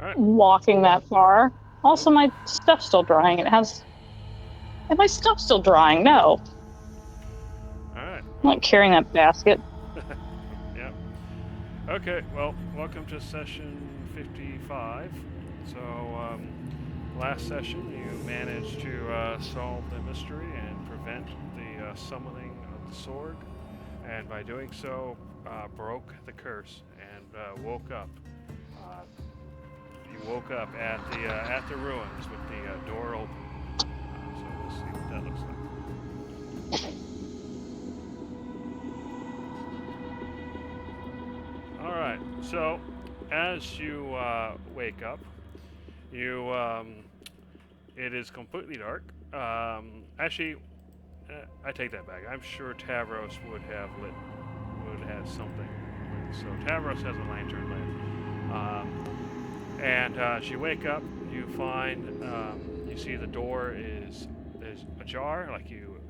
All right. walking that far. Also, my stuff's still drying. And my stuff's still drying. No, All right. I'm Well. not carrying that basket. Yep. Okay. Well, welcome to session 55. So, last session you managed to solve the mystery and prevent the summoning of the sword, and by doing so, broke the curse and woke up. Uh, you woke up at the ruins with the door open. So we'll see what that looks like. All right. So as you wake up, you it is completely dark. Actually, I take that back. I'm sure Tavros would have something lit. So Tavros has a lantern lit. And as you wake up, you find you see the door is ajar, like you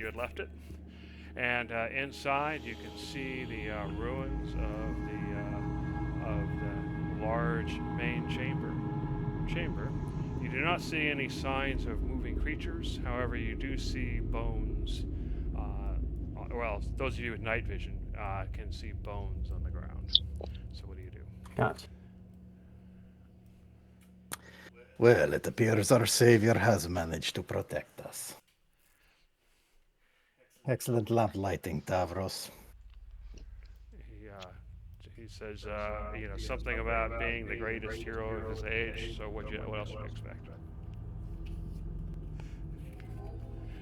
had left it, and inside you can see the ruins of the large main chamber. You do not see any signs of moving creatures. However, you do see bones. Well, those of you with night vision can see bones on the ground. So what do you do? Gotcha. Well, it appears our savior has managed to protect us. Excellent lamp lighting, Tavros. He uh, he says, something about being the greatest hero of his age. So what else would you expect?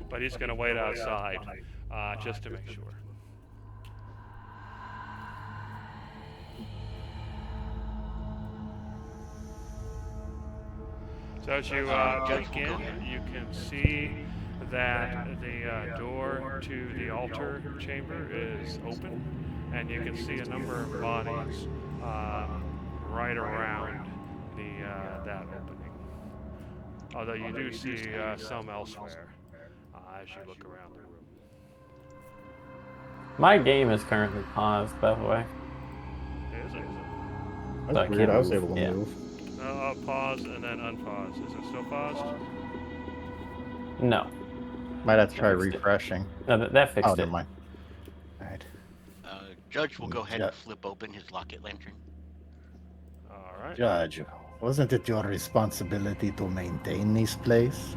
But he's going to wait outside just to make sure. So as you Judge will peek go in, ahead. you can see that the door to the altar chamber is open, and you can see a number of bodies right around the that opening. Although you do see some elsewhere as you look around the room. My game is currently paused, by the way, Is it? so That's I weird. can't I was move. able to Yeah. move. Pause and then unpause. Is it still paused? No, Might have to try fixed it. refreshing. No, that Oh, fixed never it. mind. All right. Judge will go ahead Ju- and flip open his locket lantern. All right. Judge, wasn't it your responsibility to maintain this place?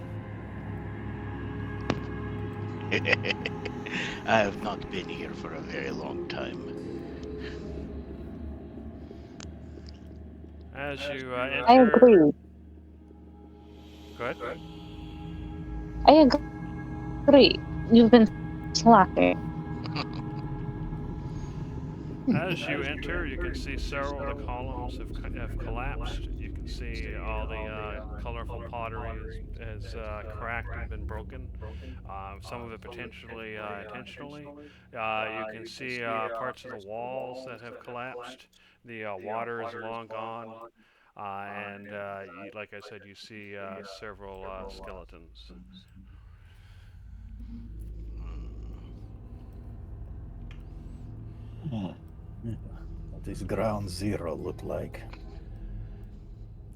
I have not been here for a very long time. As you I enter, agree. go ahead. I agree. You've been slacking. As you enter, you can see several of the columns have collapsed. You can see all the colorful pottery is cracked and been broken. Some of it potentially intentionally. You can see parts of the walls that have collapsed. The water is long gone. And like I said, you see several skeletons. What does ground zero look like?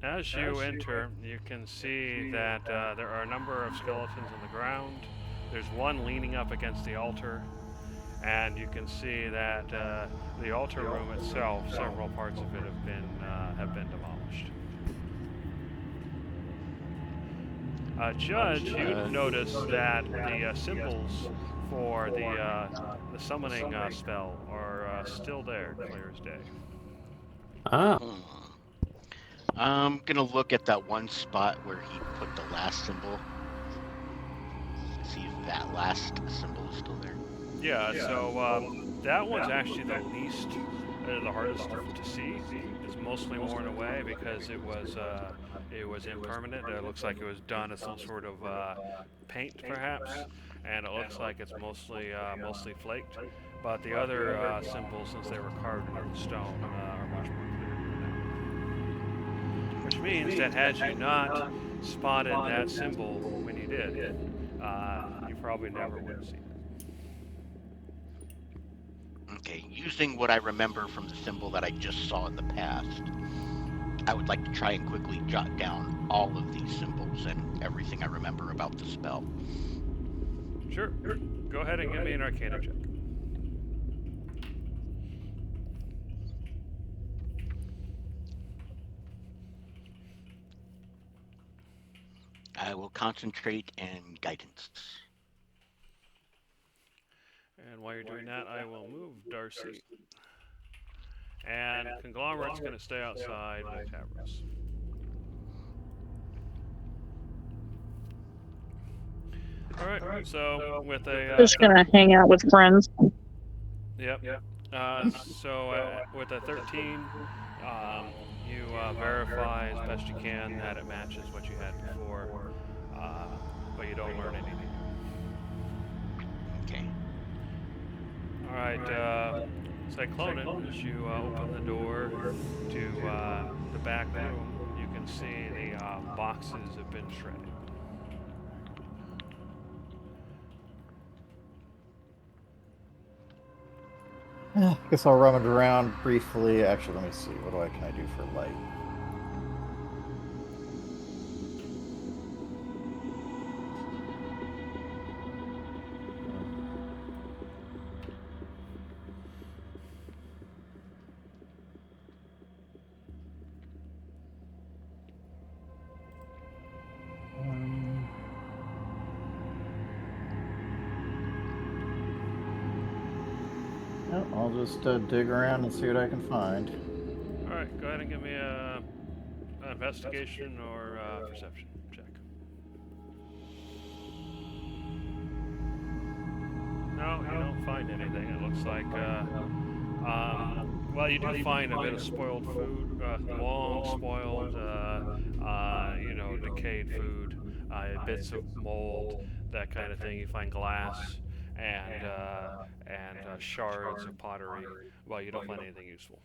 As you enter, you can see that there are a number of skeletons on the ground. There's one leaning up against the altar, and you can see that the altar room itself, several parts of it have been demolished. Judge, you notice that the symbols for the summoning spell are still there, clear as day. Oh, Hmm. I'm gonna look at that one spot where he put the last symbol. See if that last symbol is still there. Yeah, so that one's actually the hardest to see. It's mostly worn away because it was impermanent. It looks like it was done as some sort of paint, perhaps, and it looks like it's mostly flaked. But the other symbols, since they were carved into the stone, are much more clear to you now. Which means that had you not spotted that symbol when you did, you probably never would have seen it. Okay, using what I remember from the symbol that I just saw in the past, I would like to try and quickly jot down all of these symbols and everything I remember about the spell. Sure. Go ahead and give me an Arcana check. I will concentrate and guidance. And while you're doing that, I will move Darcy. And Conglomerate's going to stay outside with Tavros. Alright, so with a... Just gonna hang out with friends. Yep. With a 13, you verify as best you can that it matches what you had before, but you don't learn anything. Okay. Alright, Cyclonin, as you open the door to the back room, you can see the boxes have been shredded. Guess I'll rummage around briefly. Actually, let me see. What can I do for light? No, I'll just dig around and see what I can find. Alright, go ahead and give me an investigation or perception check. No, you don't find anything. It looks like, well, you do find a bit of spoiled food, long spoiled, decayed food, bits of mold, that kind of thing. You find glass and shards of pottery. Well, you don't find anything useful.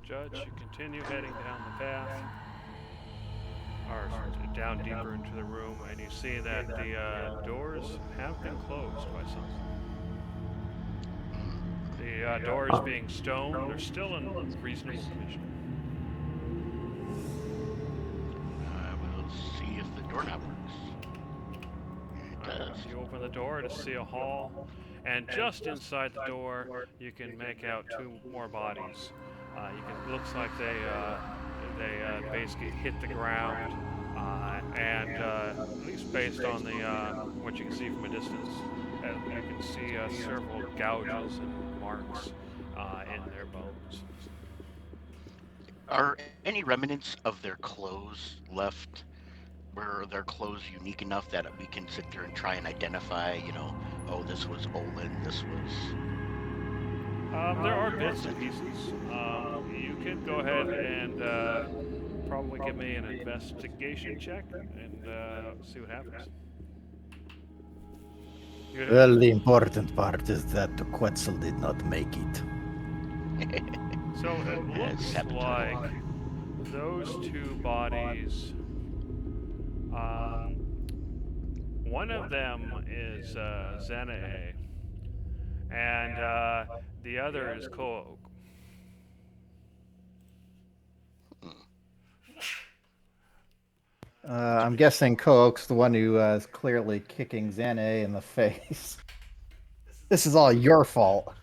Judge, you continue heading down the path, or down deeper into the room, and you see that the doors have been closed by something. The doors being stone, they're still in reasonable condition. I will see if the doorknob works. It does. You open the door to see a hall, and just inside the door, you can make out two more bodies. Looks like they basically hit the ground, and at least based on the what you can see from a distance, you can see several gouges and marks in their bones. Are any remnants of their clothes left? Were their clothes unique enough that we can sit there and try and identify, oh, this was Olin, this was... There are bits and pieces. You can go ahead and probably give me an investigation check and see what happens. Well, the important part is that the Quetzal did not make it. So it looks like those two bodies, one of them is Zenae, and the other is Koog. I'm guessing Kook's the one who is clearly kicking Xanae in the face. This is all your fault.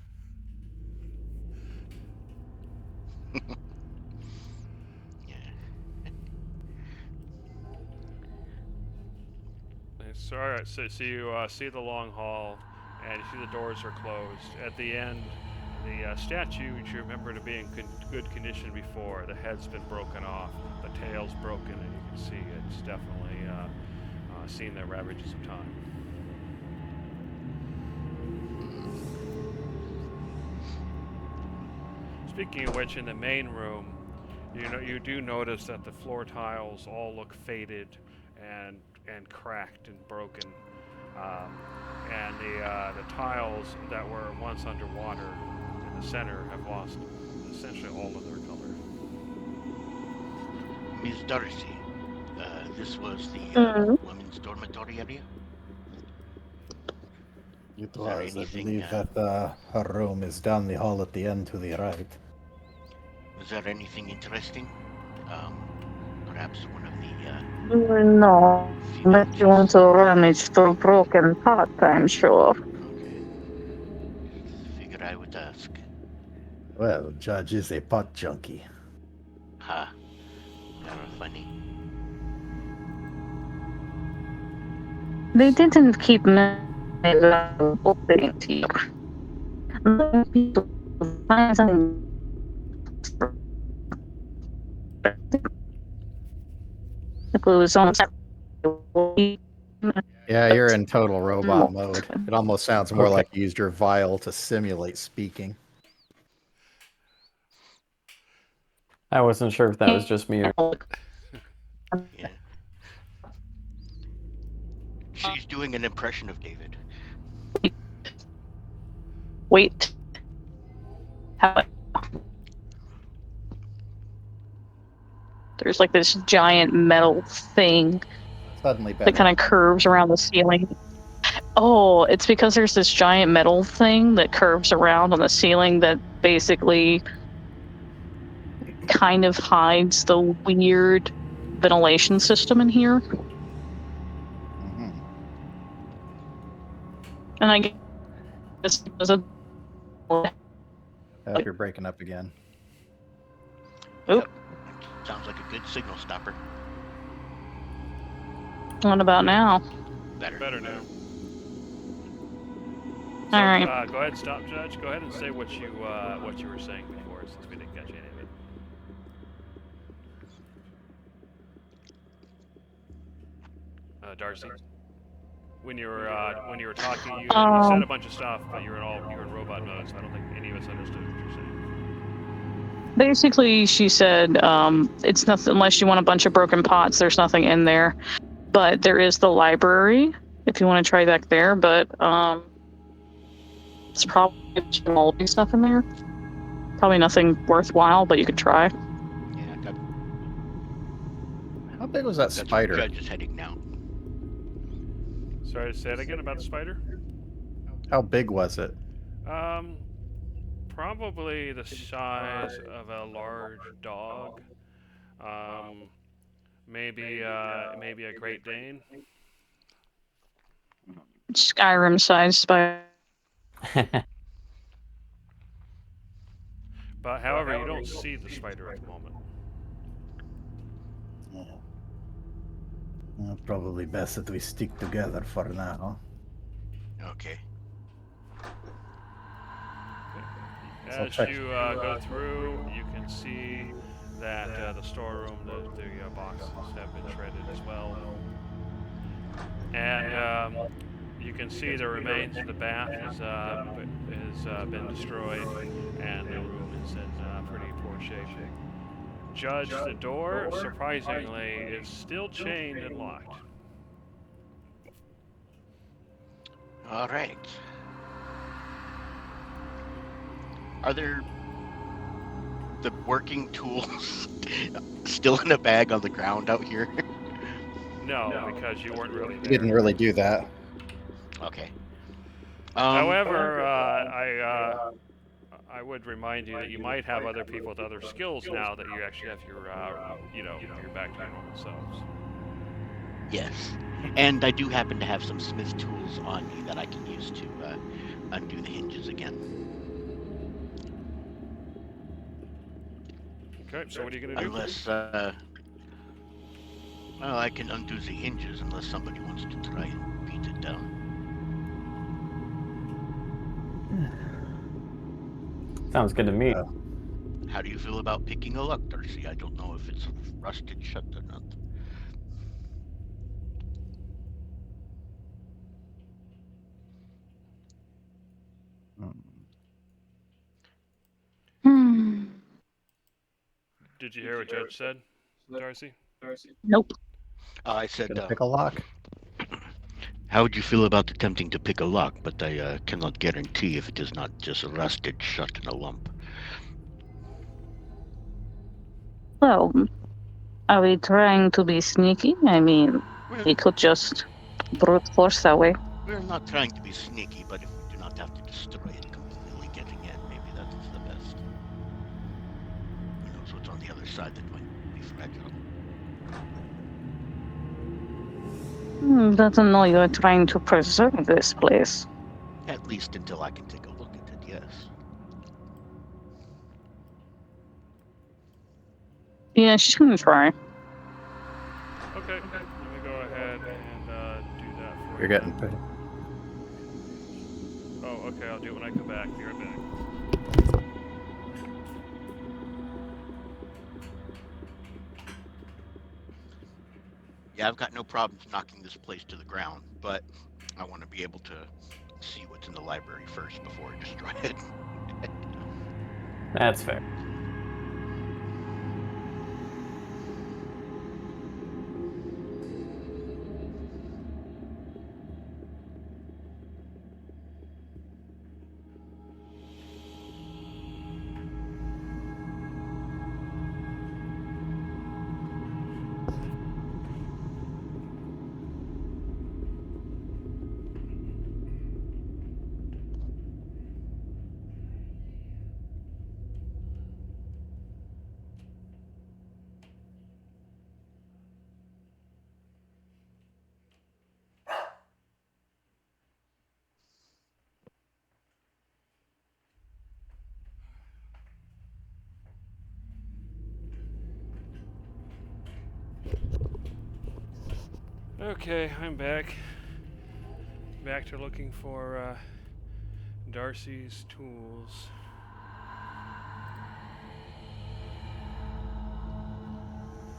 So, all right, so you see the long hall, and you see the doors are closed. At the end, the statue, which you remember to be in good condition before, the head's been broken off, the tail's broken, and you can see it's definitely seen the ravages of time. Speaking of which, in the main room, you do notice that the floor tiles all look faded and cracked and broken, and the tiles that were once underwater in the center have lost essentially all of their color. Miss Darcy, this was the women's dormitory area? It Is there was. I anything, believe that her room is down the hall at the end to the right. Was there anything interesting? Perhaps one of the No, female but you want chiefs? to rummage through broken pot, I'm sure. Okay. Figured I would ask. Well, Judge is a pot junkie. Ha. Kinda funny. They didn't keep me opening here. People find something. If it was on Yeah, you're in total robot mode. It almost sounds more Okay. like you used your vial to simulate speaking. I wasn't sure if that was just me or. Yeah. She's doing an impression of David. Wait. How? There's like this giant metal thing Suddenly that better. kind of curves around the ceiling. Oh, it's because there's this giant metal thing that curves around on the ceiling that basically kind of hides the weird ventilation system in here. Mhm. And I guess because of You're breaking up again. Oop. Sounds like a good signal stopper. what about now? Better. Better now. All right. Go ahead, stop, Judge. Go ahead and say what you were saying before, since we didn't catch any of it. Darcy, when you were talking, you said a bunch of stuff, but you were in robot mode, so I don't think any of us understood what you were saying. Basically, she said it's nothing unless you want a bunch of broken pots. There's nothing in there, but there is the library if you want to try back there. But it's probably moldy stuff in there. Probably nothing worthwhile, but you could try. Yeah, How big was that that's where spider? Judge is heading now. Sorry, say it again about the spider. How big was it? Probably the size of a large dog. Maybe a Great Dane. Skyrim-sized spider. But however, you don't see the spider at the moment. Probably best that we stick together for now. Okay. So As check- you go through, you can see that the storeroom, the boxes have been shredded as well. And you can see the remains of the bath has been destroyed, and the room is in pretty poor shape. Judge, the door, surprisingly, is still chained and locked. All right. Are there the working tools still in a bag on the ground out here? No, because you weren't really You there. didn't really do that. Okay. However, I would remind you that you might have other people with other skills now that you actually have your, your back to your normal selves. Yes. And I do happen to have some smith tools on me that I can use to undo the hinges again. Okay, so what are you going to do? Unless, well, I can undo the hinges unless somebody wants to try and beat it down. Sounds good to me. How do you feel about picking a lock, Darcy? I don't know if it's rusted shut or not. Hmm. Did you hear what Judge said, Darcy? Nope. I said, Gonna pick a lock. How would you feel about attempting to pick a lock, but I cannot guarantee if it is not just rusted shut in a lump. Well, are we trying to be sneaky? I mean, we could just brute force that way. We're not trying to be sneaky, but if we do not have to destroy it completely getting in, maybe that is the best. Who knows what's on the other side that might be fragile. Doesn't know you're trying to preserve this place. At least until I can take a look at it, yes. Yeah, she's gonna try. Okay, let me go ahead and do that for You're you. getting paid. Oh, okay, I'll do it when I come back. Be right back. Yeah, I've got no problems knocking this place to the ground, but I want to be able to see what's in the library first before I destroy it. That's fair. Okay, I'm back. Back to looking for Darcy's tools.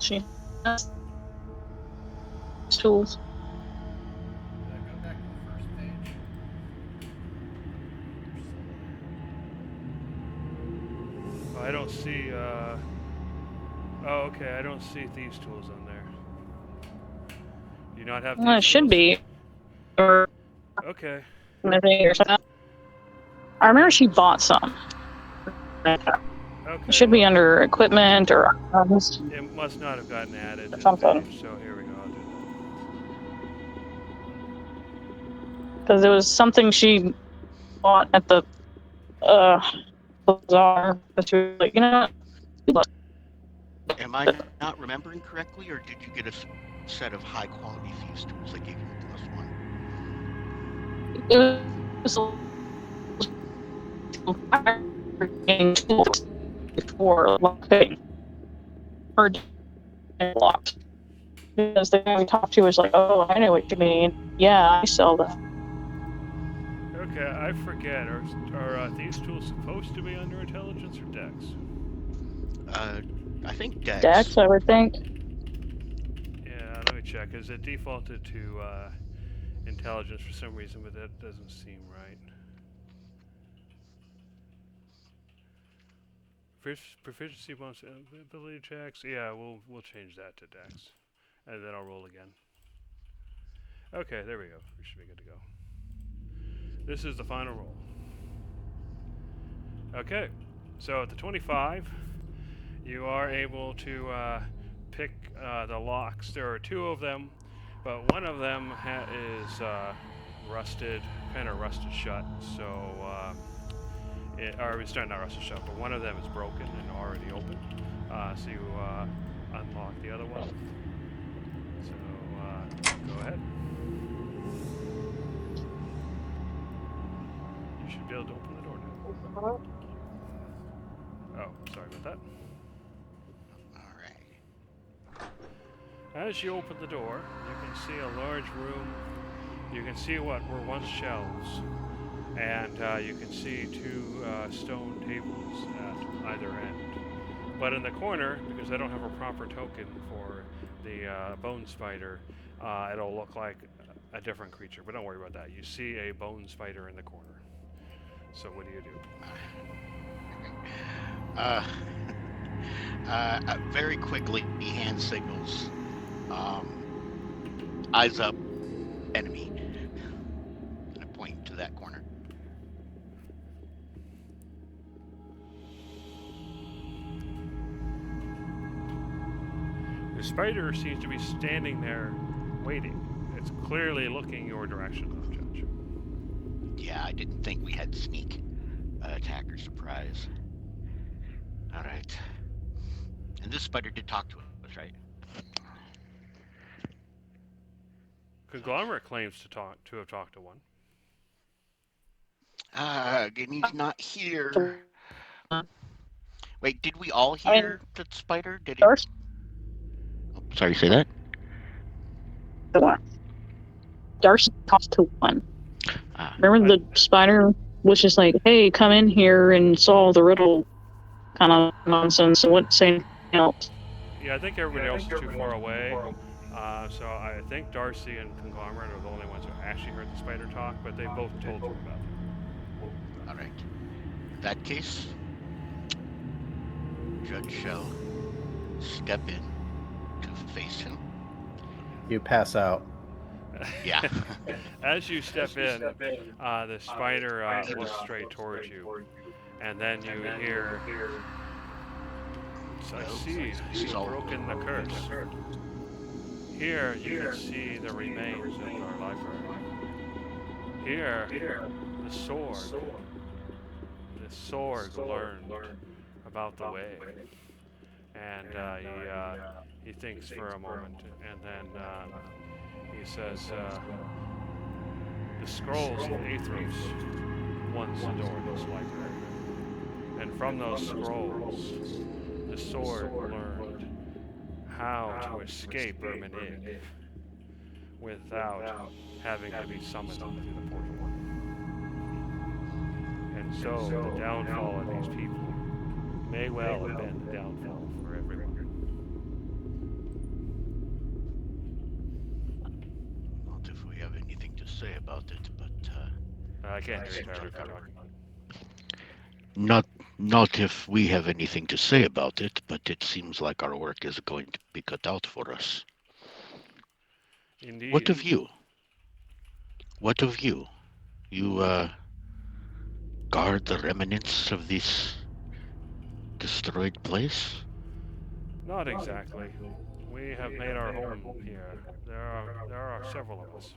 She has tools. Go back to the first page. Oh, I don't see. Oh, okay. I don't see thieves' tools on there. Do you not have thieves' Well, it should tools? be. Or Okay. anything or something. I remember she bought some. Okay. It should be well, under equipment or It must not have gotten added to the something. page, so here we go. I'll do Because it was something she bought at the bazaar. But she was like, you know what? Am I not remembering correctly, or did you get a set of high-quality thieves' tools that gave you +1? It was tools before locking or locked. Because the guy we talked to was like, "Oh, I know what you mean. Yeah, I sell them." that. Okay, I forget. Are thieves' tools supposed to be under intelligence or dex? I think Dex. Dex, I would think. Yeah, let me check. Is it defaulted to intelligence for some reason, but that doesn't seem right. Proficiency bonus ability checks. Yeah, we'll change that to dex, and then I'll roll again. Okay, there we go. We should be good to go. This is the final roll. Okay, so at the 25, you are able to pick the locks. There are 2 of them, but one of them is rusted, kind of rusted shut. So, or it's not rusted shut, but one of them is broken and already open. So you unlock the other one. So go ahead. You should be able to open the door now. Oh, sorry about that. Alright. As you open the door, you can see a large room. You can see what were once shelves, and you can see 2 stone tables at either end. But in the corner, because I don't have a proper token for the bone spider, it'll look like a different creature. But don't worry about that. You see a bone spider in the corner. So what do you do? Very quickly, he hand signals. Eyes up, enemy. The spider seems to be standing there, waiting. It's clearly looking your direction, though, Judge. Yeah, I didn't think we had sneak attack or surprise. All right. And this spider did talk to us, right? Conglomerate claims to have talked to one. And he's not here. Wait, did we all hear the spider? Did it? Darcy, Oh, sorry, say that? the one. Darcy talks to one. Ah, Remember the spider was just like, "Hey, come in here and solve the riddle," kind of nonsense. And wouldn't say anything else. Yeah, I think everybody else is too far away. So I think Darcy and Conglomerate are the only ones who actually heard the spider talk, but they both told you about it. all right. In that case, Judge shall step in to face him. You pass out. Yeah. As you step in, the spider looks straight towards you, and then you hear, I see, you've broken the curse. Here you can see the remains of our library. Here, the sword learned about the way. And he thinks for a moment, and then he says, the scrolls of Aethros once adored this library. And from those scrolls, the sword learned how to escape Erminig without having to be summoned through the portal. And so the downfall of these people may well have been the downfall for everyone. Not if we have anything to say about it, but I can't hear you, Tyler, if you're talking. not if we have anything to say about it, but it seems like our work is going to be cut out for us. Indeed. What of you? What of you? You guard the remnants of this destroyed place? Not exactly. We have made our home here. There are several of us.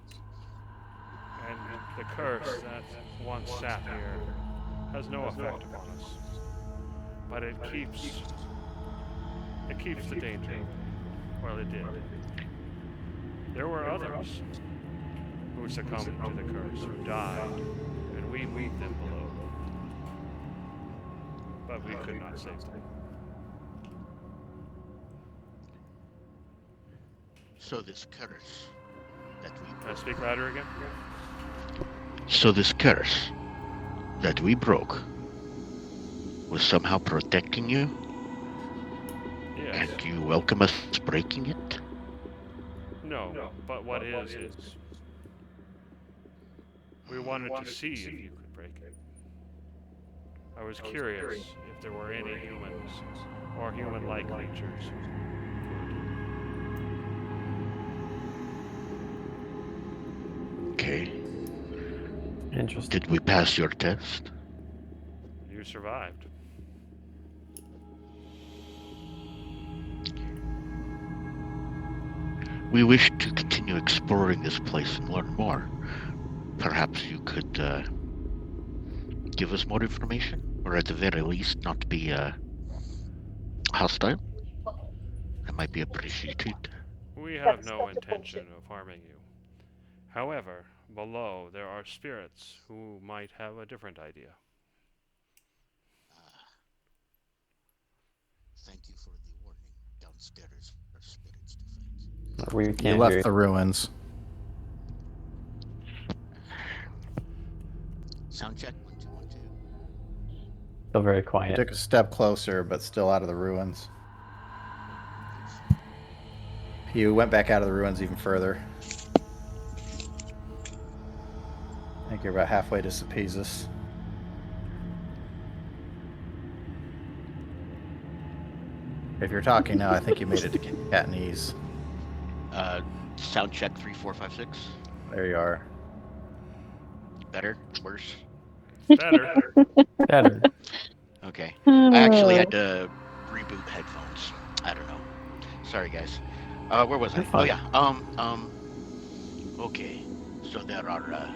And the curse that once sat here has no effect upon us. But it keeps the danger away. Well, it did. There were others who succumbed to the curse, who died, and we moved them below. But we could not save them. So this curse that we Can I speak louder again? So this curse that we broke was somehow protecting you, Yes. and you welcome us breaking it? No, but what is. We wanted to see if you could break it. I was curious if there were any humans or human-like creatures who Okay. Interesting. Did we pass your test? could. You survived. We wish to continue exploring this place and learn more. Perhaps you could give us more information, or at the very least not be hostile. That might be appreciated. We have no intention of harming you. However, below there are spirits who might have a different idea. Thank you for the warning. Downstairs are spirits to fight. We You can't left hear the ruins. Sound check 1 2 1 2. Still very You quiet. took a step closer, but still out of the ruins. You went back out of the ruins even further. I think you're about halfway to Sepezus. If you're talking now, I think you made it to Katniss. Sound check 3 4 5 6. There you are. Better? Worse? Better. Better. Okay. I actually had to reboot headphones. I don't know. Sorry, guys. Where was I? You're Oh fine. yeah. Okay. So there are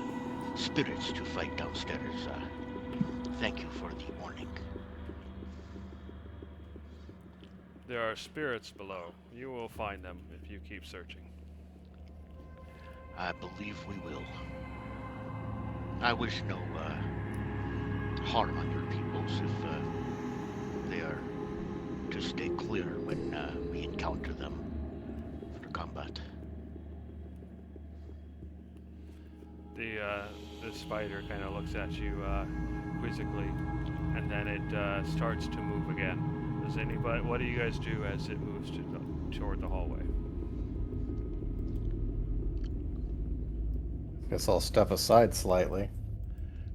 spirits to fight downstairs. Thank you for the warning. There are spirits below. You will find them if you keep searching. I believe we will. I wish no harm on your peoples if they are to stay clear when we encounter them for combat. The spider kind of looks at you quizzically, and then it starts to move again. Does anybody? What do you guys do as it moves toward the hallway? Guess I'll step aside slightly.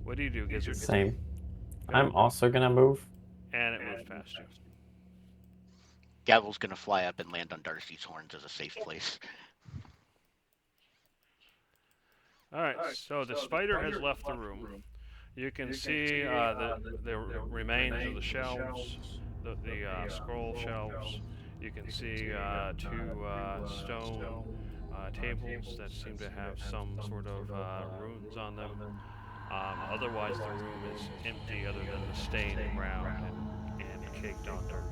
What do you do, Gizzard? Same. I'm also gonna move. And it moves past you. Gavel's gonna fly up and land on Darcy's horns as a safe place. All right. So the spider has left the room. You can see the remains of the shelves, the scroll shelves. You can see two stone tables that seem to have some sort of runes on them. Otherwise, the room is empty other than the stained ground and caked on dirt.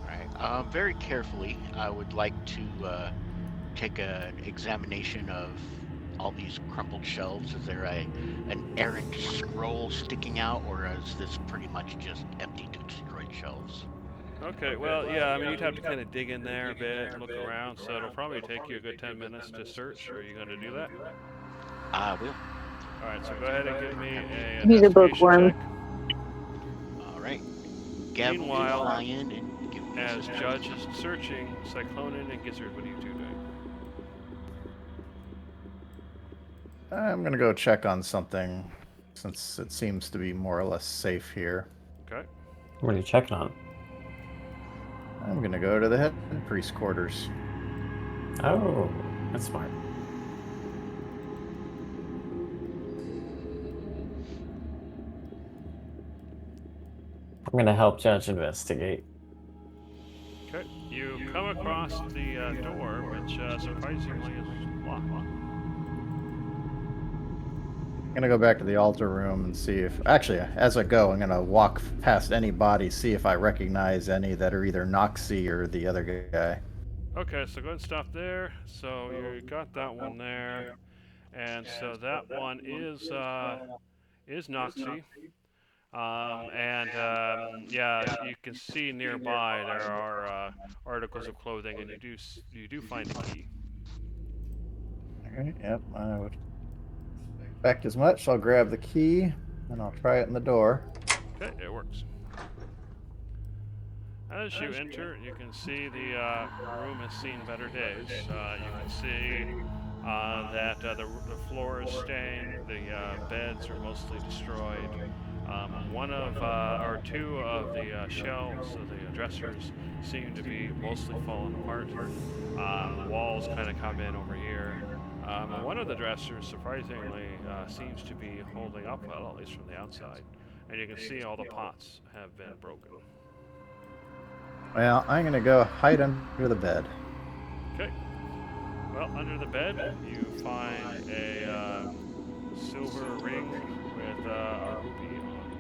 Alright. Very carefully, I would like to take an examination of all these crumpled shelves. Is there an errant scroll sticking out, or is this pretty much just empty, destroyed shelves? Okay, well, yeah, I mean, you'd have to kind of dig in there a bit and look around, so it'll probably take you a good 10 minutes to search. Are you going to do that? I will. Alright, so go ahead and give me a He's a investigation bookworm. check. Alright. Gavel will Meanwhile, fly in and give me As assistance. Judge is searching, Cyclonin and Gizzard, what are you two doing? I'm gonna go check on something, since it seems to be more or less safe here. Okay. What are you checking on? I'm gonna go to the head priest quarters. Oh, that's smart. I'm gonna help Judge investigate. Okay. You come across the door, which surprisingly is locked. I'm gonna go back to the altar room and see if... Actually, as I go, I'm gonna walk past any bodies, see if I recognize any that are either Noxie or the other guy. Okay, so go ahead and stop there. So you got that one there, and so that one is Noxie. Yeah, you can see nearby there are articles of clothing, and you do find a key. Alright, yep, I would expect as much. I'll grab the key, and I'll try it in the door. Okay, it works. As you enter, you can see the room has seen better days. You can see that the floor is stained, the beds are mostly destroyed. One of or two of the shelves of the dressers seem to be mostly fallen apart. The walls kind of come in over here. One of the dressers, surprisingly, seems to be holding up well, at least from the outside. And you can see all the pots have been broken. Well, I'm gonna go hide under the bed. Okay. Well, under the bed, you find a silver ring with a ruby on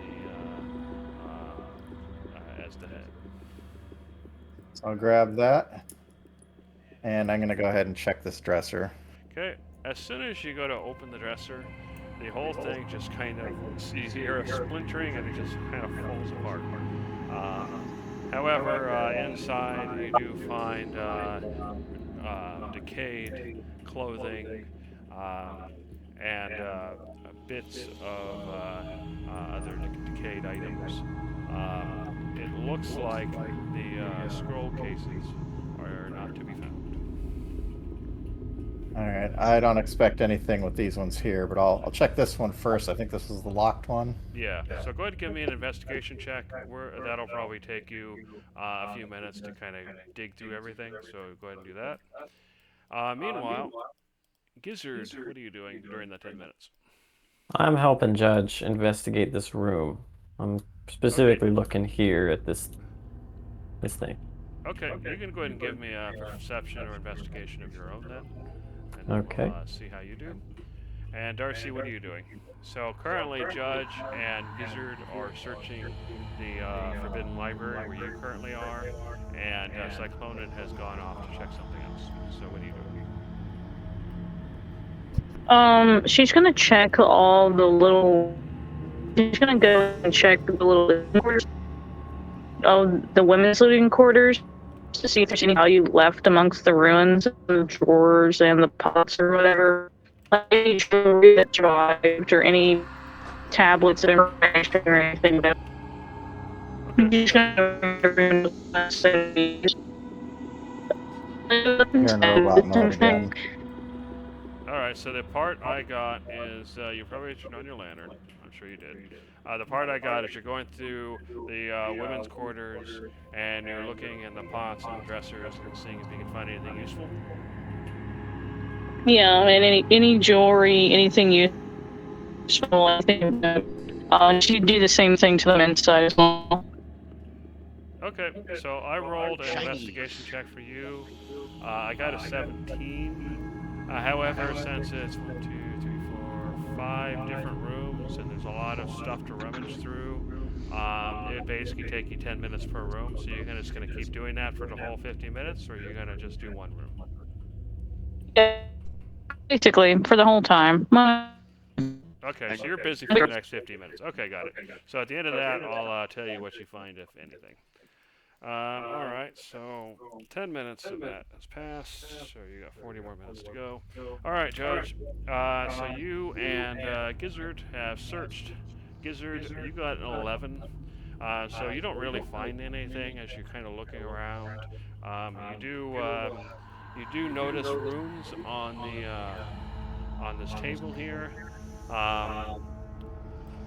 the as the head. So I'll grab that, and I'm gonna go ahead and check this dresser. Okay. As soon as you go to open the dresser, the whole thing just kind of, you hear a splintering and it just kind of falls apart. However, inside you do find decayed clothing and bits of other decayed items. It looks like the scroll cases are not to be found. Alright, I don't expect anything with these ones here, but I'll check this one first. I think this is the locked one. Yeah, so go ahead and give me an investigation check. That'll probably take you a few minutes to kind of dig through everything, so go ahead and do that. Meanwhile, Gizzard, what are you doing during the 10 minutes? I'm helping Judge investigate this room. I'm specifically looking here at this thing. Okay, you can go ahead and give me a perception or investigation of your own then. And then Okay. we'll see how you do. And Darcy, what are you doing? So currently, Judge and Gizzard are searching the Forbidden Library where you currently are, and Cyclonin has gone off to check something else. So what are you doing? She's gonna check all the little. She's gonna go and check the little quarters, the women's living quarters, to see if there's any value left amongst the ruins and the drawers and the pots or whatever. Like any jewelry that survived or any tablets of information or anything. That she's gonna You're in robot mode again. Alright, so the part I got is, you probably turned on your lantern. I'm sure you did. The part I got is you're going through the women's quarters, and you're looking in the pots and dressers and seeing if you can find anything useful. Yeah, and any jewelry, anything useful, anything. She'd do the same thing to the men's side as well. Okay, so I rolled an investigation check for you. I got a 17. However, since it's 1, 2, 3, 4, 5 different rooms and there's a lot of stuff to rummage through, it would basically take you 10 minutes per room. So you're just going to keep doing that for the whole 50 minutes, or you're going to just do one room? Yeah, basically, for the whole time. Okay, so you're busy for the next 50 minutes. Okay, got it. So at the end of that, I'll tell you what you find, if anything. Alright, so 10 minutes of that has passed, so you got 40 more minutes to go. Alright, Judge, so you and Gizzard have searched. Gizzard, you got an 11, so you don't really find anything as you're kind of looking around. You do notice runes on this table here.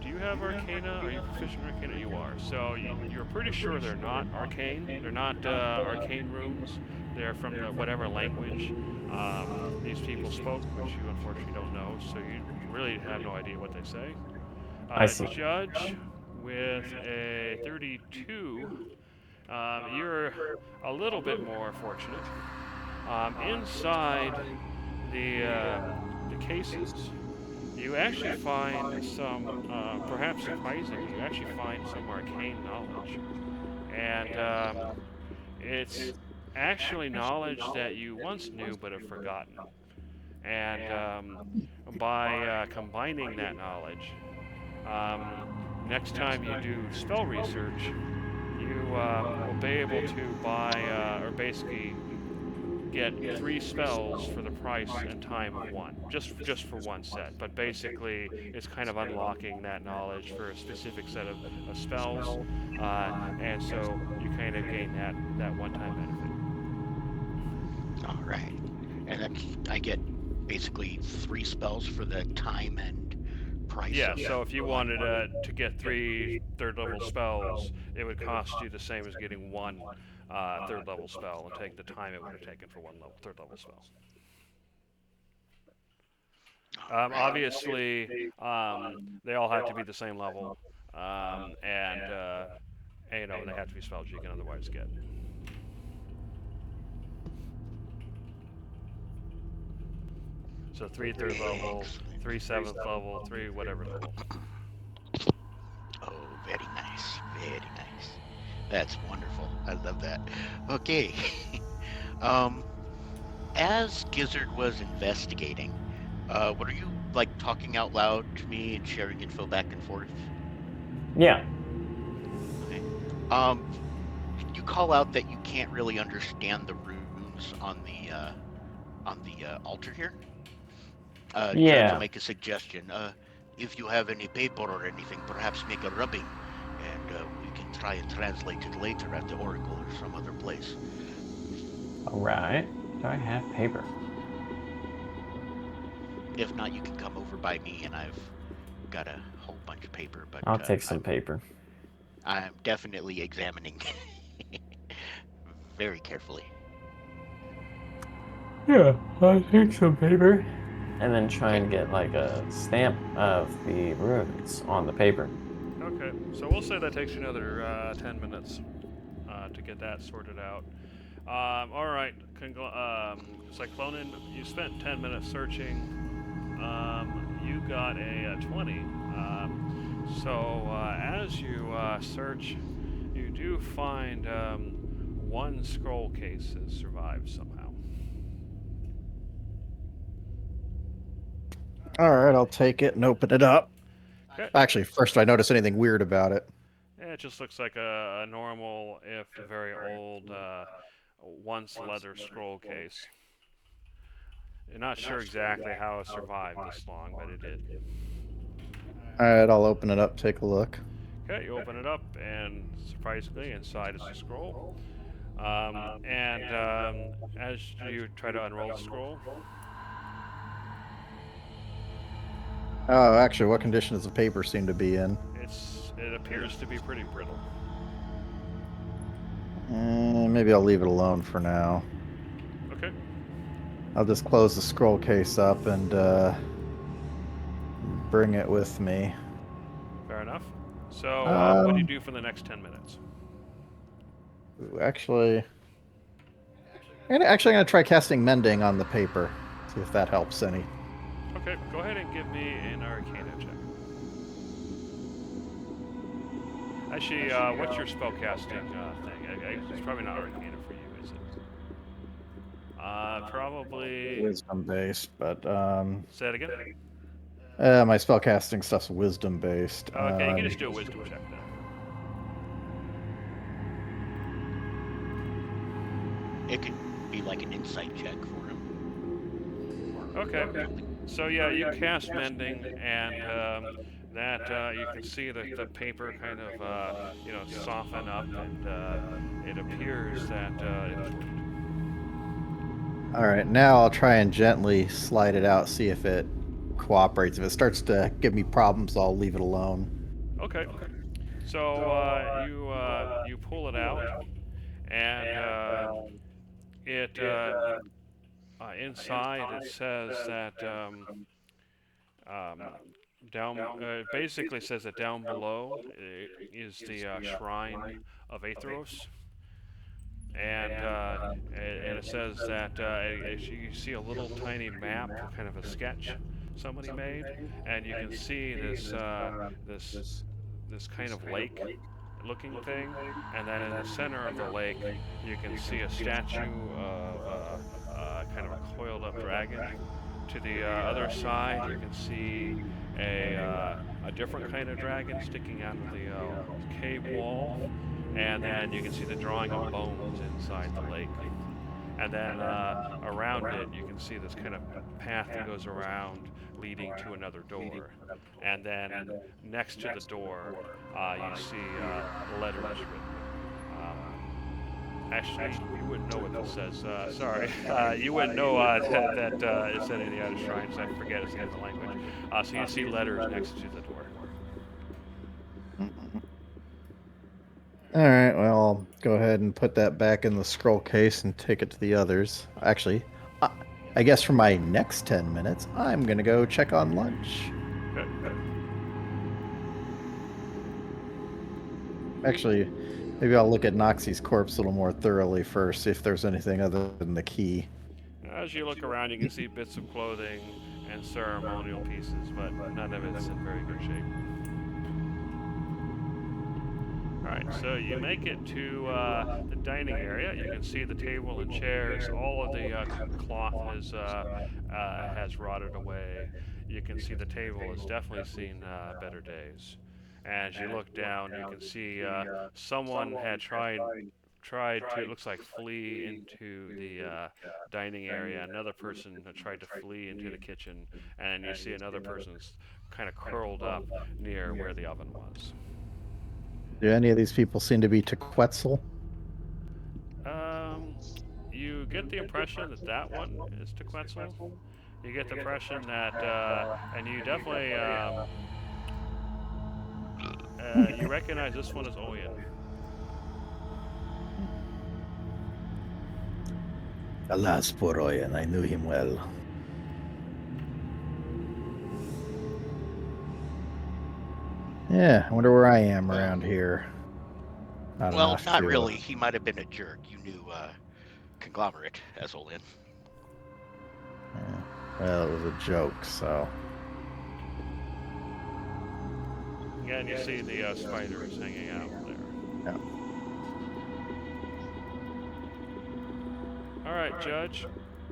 Do you have Arcana? Are you proficient in Arcana? You are. So you're pretty sure they're not arcane. They're not arcane runes. They're from whatever language these people spoke, which you unfortunately don't know. So you really have no idea what they say. I see. Judge, with a 32, you're a little bit more fortunate. Inside the cases, you actually find some, perhaps surprisingly, you actually find some arcane knowledge. And it's actually knowledge that you once knew but have forgotten. And by combining that knowledge, next time you do spell research, you will be able to buy, or basically get 3 spells for the price and time of 1, just for 1 set. But basically, it's kind of unlocking that knowledge for a specific set of spells, and so you kind of gain that one-time benefit. All right, and that's, I get basically 3 spells for the time and price. Yeah. So if you wanted to get 3 third-level spells, it would cost you the same as getting 1. Third-level spell, and take the time it would have taken for 1 third-level spell. Obviously, they all have to be the same level, and they have to be spells you can otherwise get. So 3 third level, 3 7th level, 3 whatever level. Oh, very nice, very nice. That's wonderful. I love that. Okay. As Gizzard was investigating, were you like talking out loud to me and sharing info back and forth? Yeah. Okay. You call out that you can't really understand the runes on the altar here. Yeah. Judge will make a suggestion. If you have any paper or anything, perhaps make a rubbing, and we can try and translate it later at the Oracle or some other place. All right. Do I have paper? If not, you can come over by me, and I've got a whole bunch of paper. But I'll take some paper. I'm definitely examining very carefully. Yeah, I'll take some paper. And then try and get like a stamp of the runes on the paper. Okay, so we'll say that takes you another 10 minutes. to get that sorted out. All right, Cyclonin, you spent 10 minutes searching. You got a 20. So as you search, you do find one scroll case has survived somehow. All right, I'll take it and open it up. Okay. Actually, first, I notice anything weird about it. Yeah, it just looks like a normal, if very old, once leather scroll case. You're not sure exactly how it survived this long, but it did. All right, I'll open it up, take a look. Okay, you open it up, and surprisingly, inside is a scroll. As you try to unroll the scroll, Oh, actually, what condition does the paper seem to be in? it appears to be pretty brittle. Maybe I'll leave it alone for now. Okay. I'll just close the scroll case up and bring it with me. Fair enough. So, what do you do for the next 10 minutes? Actually, I'm gonna try casting Mending on the paper. See if that helps any. Okay, go ahead and give me an Arcana check. Actually, what's your spellcasting thing? It's probably not Arcana for you, is it? Probably... Wisdom based, but Say it again? my spellcasting stuff's wisdom based. Okay, you can just do a wisdom check then. It could be like an insight check for him. Okay. So yeah, you cast Mending, and that you can see the paper kind of soften up, and it appears that it's worked. All right, now I'll try and gently slide it out, see if it cooperates. If it starts to give me problems, I'll leave it alone. Okay. So you pull it out, and it inside it says that basically says that down below is the shrine of Aetheros. And it says that you see a little tiny map, kind of a sketch somebody made, and you can see this kind of lake-looking thing, and then in the center of the lake, you can see a statue of kind of a coiled-up dragon. To the other side, you can see a different kind of dragon sticking out of the cave wall. And then you can see the drawing of bones inside the lake. And then around it, you can see this kind of path that goes around, leading to another door. And then next to the door, you see letters written. Actually, you wouldn't know what this says. Sorry. You wouldn't know that it said any other shrines. I forget it's the other language. So you see letters next to the door. All right, well, I'll go ahead and put that back in the scroll case and take it to the others. Actually, I guess for my next 10 minutes, I'm going to go check on lunch. Actually, maybe I'll look at Noxie's corpse a little more thoroughly first, see if there's anything other than the key. As you look around, you can see bits of clothing and ceremonial pieces, but none of it's in very good shape. Alright, so you make it to the dining area. You can see the table and chairs. All of the cloth has rotted away. You can see the table has definitely seen better days. As you look down, you can see someone had tried to, it looks like, flee into the dining area. Another person had tried to flee into the kitchen, and you see another person's kind of curled up near where the oven was. Do any of these people seem to be Tequetzal? You get the impression that that one is Tequetzal. You get the impression that, and you definitely, you recognize this one as Oyen. Alas, poor Oyen, I knew him well. Yeah, I wonder where I am around here. Not Well, enough not to. really. He might have been a jerk. You knew Conglomerate as Olin. Yeah. Well, it was a joke, so. Again, you see the spiders hanging out there. Yeah. All right, Judge.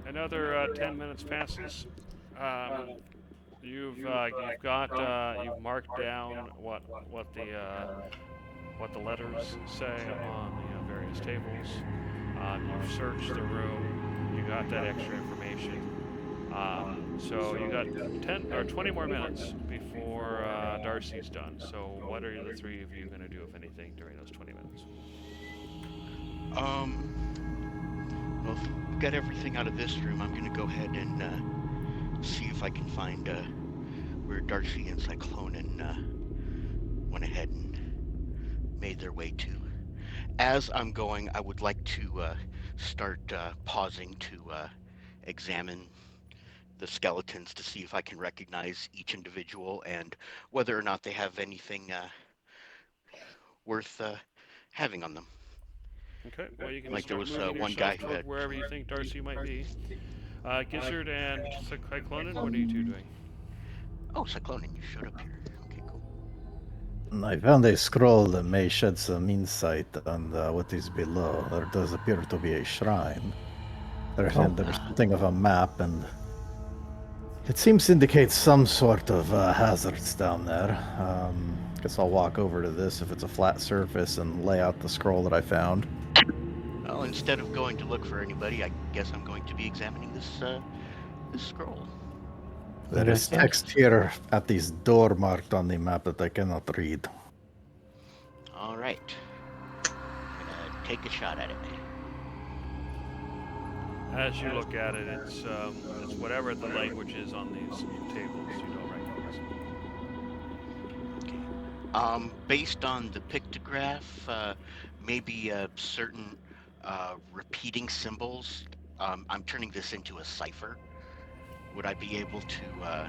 Another 10 minutes passes. You've marked down what the letters say on the various tables. You've searched the room. You got that extra information. So you got 10 or 20 more minutes before Darcy's done. So what are the three of you going to do, if anything, during those 20 minutes? Well, if we get everything out of this room, I'm going to go ahead and see if I can find where Darcy and Cyclonen went ahead and made their way to. As I'm going, I would like to start pausing to examine the skeletons to see if I can recognize each individual and whether or not they have anything worth having on them. Okay, well, you can Like there start was moving one yourself guy who toward had. wherever you think Darcy might be. Gizzard and Cyclonen, what are you two doing? Oh, Cyclonen, you showed up here. Okay, cool. I found a scroll that may shed some insight on what is below. There does appear to be a shrine. There's something of a map, and it seems to indicate some sort of hazards down there. Guess I'll walk over to this if it's a flat surface and lay out the scroll that I found. Well, instead of going to look for anybody, I guess I'm going to be examining this scroll. There is text here at this door marked on the map that I cannot read. All right. I'm gonna take a shot at it. As you look at it, it's whatever the language is on these tables. You don't recognize it. Okay. Based on the pictograph, maybe certain repeating symbols. I'm turning this into a cipher. Would I be able to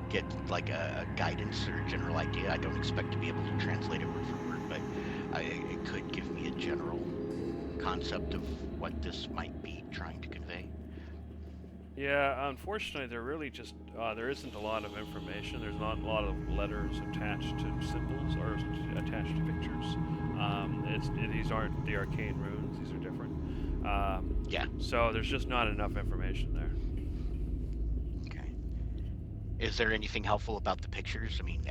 get like a guidance or a general idea? I don't expect to be able to translate it word for word, but it could give me a general concept of what this might be trying to convey. Yeah, unfortunately, there really just there isn't a lot of information. There's not a lot of letters attached to symbols or attached to pictures. These aren't the arcane runes. These are different. Yeah. So there's just not enough information there. Okay. Is there anything helpful about the pictures? I mean,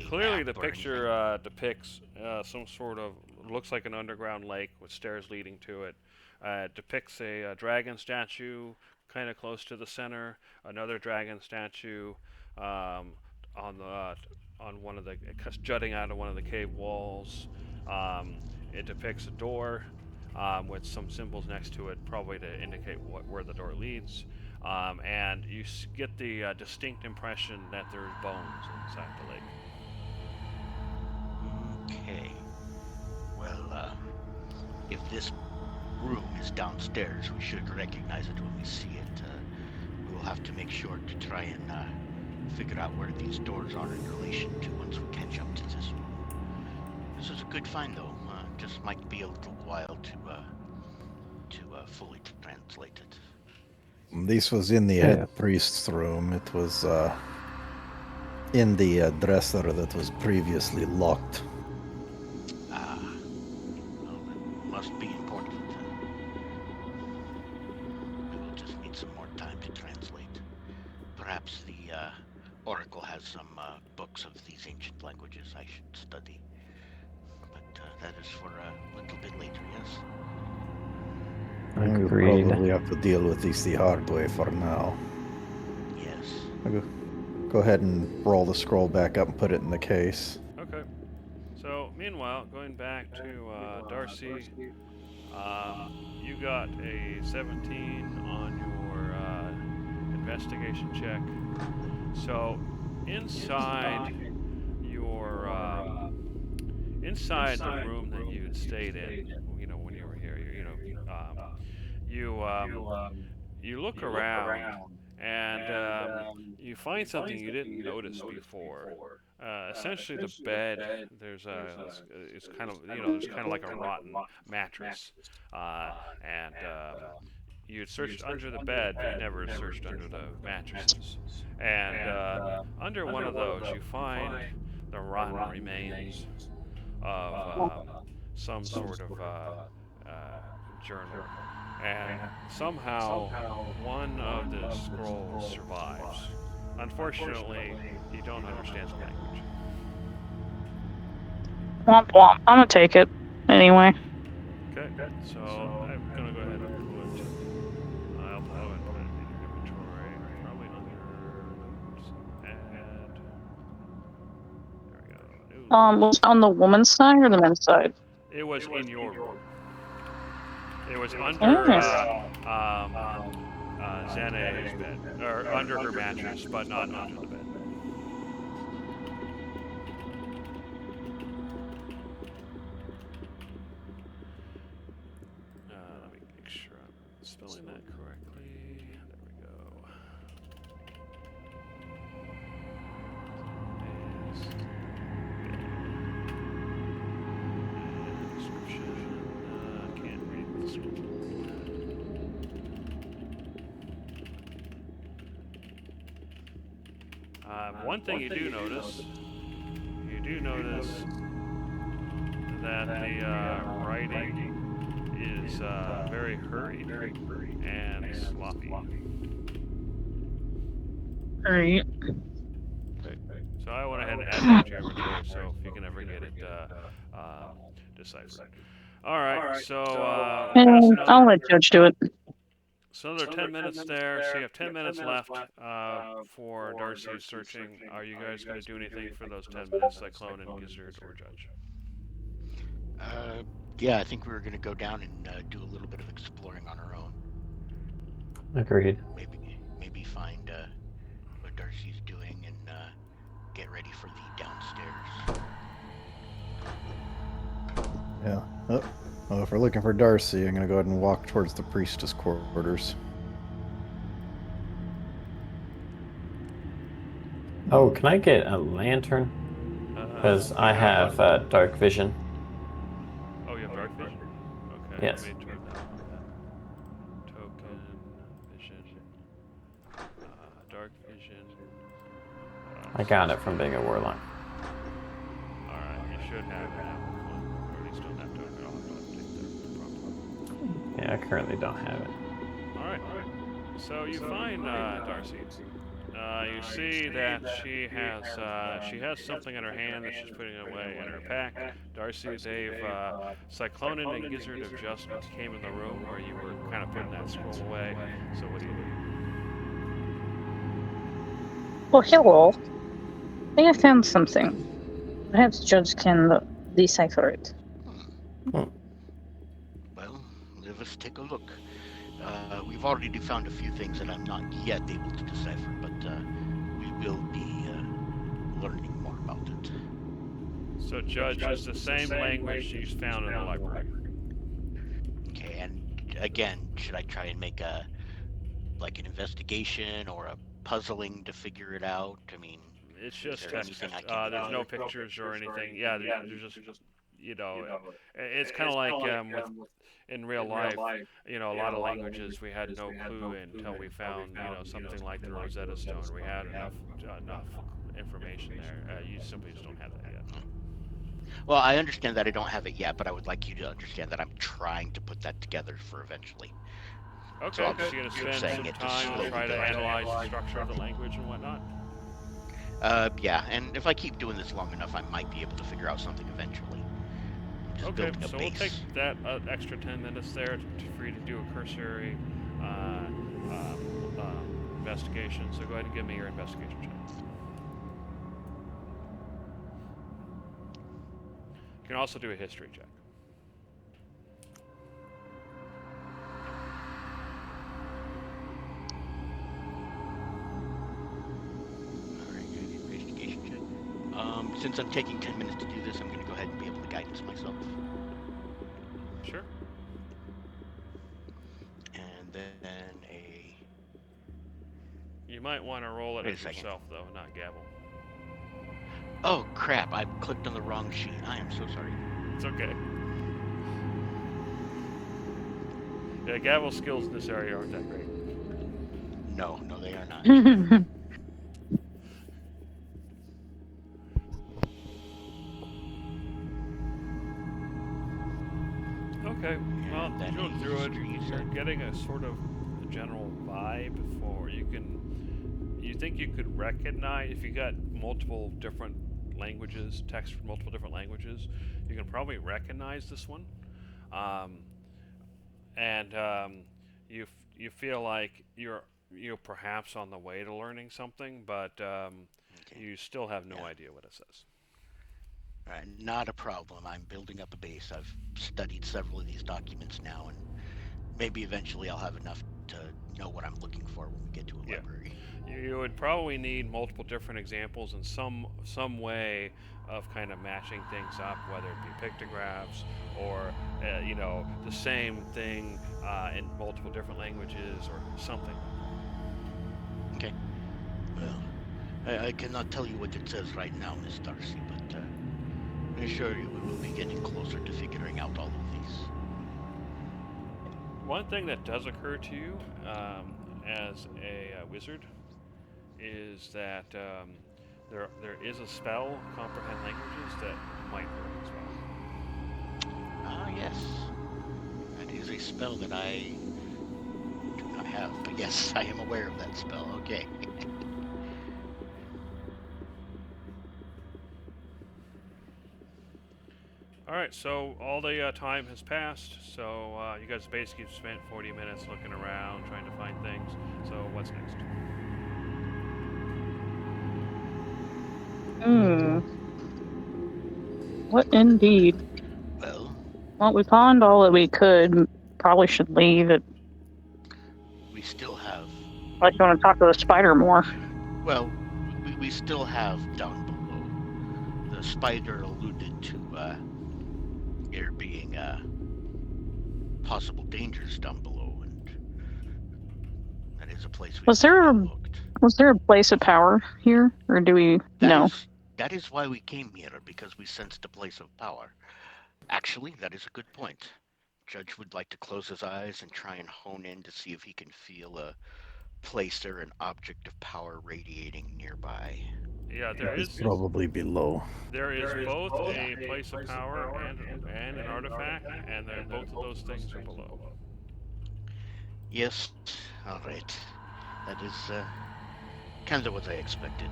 clearly the picture depicts some sort of, looks like an underground lake with stairs leading to it. It depicts a dragon statue kind of close to the center, another dragon statue on one of the, jutting out of one of the cave walls. It depicts a door with some symbols next to it, probably to indicate where the door leads. And you get the distinct impression that there's bones inside the lake. Okay. Well, if this room is downstairs, we should recognize it when we see it. We will have to make sure to try and figure out where these doors are in relation to once we catch up to this room. This is a good find, though. Just might be a little while to fully translate it. This was in the head priest's room. It was in the dresser that was previously locked. Well, that must be important. We will just need some more time to translate. Perhaps the Oracle has some books of these ancient languages I should study. But that is for a little bit later, yes? We'll probably have to deal with this the hard way for now. Yes. Go ahead and roll the scroll back up and put it in the case. Okay. So, meanwhile, going back to Darcy, you got a 17 on your investigation check. So, inside the room that you had stayed in, when you were here, you look around and you find something you didn't notice before. essentially the bed. There's it's kind of there's kind of like a rotten mattress, and you had searched under the bed, but you never searched under the mattresses. And under one of those, you find the rotten remains of some sort of journal. And somehow, one of the scrolls survives. Unfortunately, you don't understand the language. Womp womp. I'm gonna take it anyway. Okay, so I'm gonna go ahead and put. I'll go ahead and put it in your inventory, probably under notes, and there we go. New Was it on the woman's side or the men's side? It was in your room. It was under Xanae's bed, or under her mattress, but not under the bed. Let me make sure I'm spelling that correctly. There we go. Description. Can't read this one. One thing you do notice that the writing is very hurried and sloppy. Alright. Okay. So I went ahead and added that to your inventory, so if you can ever get it deciphered. All right, so And I'll let Judge do it. so another 10 minutes there. So you have 10 minutes left for Darcy's searching. Are you guys going to do anything for those 10 minutes, Cyclone and Gizzard or Judge? Yeah, I think we were going to go down and do a little bit of exploring on our own. Agreed. Maybe find what Darcy's doing and get ready for the downstairs. Yeah. Oh, well, if we're looking for Darcy, I'm going to go ahead and walk towards the priestess quarters. Oh, can I get a lantern? Because I have dark vision. Oh, you have dark vision? Okay. Yes. Let me turn that on. Token, vision, dark vision. I got it from being a warlock. Alright, you should have it now. Or at least don't have token. I'll have to update the problem. Yeah, I currently don't have it. Alright. So you find Darcy. You see that she has something in her hand that she's putting away in her pack. Darcy, Cyclone and Gizzard have just came in the room where you were kind of putting that scroll away. So what do you do? Well, hello. I think I found something. Perhaps Judge can decipher it. Well, let us take a look. We've already found a few things that I'm not yet able to decipher, but we will be learning more about it. So, Judge, is the same language you found in the library. Okay, and again, should I try and make an investigation or a puzzling to figure it out? I mean, It's just there text. anything I can There's no pictures or anything. Yeah, there's just it's kind of like in real life, a lot of languages we had no clue until we found, something like the Rosetta Stone. We had enough information there. You simply just don't have that yet. Well, I understand that I don't have it yet, but I would like you to understand that I'm trying to put that together for eventually. Okay, So so I'm you're going to spend saying some it to time to slowly try to build. analyze the structure of the language and whatnot. Yeah, and if I keep doing this long enough, I might be able to figure out something eventually. Just Okay, building a so we'll base. take that extra 10 minutes there for you to do a cursory investigation. So go ahead and give me your investigation check. You can also do a history check. Alright, investigation check. Since I'm taking 10 minutes to do this, I'm going to go ahead and be able to guidance myself. Sure. And then a... You might want to roll it Wait a as second. yourself, though, not gavel. Oh crap! I clicked on the wrong sheet. I am so sorry. It's okay. Yeah, gavel skills in this area aren't that great. No, they are not. Okay, well, And then going a through it, history, you you're said? getting a sort of general vibe for you think you could recognize, if you got multiple different languages, text from multiple different languages, you can probably recognize this one. Um, and you feel like you're perhaps on the way to learning something, but Okay. you still have no Yeah. idea what it says. All right, not a problem. I'm building up a base. I've studied several of these documents now, and maybe eventually I'll have enough to know what I'm looking for when we get to a Yeah. library. You would probably need multiple different examples in some way of kind of matching things up, whether it be pictographs or the same thing in multiple different languages or something. Okay. Well, I cannot tell you what it says right now, Miss Darcy, but I assure you we will be getting closer to figuring out all of these. One thing that does occur to you as a wizard is that there is a spell, comprehend languages, that might work as well. Ah, yes. That is a spell that I do not have, but yes, I am aware of that spell. Okay. All right, so all the time has passed. So you guys basically spent 40 minutes looking around, trying to find things. So what's next? What indeed? Well, Well, we found all that we could. Probably should leave it. we still have. Like, you want to talk to the spider more. Well, we still have down below. The spider alluded to there being possible dangers down below, and that is a place we Was there a- looked. Was there a place of power here, or do we know? That is why we came here, because we sensed a place of power. Actually, that is a good point. Judge would like to close his eyes and try and hone in to see if he can feel a place or an object of power radiating nearby. Yeah, there It's is probably below. there is both a place of power and an artifact, and then both of those things are below. Yes, all right. That is kind of what I expected.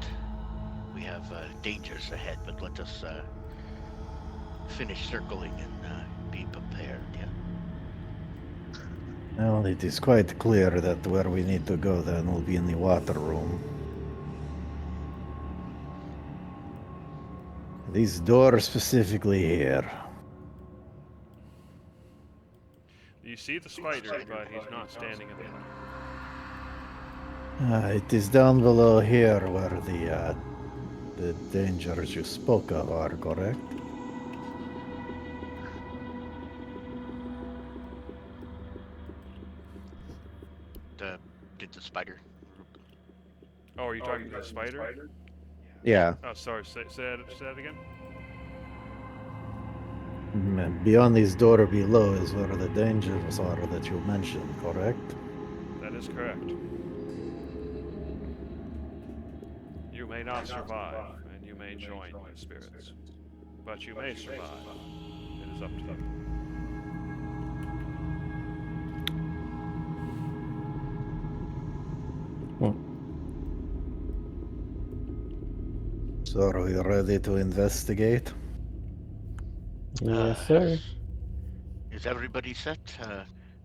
We have dangers ahead, but let us finish circling and be prepared. Yeah. Well, it is quite clear that where we need to go then will be in the water room. This door specifically here. You see the spider, but he's not standing in it. It is down below here where the dangers you spoke of are, correct? Did the spider? Oh, are you talking to the spider? Yeah. Oh, sorry. Say that again. Beyond this door below is where the dangers are that you mentioned, correct? That is correct. You may not survive, and you may join the spirits, but you may survive. It is up to you. So are we ready to investigate? Yes, sir. Is everybody set?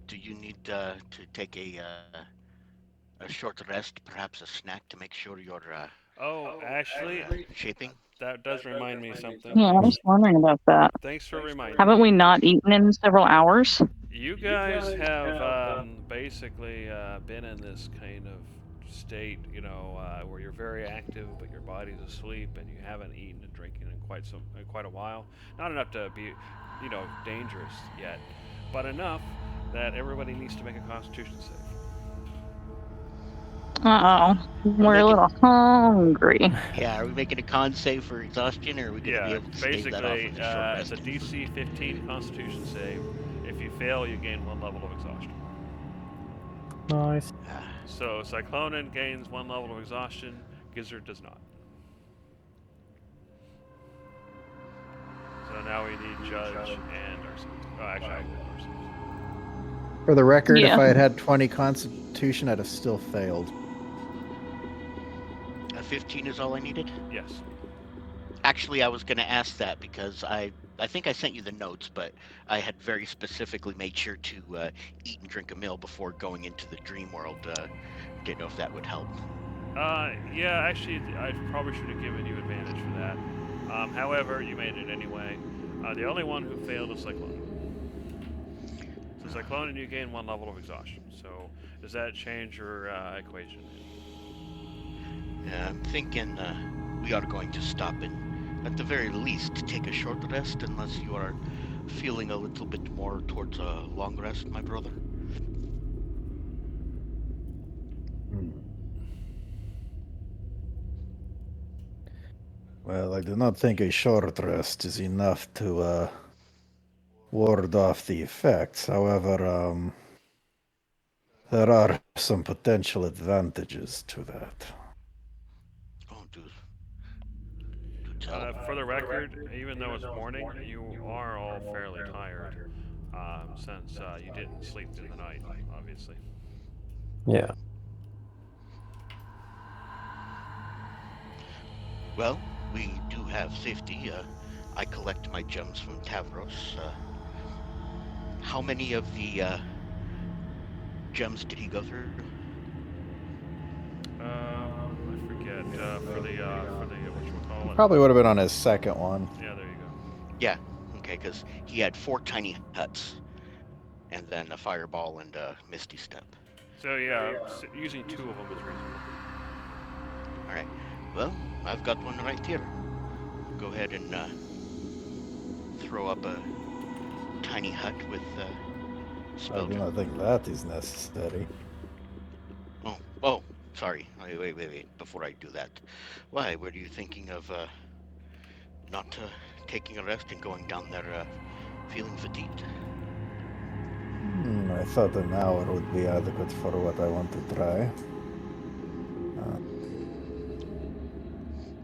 Do you need to take a short rest, perhaps a snack, to make sure you're Oh, actually, shaping? that does remind me of something. Yeah, I was wondering about that. Thanks for reminding Haven't me. we not eaten in several hours? You guys have basically been in this kind of state, where you're very active, but your body's asleep, and you haven't eaten and drinking in quite a while. Not enough to be, dangerous yet, but enough that everybody needs to make a Constitution save. Uh-oh. We're a making- little hungry. Yeah, are we making a con save for exhaustion, or are we going to be Yeah, able to stave that off basically, with a short it's rest? a DC 15 Constitution save. If you fail, you gain 1 level of exhaustion. Nice. So Cyclonin gains 1 level of exhaustion. Gizzard does not. So now we need Judge and Arcee. Oh, actually, I will Arcee. For the record, Yeah. if I had had 20 Constitution, I'd have still failed. A 15 is all I needed? Yes. Actually, I was going to ask that because I think I sent you the notes, but I had very specifically made sure to eat and drink a meal before going into the dream world. Didn't know if that would help. Yeah, actually, I probably should have given you advantage for that. However, you made it anyway. The only one who failed is Cyclonin. So Cyclonin, you gain 1 level of exhaustion. So does that change your equation? I'm thinking we are going to stop and, at the very least, take a short rest, unless you are feeling a little bit more towards a long rest, my brother. Well, I do not think a short rest is enough to ward off the effects. However, there are some potential advantages to that. Oh, do tell. For the record, even though it's morning, you are all fairly tired since you didn't sleep through the night, obviously. Yeah. Well, we do have safety. I collect my gems from Tavros. How many of the gems did he go through? I forget. For the whatchamacallit. Probably would have been on his second one. Yeah, there you go. Yeah, okay, because he had 4 tiny huts, and then a fireball and a misty step. So yeah, using 2 of them is reasonable. All right. Well, I've got one right here. Go ahead and throw up a tiny hut with I spell. do not think that is necessary. Oh, sorry. Wait. Before I do that, why were you thinking of not taking a rest and going down there feeling fatigued? I thought an hour would be adequate for what I want to try.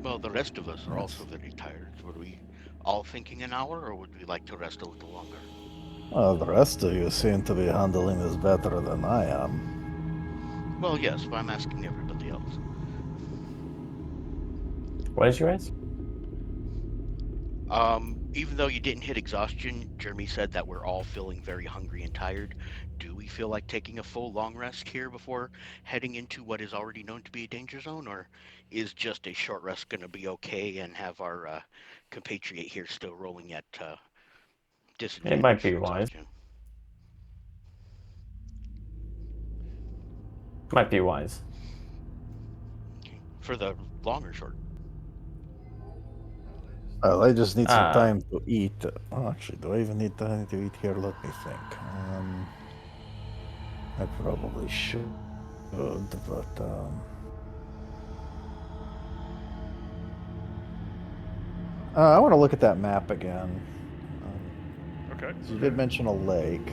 Well, the rest of us are also very tired. Were we all thinking an hour, or would we like to rest a little longer? Well, the rest of you seem to be handling this better than I am. Well, yes, but I'm asking everybody else. What did you ask? Even though you didn't hit exhaustion, Jeremy said that we're all feeling very hungry and tired. Do we feel like taking a full long rest here before heading into what is already known to be a danger zone, or is just a short rest going to be okay and have our compatriot here still rolling at disadvantage? It might be for wise. exhaustion? Might be wise. For the long or short? Well, I just need some Ah. time to eat. Oh, actually, do I even need time to eat here? Let me think. I probably should, but I want to look at that map again. Okay. You did mention a lake.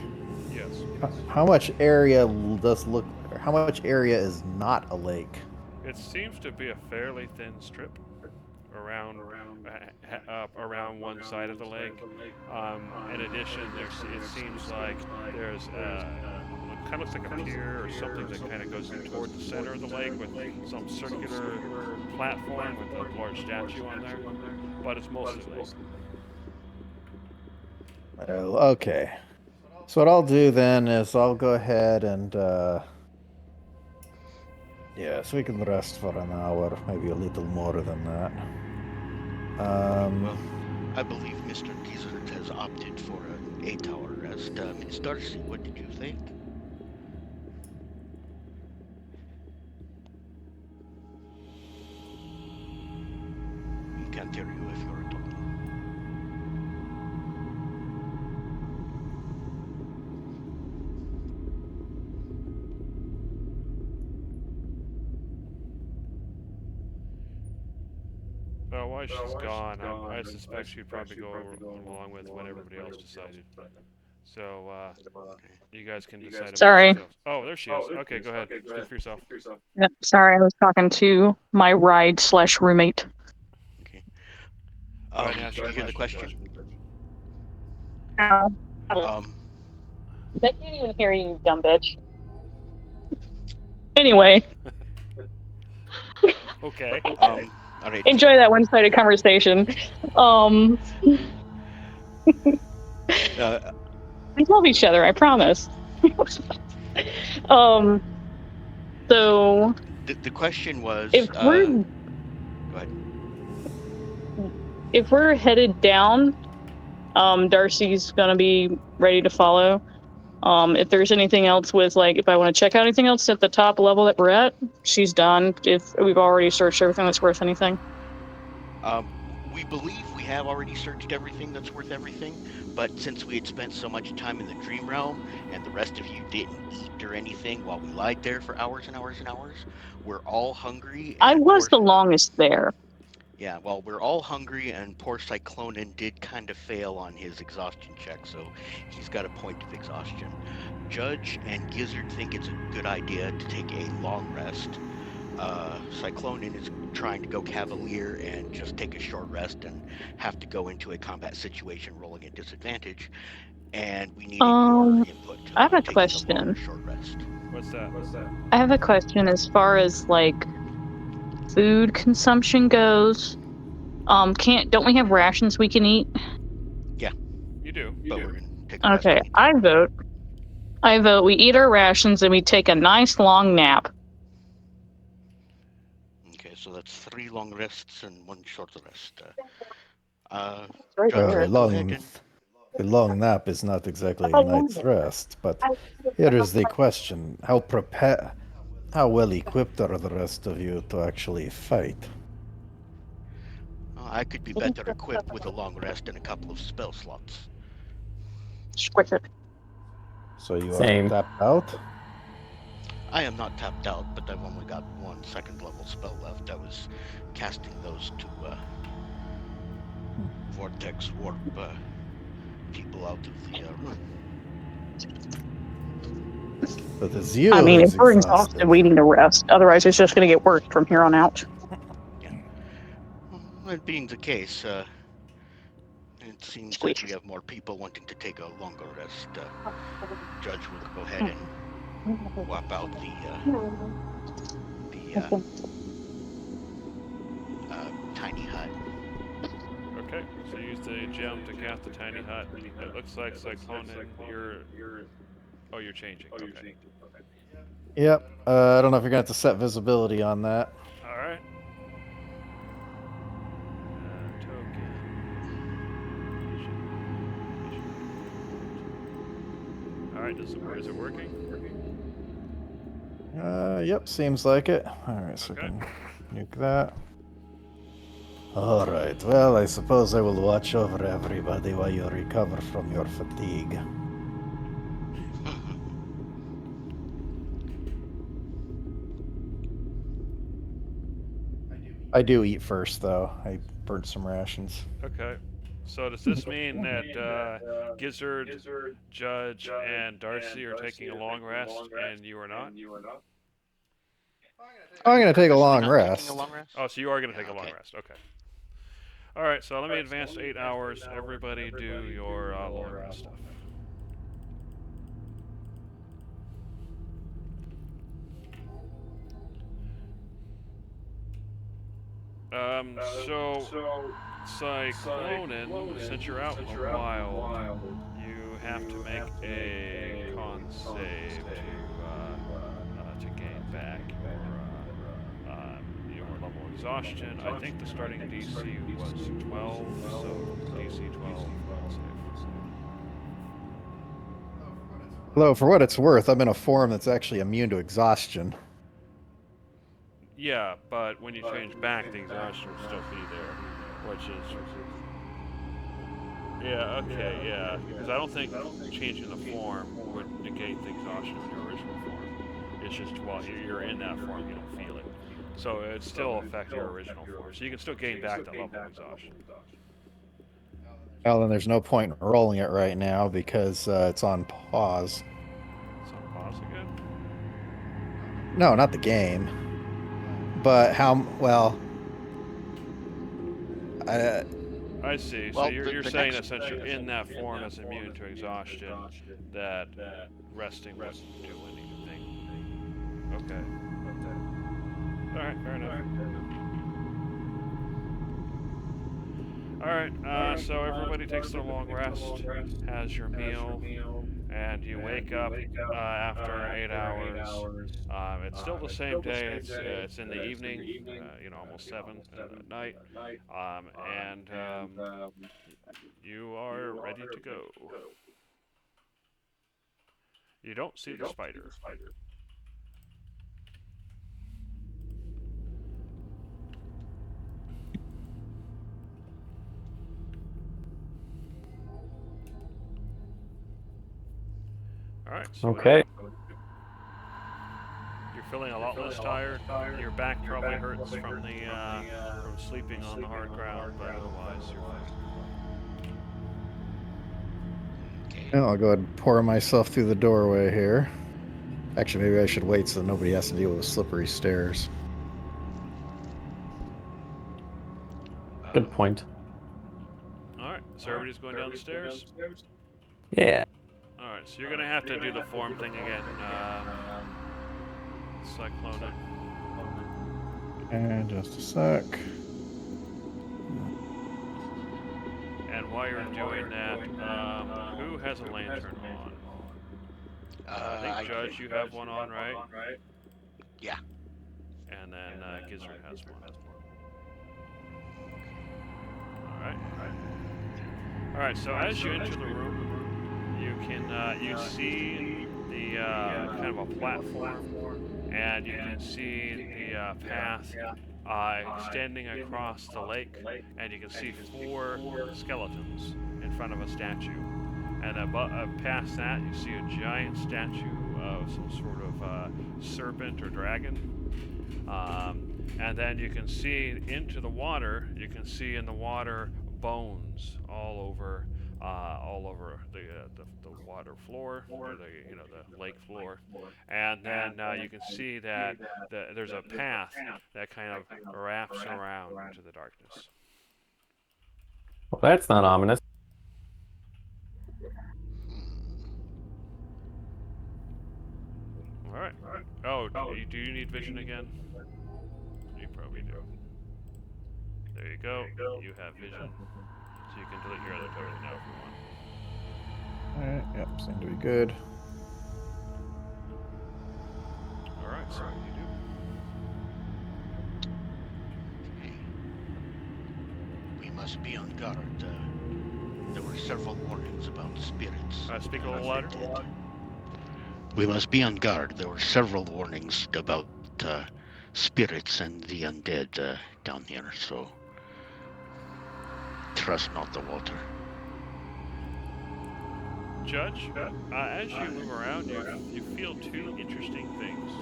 Yes. How much area does look? How much area is not a lake? It seems to be a fairly thin strip around one side of the lake. In addition, it seems like there's what kind of looks like a pier or something that kind of goes in toward the center of the lake with some circular platform with a large statue on there, but it's mostly lake. Okay. So what I'll do then is I'll go ahead and yeah, so we can rest for an hour, maybe a little more than that. Well, I believe Mr. Gizzard has opted for an 8-hour rest. Ms. Darcy, what did you think? We can't hear you if you're talking. So while she's gone, I suspect she'd probably go along with what everybody else decided. So you guys can decide amongst Sorry. yourselves. Oh, there she is. Okay, go ahead. Speak for yourself. Yep, sorry, I was talking to my ride/roommate. Okay. Go ahead and ask Did you hear the question? I Um, can't even hear you, dumb bitch. Anyway, Okay. all right. enjoy that one-sided conversation. Uh, We love each other, I promise. um, so the question was. if Go ahead. we're headed down, Darcy's gonna be ready to follow. If there's anything else with like, if I want to check out anything else at the top level that we're at, she's done. If we've already searched everything that's worth anything. We believe we have already searched everything that's worth everything, but since we had spent so much time in the dream realm and the rest of you didn't eat or anything while we lied there for hours and hours and hours, we're all hungry. I And was the longest there. Yeah, well, we're all hungry, and poor Cyclonin did kind of fail on his exhaustion check, so he's got a point of exhaustion. Judge and Gizzard think it's a good idea to take a long rest. Cyclonin is trying to go cavalier and just take a short rest and have to go into a combat situation rolling at disadvantage. And we needed your input. I have a taking question. long short rest. What's that? I have a question as far as like food consumption goes. Don't we have rations we can eat? You do. But we're gonna take a rest Okay, anytime. I vote we eat our rations and we take a nice long nap. Okay, so that's 3 long rests and 1 short rest. Right Judge, there. go ahead and... The long nap is not exactly a night's rest, but here is the question. How well equipped are the rest of you to actually fight? I could be better equipped with a long rest and a couple of spell slots. Squish it. So you Same. are tapped out? I am not tapped out, but I've only got 1 second level spell left. I was casting those to vortex warp people out of the room. But the Zio I mean, is if we're exhausted, we need a rest. Otherwise, it's just going to get worse from here on out. Well, that being the case, it seems like we have more people wanting to take a longer rest. Judge will go ahead and swap out the tiny hut. Okay. So use the gem to cast the tiny hut. It looks like Cyclonin, you're changing. Okay. Yep. I don't know if you're going to have to set visibility on that. All right. Token. All right. Is it working? Yep, seems like it. Alright, so Okay. I can nuke that. Alright, well, I suppose I will watch over everybody while you recover from your fatigue. I do eat first, though. I burned some rations. Okay. So does this mean that Gizzard, Judge, and Darcy are taking a long rest, and you are not? I'm going to take a long Not rest. taking a long rest? Oh, so you are going to take a long Okay. rest. Okay. All right. So let me advance to 8 hours. Everybody do your long rest stuff. So Cyclonin, since you're out in the wild, you have to make a con save to gain back your level of exhaustion. I think the starting DC was 12, so DC 12 con save. Although, for what it's worth, I'm in a form that's actually immune to exhaustion. Yeah, but when you change back, the exhaustion will still be there, which is... Yeah, okay, yeah. Because I don't think changing the form would negate the exhaustion of your original form. It's just while you're in that form, you don't feel it. So it still affect your original form. So you can still gain back that level of exhaustion. Well, then there's no point in rolling it right now because it's on pause. It's on pause again. No, not the game. But how? Well, I see. Well, So you're the saying next- essentially in that form that's immune to exhaustion, that resting wouldn't do anything. Okay. All right. Fair enough. All right. So everybody takes their long rest, has your meal, and you wake up after 8 hours. It's still the same day. It's in the evening. Almost 7 at night. And you are ready to go. You don't see the spider. All right. So Okay. You're feeling a lot less tired. Your back probably hurts from sleeping on the hard ground, but otherwise you're fine. Okay. I'll go ahead and pour myself through the doorway here. Actually, maybe I should wait so nobody has to deal with slippery stairs. Good point. All right. So everybody's going down the stairs. Yeah. All right. So you're gonna have to do the form thing again. Cyclone. And just a sec. And while you're doing that, who has a lantern on? I think Judge, you have one on, right? Yeah. And then Gizzard has one. All right. So as you enter the room, you can you see the kind of a platform, and you can see the path extending across the lake, and you can see 4 skeletons in front of a statue. And past that, you see a giant statue of some sort of serpent or dragon. And then you can see into the water. You can see in the water bones all over the water floor, or the lake floor. And then you can see that there's a path that kind of wraps around into the darkness. Well, that's not ominous. All right. Oh, do you need vision again? You probably do. There you go. You have vision. So you can delete your other token now if you want. Alright, yep, seem to be good. Alright, so what do you do? Okay. We must be on guard. There were several warnings about spirits. Speak a little louder. We must be on guard. There were several warnings about spirits and the undead down here, so trust not the water. Judge, as you move around, you feel 2 interesting things.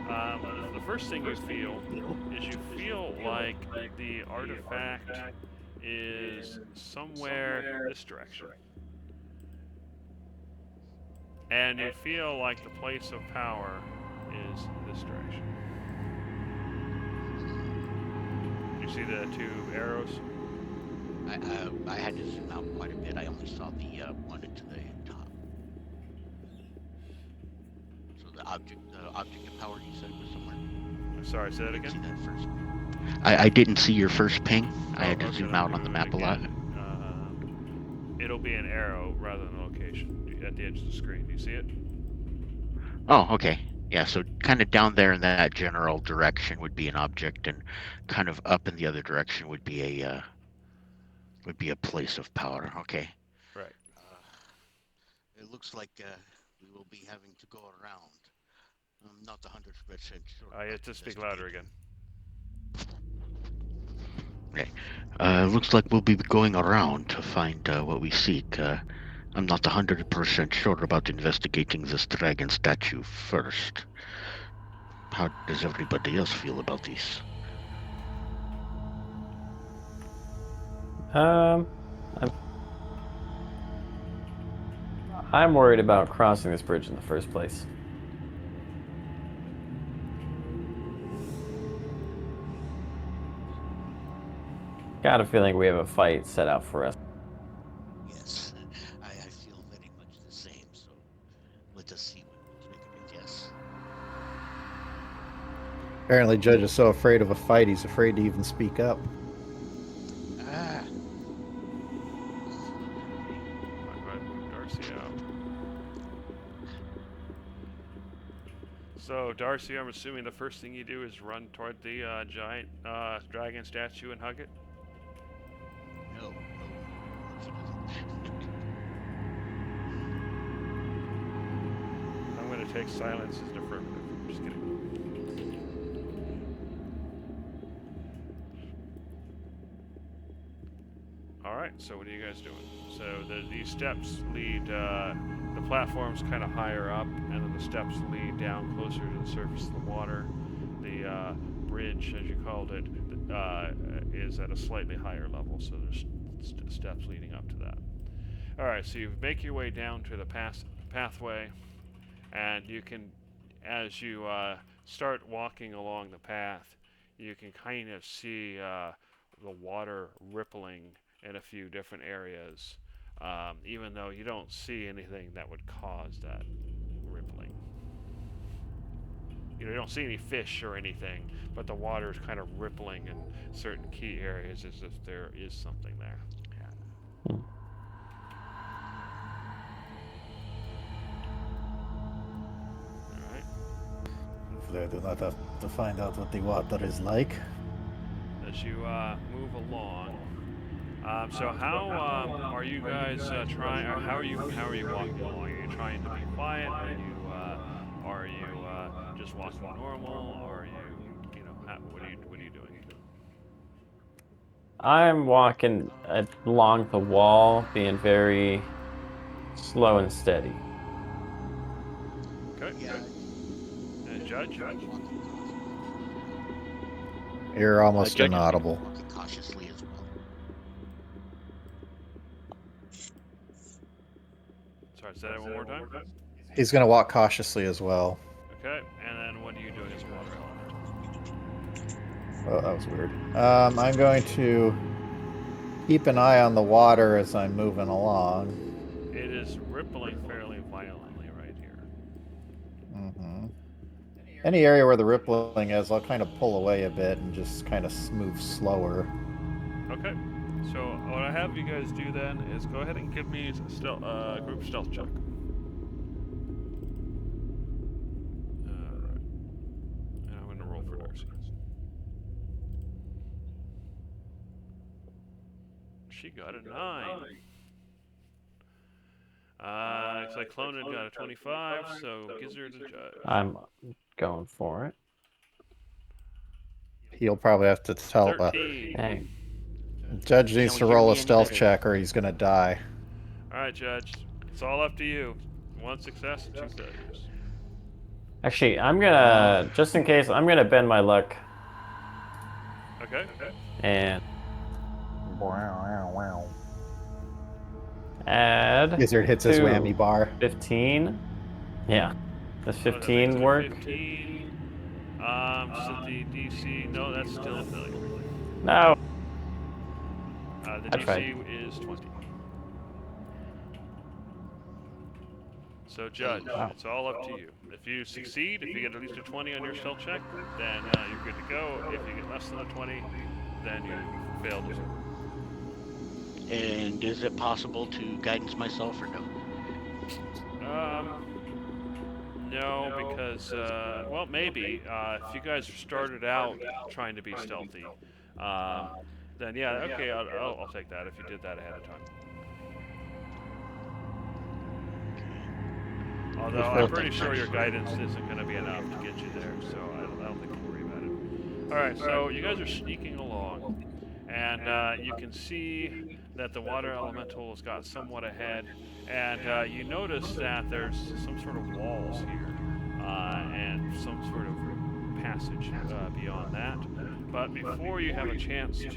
The first thing you feel is you feel like the artifact is somewhere this direction. And you feel like the place of power is this direction. You see the 2 arrows? I had to zoom out quite a bit. I only saw the one to the top. So the object of power you said was somewhere. Sorry, say that See again? that first? I didn't see your first ping. I had to Okay, zoom let out me on the move it map a lot. again. It'll be an arrow rather than a location at the edge of the screen. Do you see it? Oh, okay. Yeah, so kind of down there in that general direction would be an object, and kind of up in the other direction would be a place of power. Okay. Right. It looks like we will be having to go around. I'm not 100% sure. You have to speak louder again. Looks like we'll be going around to find what we seek. I'm not 100% sure about investigating this dragon statue first. How does everybody else feel about these? I'm worried about crossing this bridge in the first place. Got a feeling we have a fight set out for us. Yes, I feel very much the same. So let us see what moves we can make. Yes. Apparently, Judge is so afraid of a fight, he's afraid to even speak up. Ah. I'm going to move Darcy out. So, Darcy, I'm assuming the first thing you do is run toward the giant dragon statue and hug it? No. I'm going to take silence as an affirmative. I'm just kidding. Alright, so what are you guys doing? So these steps lead, the platform's kind of higher up, and then the steps lead down closer to the surface of the water. The bridge, as you called it, is at a slightly higher level, so there's steps leading up to that. Alright, so you make your way down to the pathway, and you can, as you start walking along the path, you can kind of see the water rippling in a few different areas, even though you don't see anything that would cause that rippling. You don't see any fish or anything, but the water is kind of rippling in certain key areas as if there is something there. Alright. Hopefully I do not have to find out what the water is like. As you move along, so how are you guys trying? Or how are you walking along? Are you trying to be quiet? Are you just walking normal? Or are you what are you doing? I'm walking along the wall, being very slow and steady. Okay. Yeah. And Judge? You're almost Judge is inaudible. walking cautiously as well. Sorry, say that one more time. He's gonna walk cautiously as well. Okay. And then what are you doing as a water element? Oh, that was weird. I'm going to keep an eye on the water as I'm moving along. It is rippling fairly violently right here. Mm-hmm. Any area where the rippling is, I'll kind of pull away a bit and just kind of move slower. Okay. So what I have you guys do then is go ahead and give me a group stealth check. Alright. And I'm going to roll for Darcy. She got a 9. Looks like Clonid got a 25, so Gizzard the judge. I'm going for it. He'll probably have to tell. 13. Hey, Judge needs Can to we hear roll me a any stealth better? check or he's gonna die. Alright, Judge. It's all up to you. 1 success and 2 failures. actually, I'm gonna, just in case, I'm gonna bend my luck Okay. and add Gizzard hits his 2. whammy bar. 15. Yeah. Does Oh, that 15 makes it work? 15. So the DC, no, that's still a failure. No. The I DC tried. is 20. So, Judge, Wow. it's all up to you. If you succeed, if you get at least a 20 on your stealth check, then you're good to go. If you get less than a 20, then you failed as well. And is it possible to guidance myself or no? No, because, well, maybe. If you guys started out trying to be stealthy, then yeah, okay, I'll take that if you did that ahead of time. Although I'm pretty sure your guidance isn't going to be enough to get you there, so I don't think we'll worry about it. Alright, so you guys are sneaking along, and you can see that the water elemental has got somewhat ahead, and you notice that there's some sort of walls here, and some sort of passage beyond that. But before you have a chance to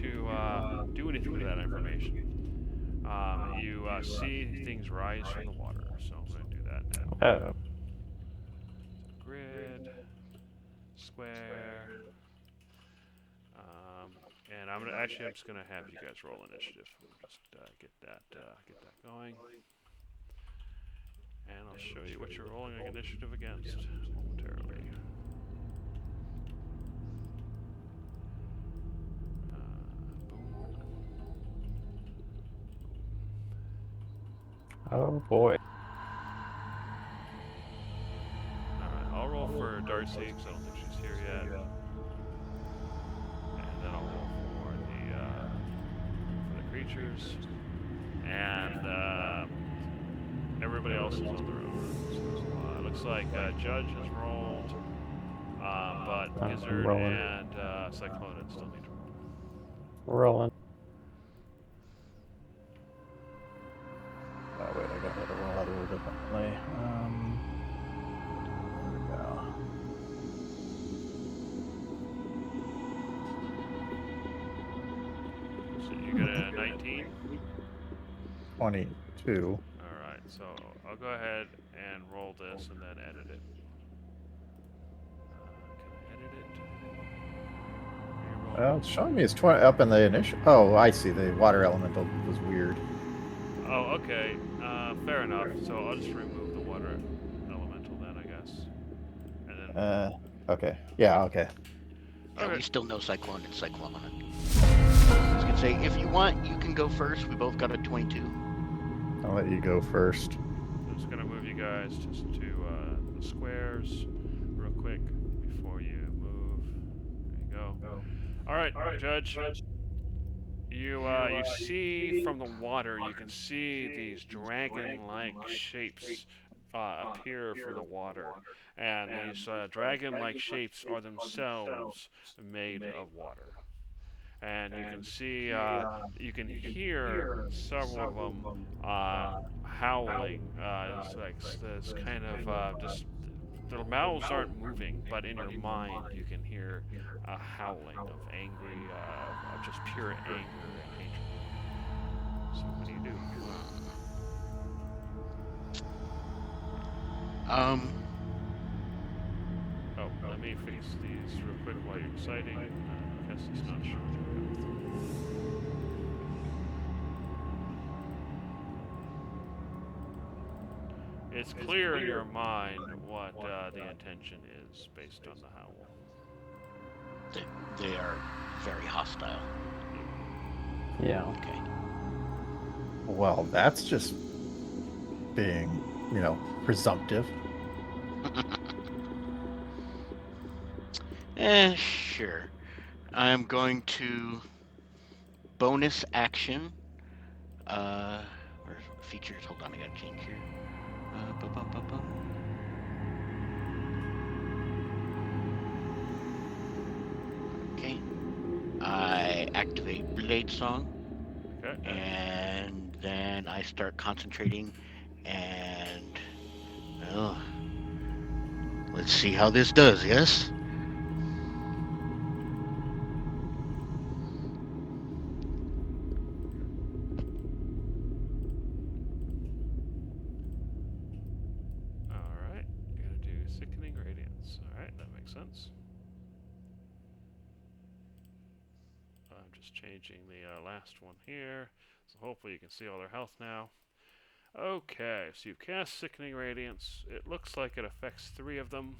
do anything with that information, you see things rise from the water. So I'm going to do that now. Oh. Grid, square, and I'm just gonna have you guys roll initiative. Just get that going, and I'll show you what you're rolling initiative against momentarily. Oh boy. Alright, I'll roll for Darcy because I don't think she's here yet. And then I'll roll for the creatures. And everybody else is on their own. So it looks like Judge has rolled, but Gizzard rolling. and Cyclonid still need to roll. Rolling. Oh wait, I got to roll out a little differently. There we go. So you get a 19? 22. Alright, so I'll go ahead and roll this and then edit it. Can I edit it? Well, it's showing me it's 20 up in the initial. Oh, I see. The water elemental was weird. Oh, okay. Fair enough. So I'll just remove the water elemental then, I guess. And then. Okay. Yeah, okay. Yeah, Okay. we still know Cyclone and Cyclone. I was gonna say, if you want, you can go first. We both got a 22. I'll let you go first. I'm just gonna move you guys just to the squares real quick before you move. There you go. All right, Judge. You see from the water, you can see these dragon-like shapes appear from the water, and these dragon-like shapes are themselves made of water. And you can see, you can hear several of them howling. It's like this kind of just their mouths aren't moving, but in your mind you can hear a howling of angry, of just pure anger and hatred. So what do you do? Oh, let me fix these real quick while you're deciding. I guess it's not sure. It's clear in your mind what the intention is based on the howl. They are very hostile. Yeah. Okay. Well, that's just being, presumptive. Sure. I'm going to bonus action. Where's features? Hold on, I gotta change here. Okay. I activate Blade Song, Okay. and then I start concentrating, and well, let's see how this does. Yes. Alright. You gotta do Sickening Radiance. Alright, that makes sense. I'm just changing the last one here. So hopefully you can see all their health now. Okay, so you've cast Sickening Radiance. It looks like it affects 3 of them.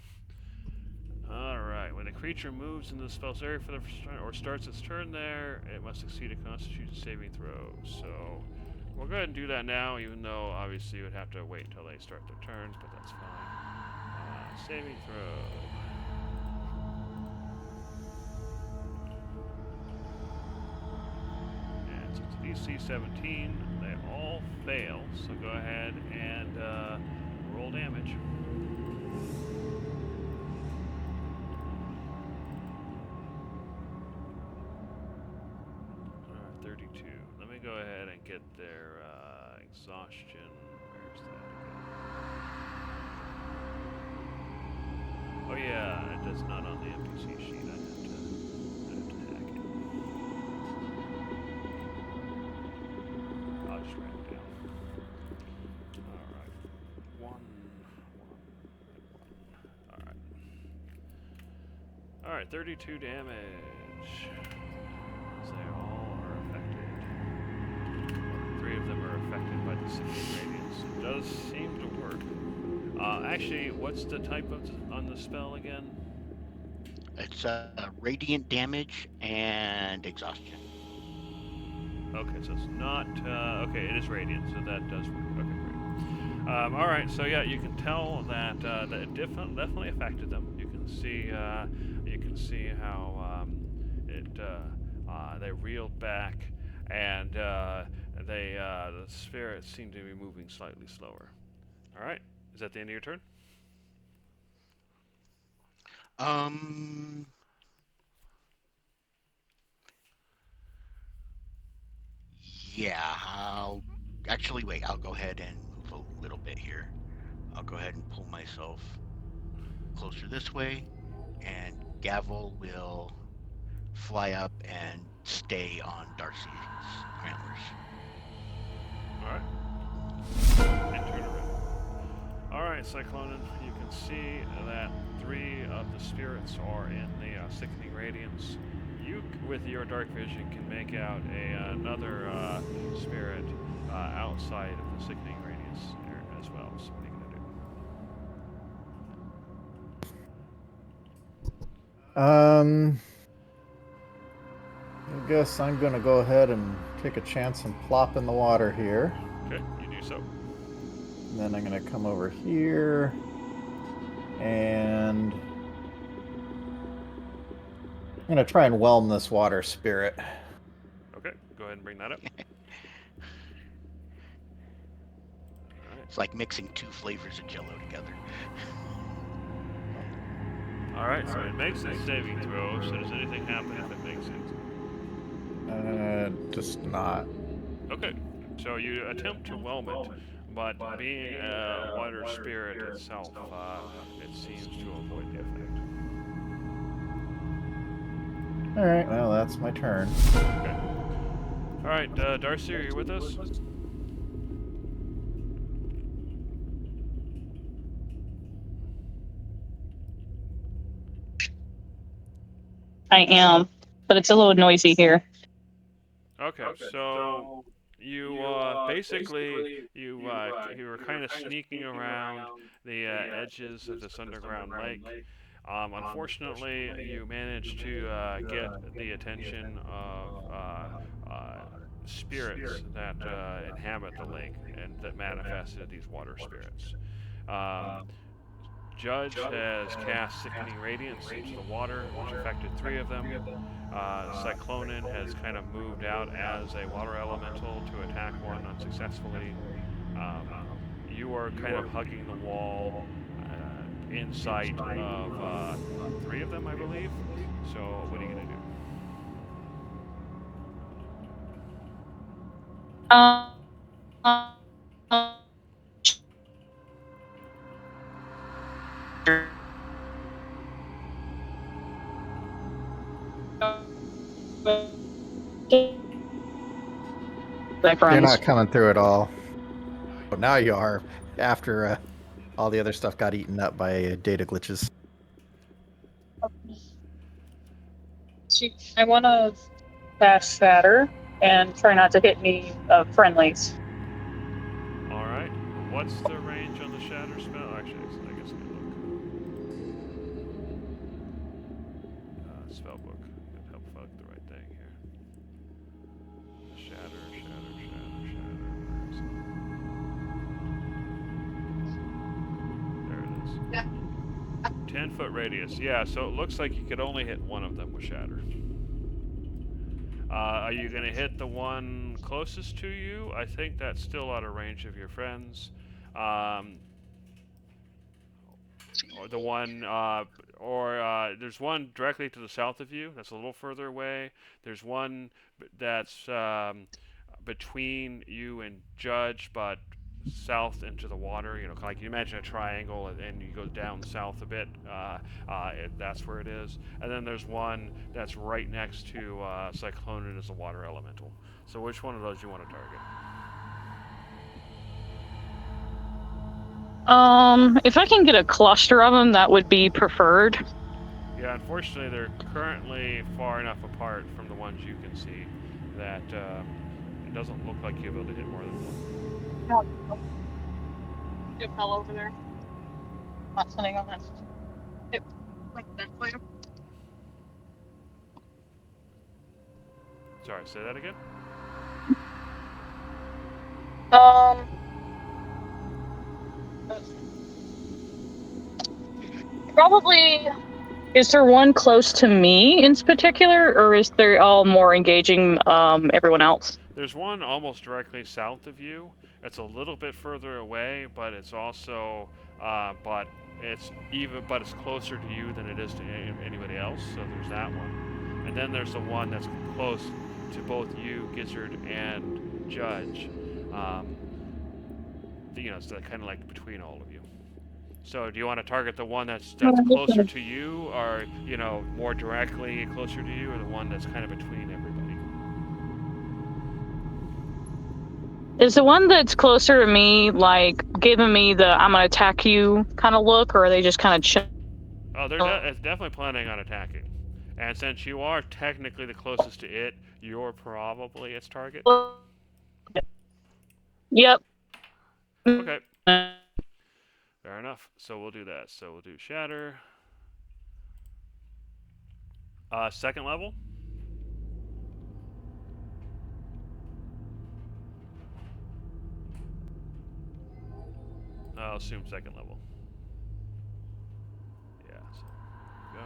Alright, when a creature moves into the spell's area for the first turn or starts its turn there, it must succeed a Constitution saving throw. So we'll go ahead and do that now, even though obviously you would have to wait until they start their turns, but that's fine. Saving throw. And since it's DC 17, they all fail. So go ahead and roll damage. 32. Let me go ahead and get their exhaustion. Where's that again? Oh yeah, it does not on the NPC sheet. I have to hack it. I'll just write it down. Alright. One. Alright. Alright, 32 damage. They all are affected. 3 of them are affected by the sickening radiance. It does seem to work. Actually, what's the type on the spell again? It's radiant damage and exhaustion. Okay, so it's not. Okay, it is radiant, so that does work. Okay, great. All right, so yeah, you can tell that that it definitely affected them. You can see how they reeled back, and the spirits seem to be moving slightly slower. All right, is that the end of your turn? Yeah, I'll actually wait. I'll go ahead and move a little bit here. I'll go ahead and pull myself closer this way, and Gavel will fly up and stay on Darcy's antlers. All right. And turn around. All right, Cyclonin, you can see that 3 of the spirits are in the sickening radiance. You, with your dark vision, can make out another spirit outside of the sickening radius as well. So what are you gonna do? I guess I'm gonna go ahead and take a chance and plop in the water here. Okay, you do so. And then I'm gonna come over here and I'm gonna try and whelm this water spirit. Okay, go ahead and bring that up. It's like mixing 2 flavors of Jello together. All right, so it makes a saving throw. So does anything happen if it makes it? Just not. Okay, so you attempt to whelm it, but being a water spirit itself, it seems to avoid the effect. Alright, well, that's my turn. Okay. All right, Darcy, are you with us? I am, but it's a little noisy here. Okay, so you basically you were kind of sneaking around the edges of this underground lake. Unfortunately, you managed to get the attention of spirits that inhabit the lake and that manifested these water spirits. Um, Judge has cast Sickening Radiance into the water, which affected 3 of them. Cyclonin has kind of moved out as a water elemental to attack one unsuccessfully. You are kind of hugging the wall in sight of 3 of them, I believe. So, what are you going to do? You're not coming through at all. Oh, now you are, after all the other stuff got eaten up by data glitches. I want to cast Shatter and try not to hit any friendlies. All right. What's the range on the Shatter spell? Actually, I guess I can look. Spell book. It'd help fuck the right thing here. Shatter. Where is it? There it is. 10-foot radius. Yeah, so it looks like you could only hit one of them with Shatter. Are you going to hit the one closest to you? I think that's still out of range of your friends. Or the one, there's one directly to the south of you. That's a little further away. There's one that's between you and Judge, but south into the water. You know, like you imagine a triangle, and you go down south a bit. That's where it is. And then there's one that's right next to Cyclonid as a water elemental. So which one of those you want to target? If I can get a cluster of them, that would be preferred. Yeah, unfortunately, they're currently far enough apart from the ones you can see that it doesn't look like you'll be able to hit more than one. It fell over there. Not sitting on that. It like that for you. Sorry, say that again? Probably. Is there one close to me in particular, or is there all more engaging everyone else? There's one almost directly south of you. It's a little bit further away, but it's also, but it's closer to you than it is to anybody else. So there's that one, and then there's the one that's close to both you, Gizzard, and Judge. You know, it's kind of like between all of you. So do you want to target the one that's closer to you, or you know, more directly closer to you, or the one that's kind of between everybody? Is the one that's closer to me like giving me the "I'm gonna attack you" kind of look, or are they just kind of chill? Oh, it's definitely planning on attacking. And since you are technically the closest to it, you're probably its target. Yep. Okay. Fair enough. So we'll do that. So we'll do Shatter. Second level. I'll assume second level. Yeah, so there we go.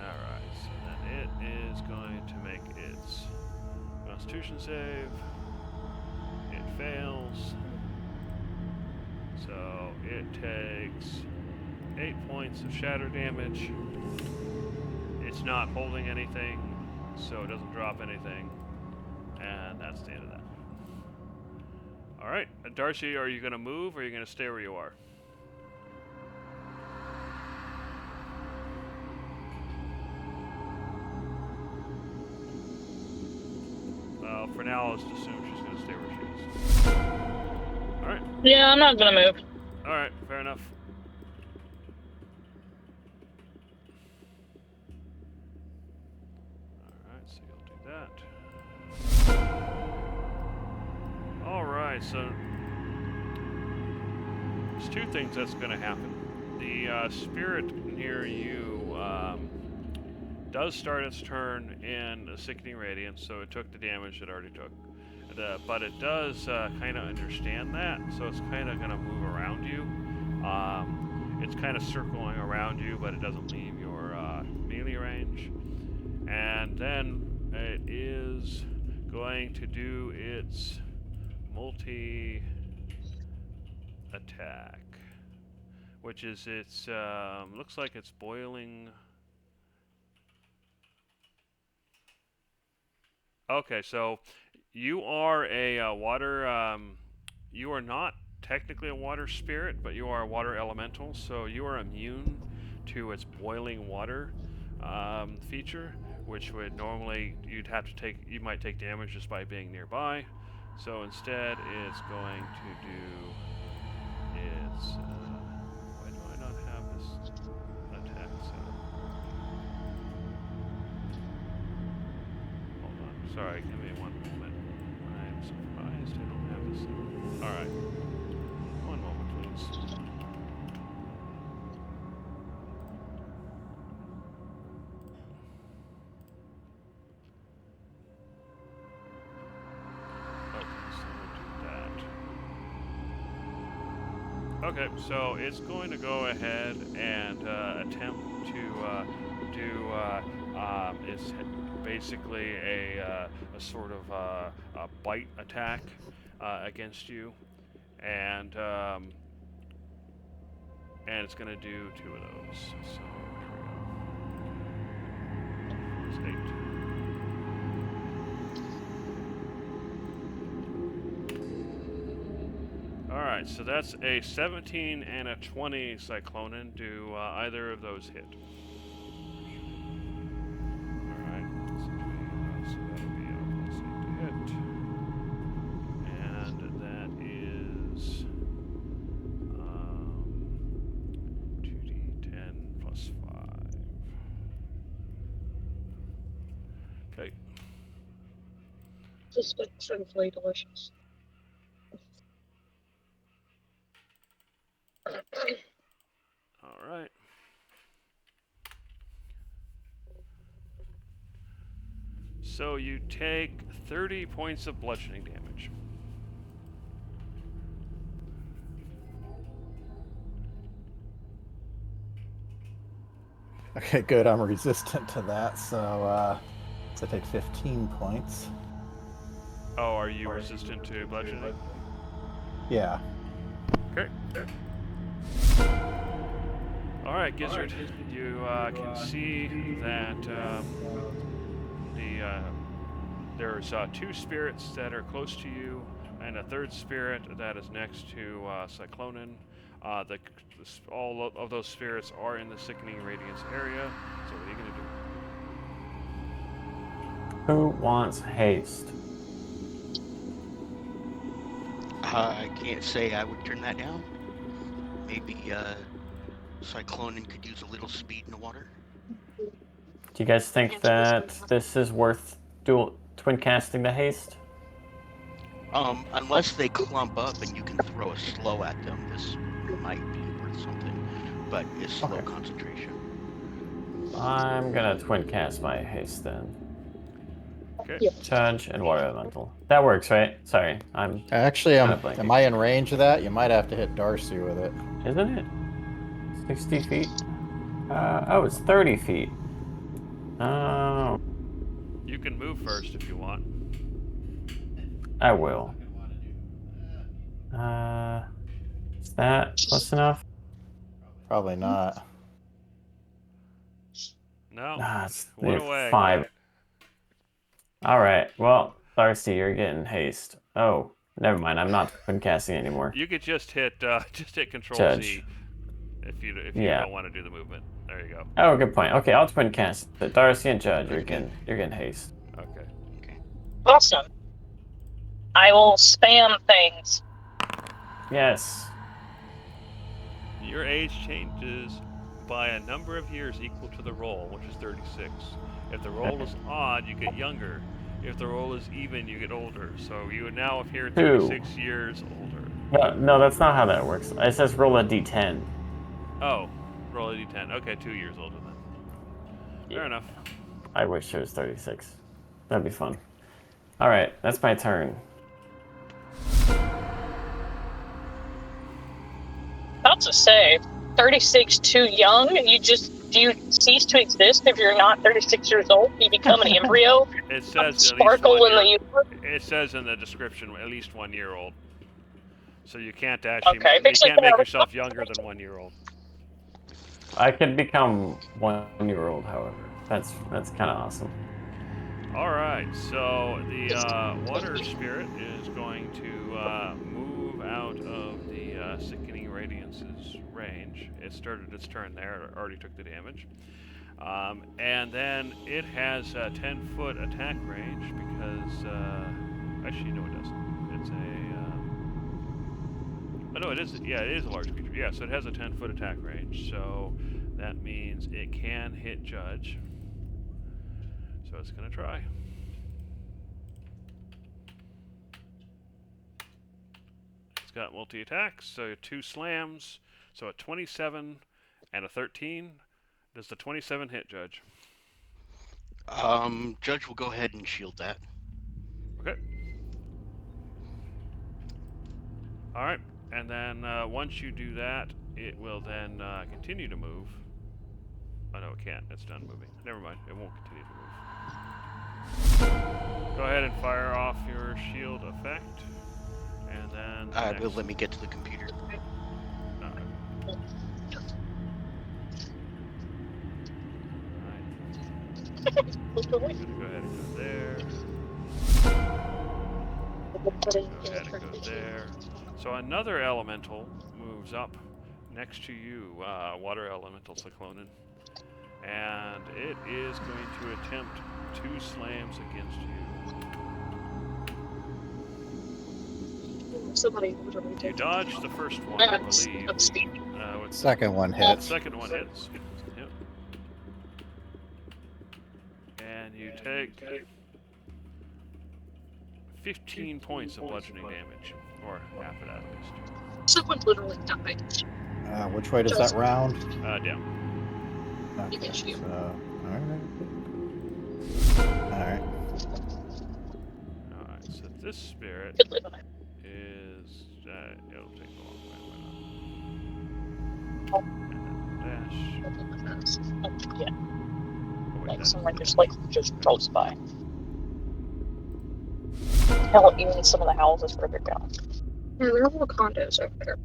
Alright, so then it is going to make its Constitution save. It fails. So it takes 8 points of shatter damage. It's not holding anything, so it doesn't drop anything. And that's the end of that. Alright, Darcy, are you going to move, or are you going to stay where you are? For now, let's assume she's going to stay where she is. Alright. Yeah, I'm not gonna move. Alright, fair enough. Alright, so you'll do that. Alright, so there's two things that's going to happen. The spirit near you does start its turn in a Sickening Radiance, so it took the damage it already took. But it does kind of understand that, so it's kind of going to move around you. It's kind of circling around you, but it doesn't leave your melee range. And then it is going to do its multi-attack, which is its, looks like it's boiling. Okay, so you are a water, you are not technically a water spirit, but you are a water elemental, so you are immune to its boiling water feature, which would normally, you might take damage just by being nearby. So instead, it's going to do its, why do I not have this attack set up? Hold on, sorry, give me one moment. I'm surprised I don't have this set up. Alright, one moment please. Okay, so it's going to go ahead and attempt to do. It's basically a sort of a bite attack against you, and it's going to do 2 of those. So here we go. It's 8. Alright, so that's a 17 and a 20 Cyclonin. Do either of those hit? Alright, so that'll be a +8 to hit. And that is 2d10 plus 5. Okay. This looks really delicious. Alright. So you take 30 points of bludgeoning damage. Okay, good. I'm resistant to that, so I take 15 points. Oh, are you resistant to bludgeoning? Yeah. Okay. Alright, Gizzard, you can see that there's 2 spirits that are close to you, and a 3rd spirit that is next to Cyclonin. All of those spirits are in the Sickening Radiance area, so what are you going to do? Who wants haste? I can't say I would turn that down. Maybe Cyclonin could use a little speed in the water. Do you guys think that this is worth twin casting the haste? Unless they clump up and you can throw a slow at them, this might be worth something. But it's slow Okay. concentration. I'm gonna twin cast my haste then. Okay. Judge and water elemental. That works, right? Sorry, I'm. Actually, Kinda blanking. am I in range of that? You might have to hit Darcy with it. Isn't it 60 feet? Oh, it's 30 feet. Oh, You can move first if you want. I will. Is that close enough? Probably not. No. Nah, it's One away. 5. All right. Well, Darcy, you're getting haste. Oh, never mind. I'm not twin casting anymore. You could just hit Control Judge. Z if you Yeah. don't want to do the movement. There you go. Oh, good point. Okay, I'll twin cast. But Darcy and Judge, you're getting haste. Okay. Awesome. I will spam things. Yes. Your age changes by a number of years equal to the roll, which is 36. If the roll is odd, you get younger. If the roll is even, you get older. So you would now appear 36 years older. No, that's not how that works. It says roll a d10. Oh, roll a d10. Okay, 2 years older then. Fair enough. I wish it was 36. That'd be fun. All right, that's my turn. About to say, 36 too young? Do you cease to exist if you're not 36 years old? You become an embryo? It says at least Sparkle 1 in the year. universe? It says in the description at least 1 year old. So you can't actually Okay, you can't make yourself younger than 1 year old. I could become 1 year old, however. That's kind of awesome. All right, so the water spirit is going to move out of the Sickening Radiance's range. It started its turn there. It already took the damage. And then it has a 10-foot attack range because... actually, no, it doesn't. It's a... oh, no, it is. Yeah, it is a large creature. Yeah, so it has a 10-foot attack range. So that means it can hit Judge. So it's going to try. It's got multi-attacks, so 2 slams. So a 27 and a 13. Does the 27 hit, Judge? Judge will go ahead and shield that. Okay. All right, and then once you do that, it will then continue to move. Oh no, it can't. It's done moving. Never mind. It won't continue to move. Go ahead and fire off your shield effect, and then. Will let me get to the computer. Go ahead and go there. Go ahead and go there. So another elemental moves up next to you, water elemental Cyclonin, and it is going to attempt 2 slams against you. Somebody You dodge the first one, I believe. With Second one the hits. second one hits. Yep. And you take 15 points of bludgeoning damage, or half of that at least. Someone literally died. Which way does that round? Down. Okay, Yes, you. so, alright. Alright, so this spirit Good live on it. is, it'll take a long way. And then dash. Yeah, Oh, wait, like that someone is just dash. just close by. Hell, even some of the houses further down. Yeah, there are more condos over there.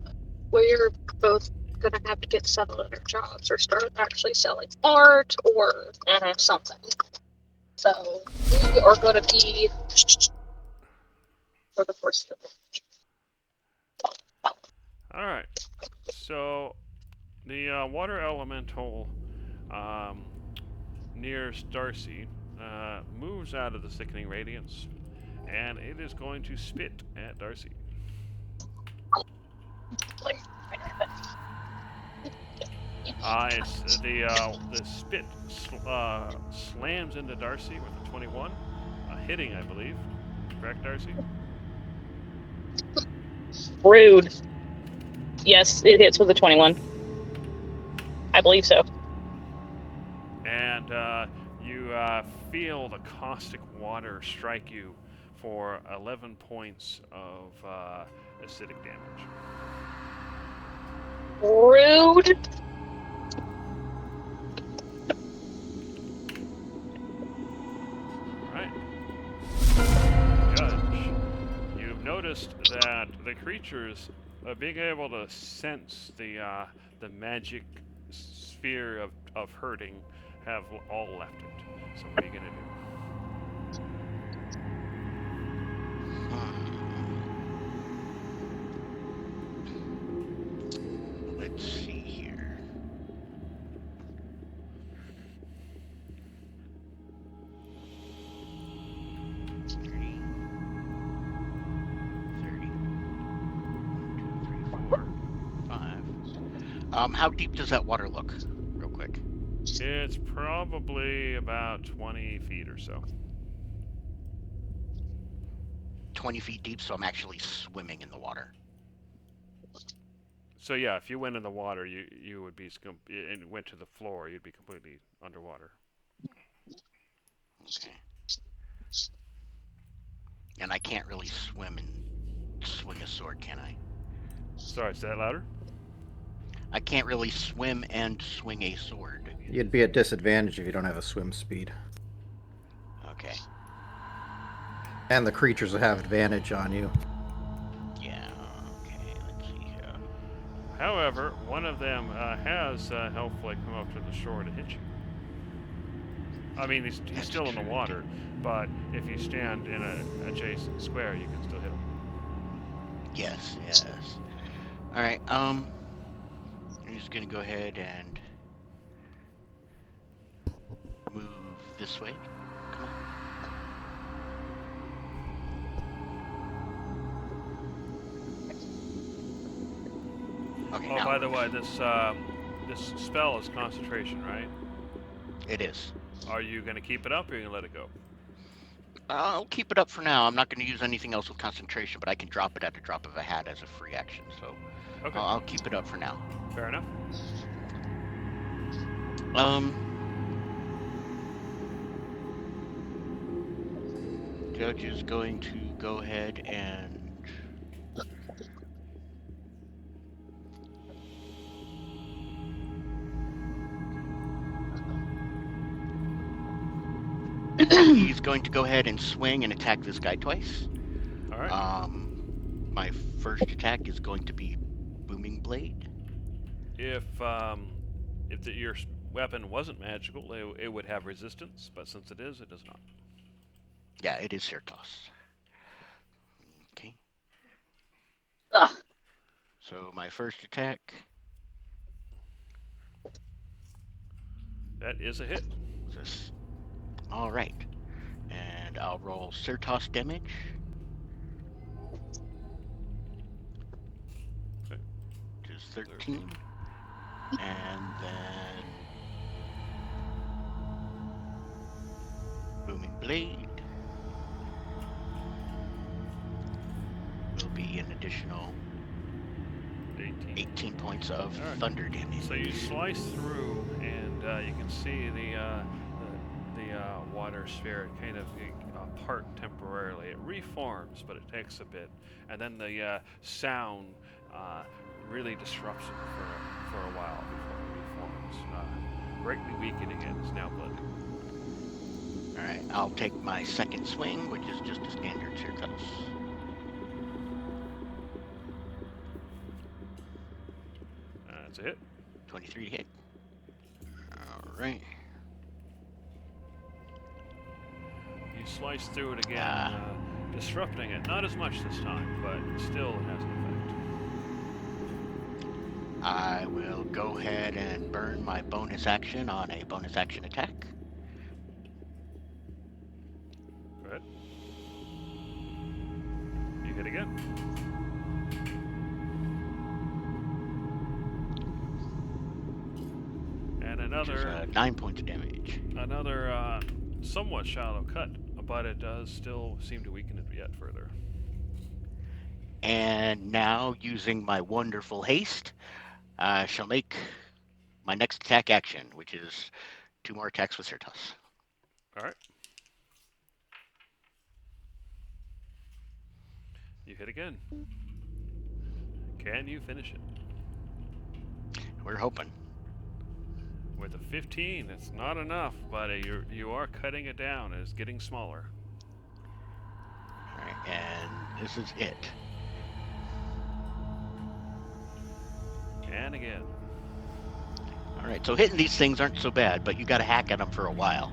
We're both gonna have to get settled in our jobs or start actually selling art or something. So we are gonna be for the first of Alright, so the water elemental near Darcy moves out of the sickening radiance, and it is going to spit at Darcy. It's the spit slams into Darcy with a 21, hitting, I believe. Correct, Darcy? Rude. Yes, it hits with a 21. I believe so. And you feel the caustic water strike you for 11 points of acidic damage. Rude. Alright. Judge, you've noticed that the creatures, being able to sense the magic sphere of hurting, have all left it. So what are you going to do? Let's see here. How deep does that water look? Real quick. It's probably about 20 feet or so. 20 feet deep, so I'm actually swimming in the water. So yeah, if you went in the water, you would be and went to the floor, you'd be completely underwater. Okay. And I can't really swim and swing a sword, can I? Sorry, say that louder. I can't really swim and swing a sword. You'd be at disadvantage if you don't have a swim speed. Okay. And the creatures will have advantage on you. Yeah, okay, let's see here. However, one of them has helpfully come up to the shore to hit you. I mean, he's still in the water, but if you stand in an adjacent square, you can still hit him. Yes, yes. Alright, I'm just gonna go ahead and move this way. Come on. Okay, Oh, now by the way, this spell is concentration, right? it is. Are you going to keep it up, or are you going to let it go? I'll keep it up for now. I'm not going to use anything else with concentration, but I can drop it at the drop of a hat as a free action, so Okay. I'll keep it up for now. Fair enough. Judge is going to go ahead and he's going to go ahead and swing and attack this guy twice. All right. My first attack is going to be Booming Blade. If your weapon wasn't magical, it would have resistance, but since it is, it does not. Yeah, it is Certos. Okay. Ugh. So my first attack, That is a hit. this. All right, and I'll roll Certos damage. Okay. Which is 13. And then Booming Blade will be an additional 18 points of All right. thunder damage. So you slice through, and you can see the water sphere kind of part temporarily. It reforms, but it takes a bit, and then the sound really disrupts it for a while before it reforms, greatly weakening it. It's now bloody. All right, I'll take my second swing, which is just a standard Certos. That's a hit. 23 to hit. All right. You slice through it again, disrupting it. Not as much this time, but still it has an effect. I will go ahead and burn my bonus action on a bonus action attack. Go ahead. You hit again. And Which is, another 9 points of damage. another somewhat shallow cut, but it does still seem to weaken it yet further. And now, using my wonderful haste, I shall make my next attack action, which is 2 more attacks with Certos. All right. You hit again. Can you finish it? We're hoping. With a 15, it's not enough, but you are cutting it down. It's getting smaller. All right, and this is it. And again. All right, so hitting these things aren't so bad, but you got to hack at them for a while.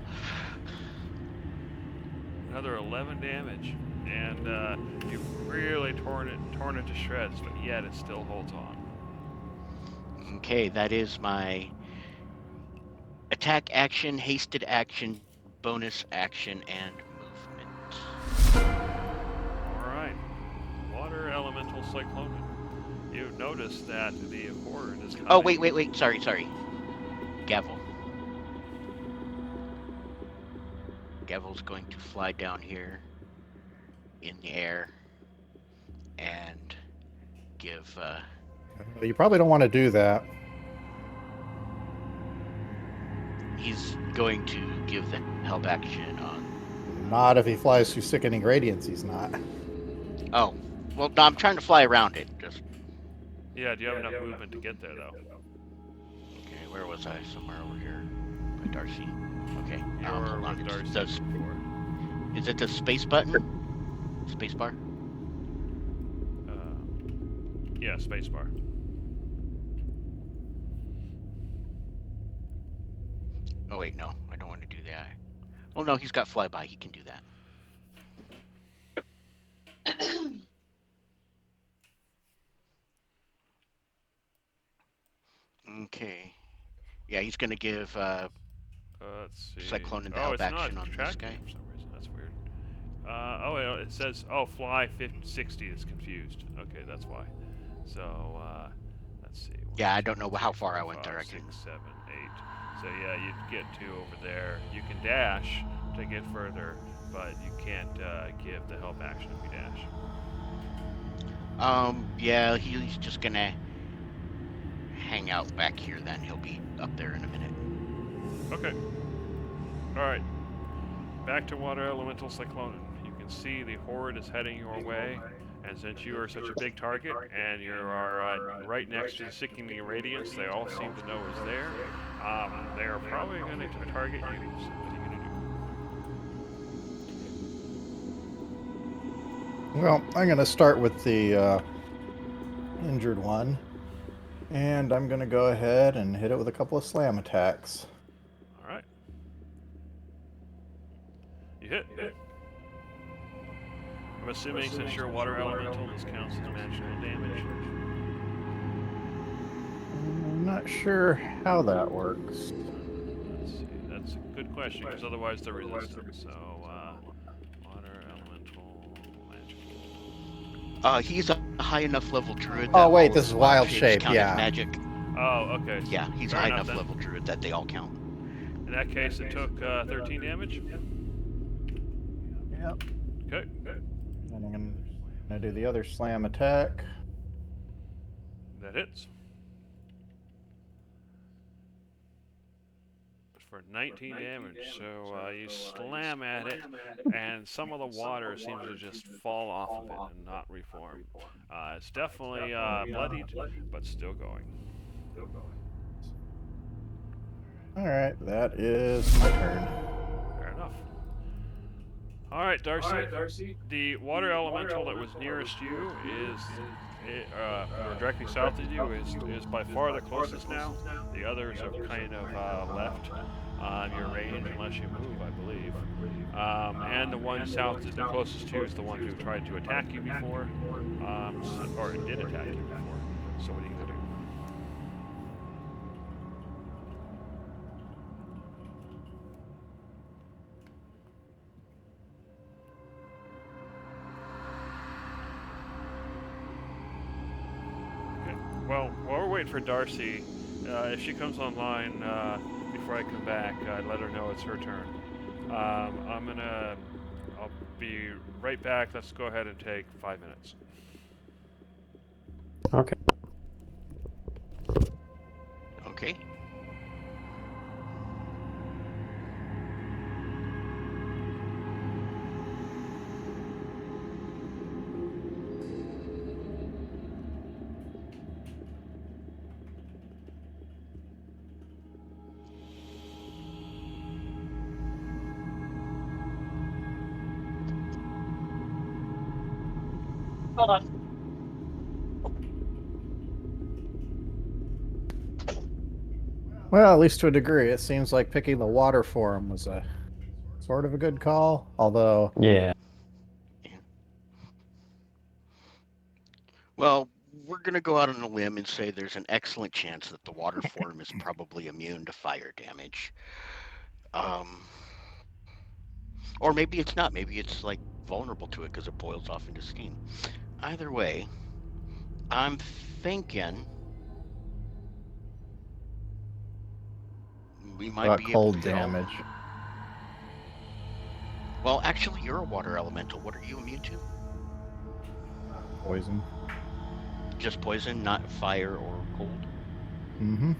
Another 11 damage, and you've really torn it to shreds, but yet it still holds on. Okay, that is my attack action, hasted action, bonus action, and movement. All right, water elemental cyclone. You've noticed that the horde is coming. Oh, wait, sorry. Gavel. Gavel's going to fly down here in the air and give You probably don't want to do that. he's going to give the help action on. Not if he flies through sickening radiance, he's not. Oh, well, no, I'm trying to fly around it. Just Yeah, do you have enough movement to get there, though? okay. Where was I? Somewhere over here by Darcy. Okay. You're hold on. with It's Darcy. is it the space button? Space bar? Yeah, spacebar. Oh wait, no, I don't want to do that. Oh no, he's got flyby. He can do that. Okay. Yeah, he's gonna give Let's see. Cyclone and the oh, help it's action not on this tracking guy. for some reason. That's weird. It says, fly 60 is confused. Okay, that's why. So, let's see. Yeah, I don't know how far I went 5, there. I 6, can. 7, 8. So yeah, you'd get to over there. You can dash to get further, but you can't give the help action if you dash. Yeah, he's just gonna hang out back here. Then he'll be up there in a minute. Okay. All right. Back to water elemental cyclone. You can see the horde is heading your way, and since you are such a big target and you are right next to the sickening radiance, they all seem to know is there. They are probably going to target you. So what are you going to do? Well, I'm going to start with the injured one. And I'm going to go ahead and hit it with a couple of slam attacks. All right. You hit. I'm assuming since you're water elemental, this counts as magical damage. not sure how that works. Let's see. That's a good question because otherwise they're resistant. So, water elemental magic. He's a high enough level druid. Oh, That wait, all this of is the wild shapes shape, count yeah. as magic. Oh, okay. Yeah, he's a Fair high enough enough then. level druid that they all count. In that case, it took 13 damage. Yep. Okay. And I'm gonna do the other slam attack. That hits. For 19 damage. So you slam at it, and some of the water seems to just fall off of it and not reform. It's definitely bloodied, but still going. Alright, that is my turn. Fair enough. All right, Darcy. The water elemental that was nearest you is, or directly south of you, is by far the closest now. The others have kind of left your range unless you move, I believe. And the one south is the closest to you is the one who tried to attack you before, or did attack you before. So what are you gonna do? Well, while we're waiting for Darcy, if she comes online before I come back, I'd let her know it's her turn. I'll be right back. Let's go ahead and take 5 minutes. Okay. Okay. Hold on. Well, at least to a degree, it seems like picking the water for him was a sort of a good call. Although, Yeah. Well, we're going to go out on a limb and say there's an excellent chance that the water form is probably immune to fire damage. Or maybe it's not. Maybe it's like vulnerable to it because it boils off into steam. Either way, I'm thinking we might be able cold to get all- damage. Well, actually, you're a water elemental. What are you immune to? Poison. Just poison, not fire or cold? Mm-hmm.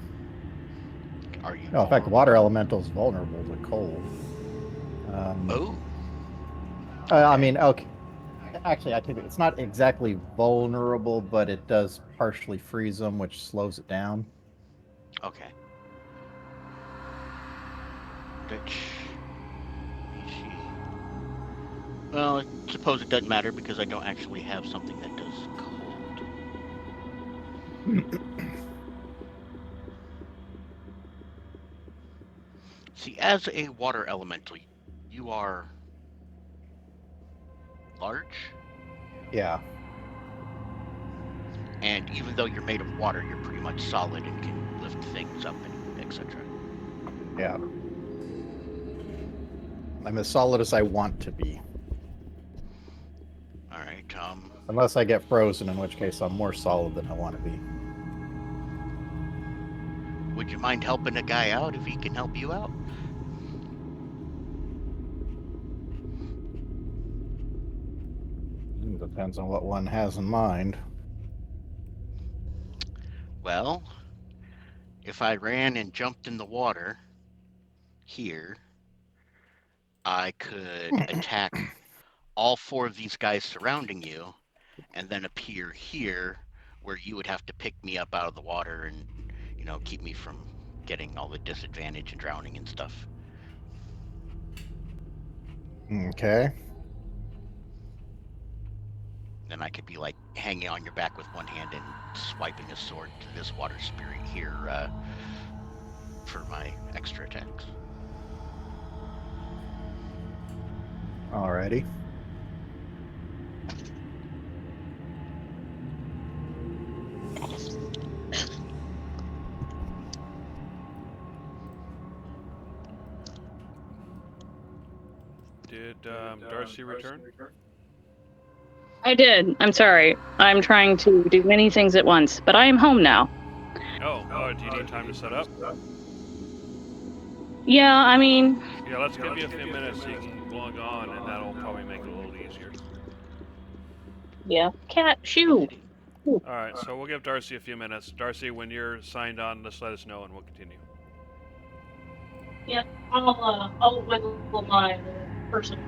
Are you? No, in fact, water elemental is vulnerable to cold. Oh, I mean, okay. Actually, I take it. It's not exactly vulnerable, but it does partially freeze them, which slows it down. okay. Which, let me see. Well, I suppose it doesn't matter because I don't actually have something that does cold. See, as a water elemental, you are large, Yeah. and even though you're made of water, you're pretty much solid and can lift things up and etc. Yeah. I'm as solid as I want to be. All right. Unless I get frozen, in which case I'm more solid than I want to be. Would you mind helping a guy out if he can help you out? Depends on what one has in mind. Well, if I ran and jumped in the water here, I could attack all four of these guys surrounding you and then appear here where you would have to pick me up out of the water and, you know, keep me from getting all the disadvantage and drowning and stuff. Okay. Then I could be like hanging on your back with one hand and swiping a sword to this water spirit here for my extra attacks. Alrighty. Darcy return? I did. I'm sorry. I'm trying to do many things at once, but I am home now. Oh, do you need time to set up? Yeah, I mean, Yeah, let's give you a few minutes so you can log on, and that'll probably make it a little easier. yeah. Cat, shoo. Alright, so we'll give Darcy a few minutes. Darcy, when you're signed on, just let us know and we'll continue. Yep, I'll wiggle my person.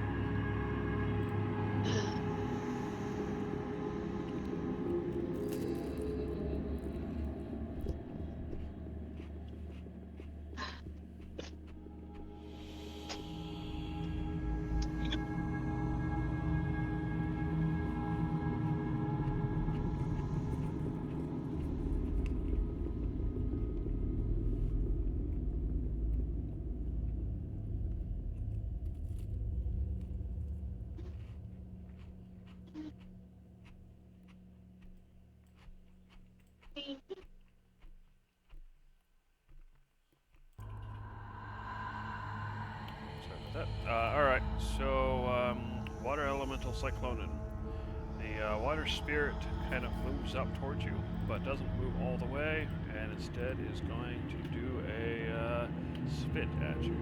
Sorry about that. Alright, so, water elemental cyclonin. The water spirit kind of moves up towards you, but doesn't move all the way, and instead is going to do a spit at you.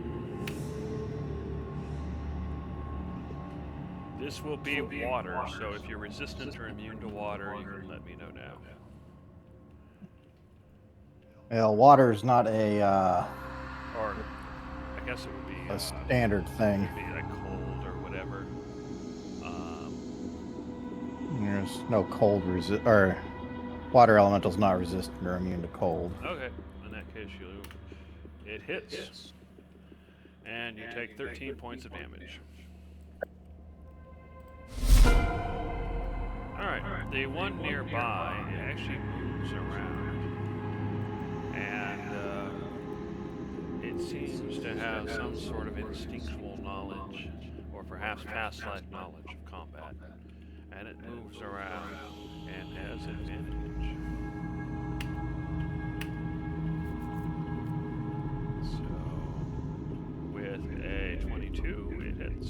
This will be water, so if you're resistant or immune to water, you can let me know now. Well, water's not a Or, I guess it would be a standard thing. It'd be like cold or whatever. There's no cold or water elemental's not resistant or immune to cold. Okay, in that case, it hits, and you take 13 points of damage. Alright, the one nearby actually moves around, and it seems to have some sort of instinctual knowledge, or perhaps past life knowledge of combat, and it moves around and has advantage. So, with a 22, it hits.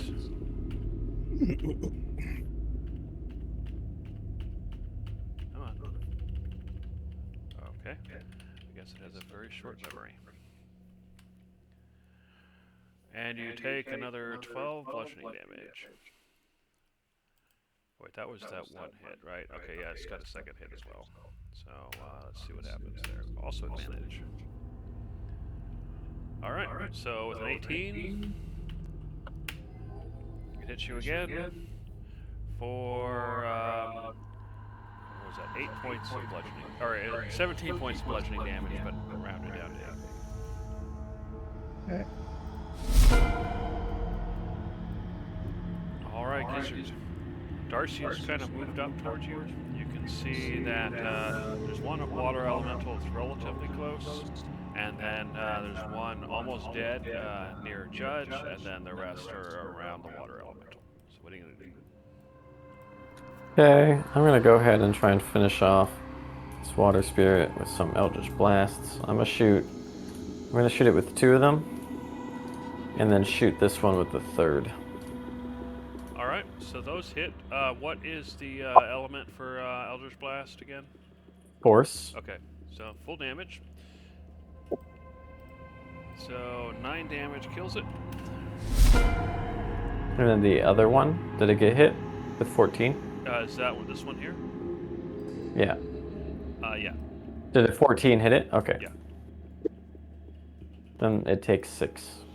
Come on. Okay. I guess it has a very short memory. And you take another 12 bludgeoning damage. Wait, that was that one hit, right? Okay, yeah, it's got a second hit as well. So, let's see what happens there. Also advantage. Alright, so with an 18, it hits you again for, what was that, 8 points of bludgeoning, or 17 points of bludgeoning damage, but rounded down to 8. Okay. Alright, Gizzard. Darcy has kind of moved up towards you. You can see that there's one water elemental that's relatively close, and then there's one almost dead near Judge, and then the rest are around the water elemental. So what are you going to do? Okay, I'm gonna go ahead and try and finish off this water spirit with some Eldritch Blasts. I'm gonna shoot it with 2 of them, and then shoot this one with the 3rd. Alright, so those hit. What is the element for Eldritch Blast again? Force. Okay, so full damage. So 9 damage kills it. And then the other one, did it get hit with 14? Is that one, this one here? Yeah. Yeah. Did it 14 hit it? Okay. Yeah. Then it takes 6.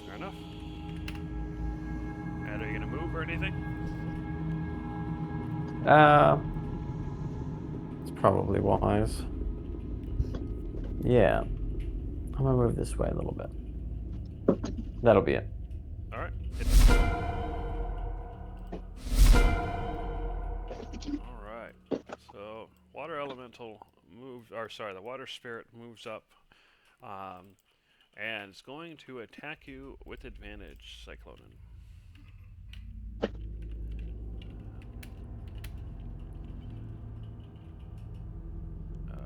Fair enough. And are you gonna move or anything? It's probably wise. Yeah. I'm gonna move this way a little bit. That'll be it. Alright. Alright. So water elemental moves, or sorry, the water spirit moves up. And it's going to attack you with advantage, Cyclonin.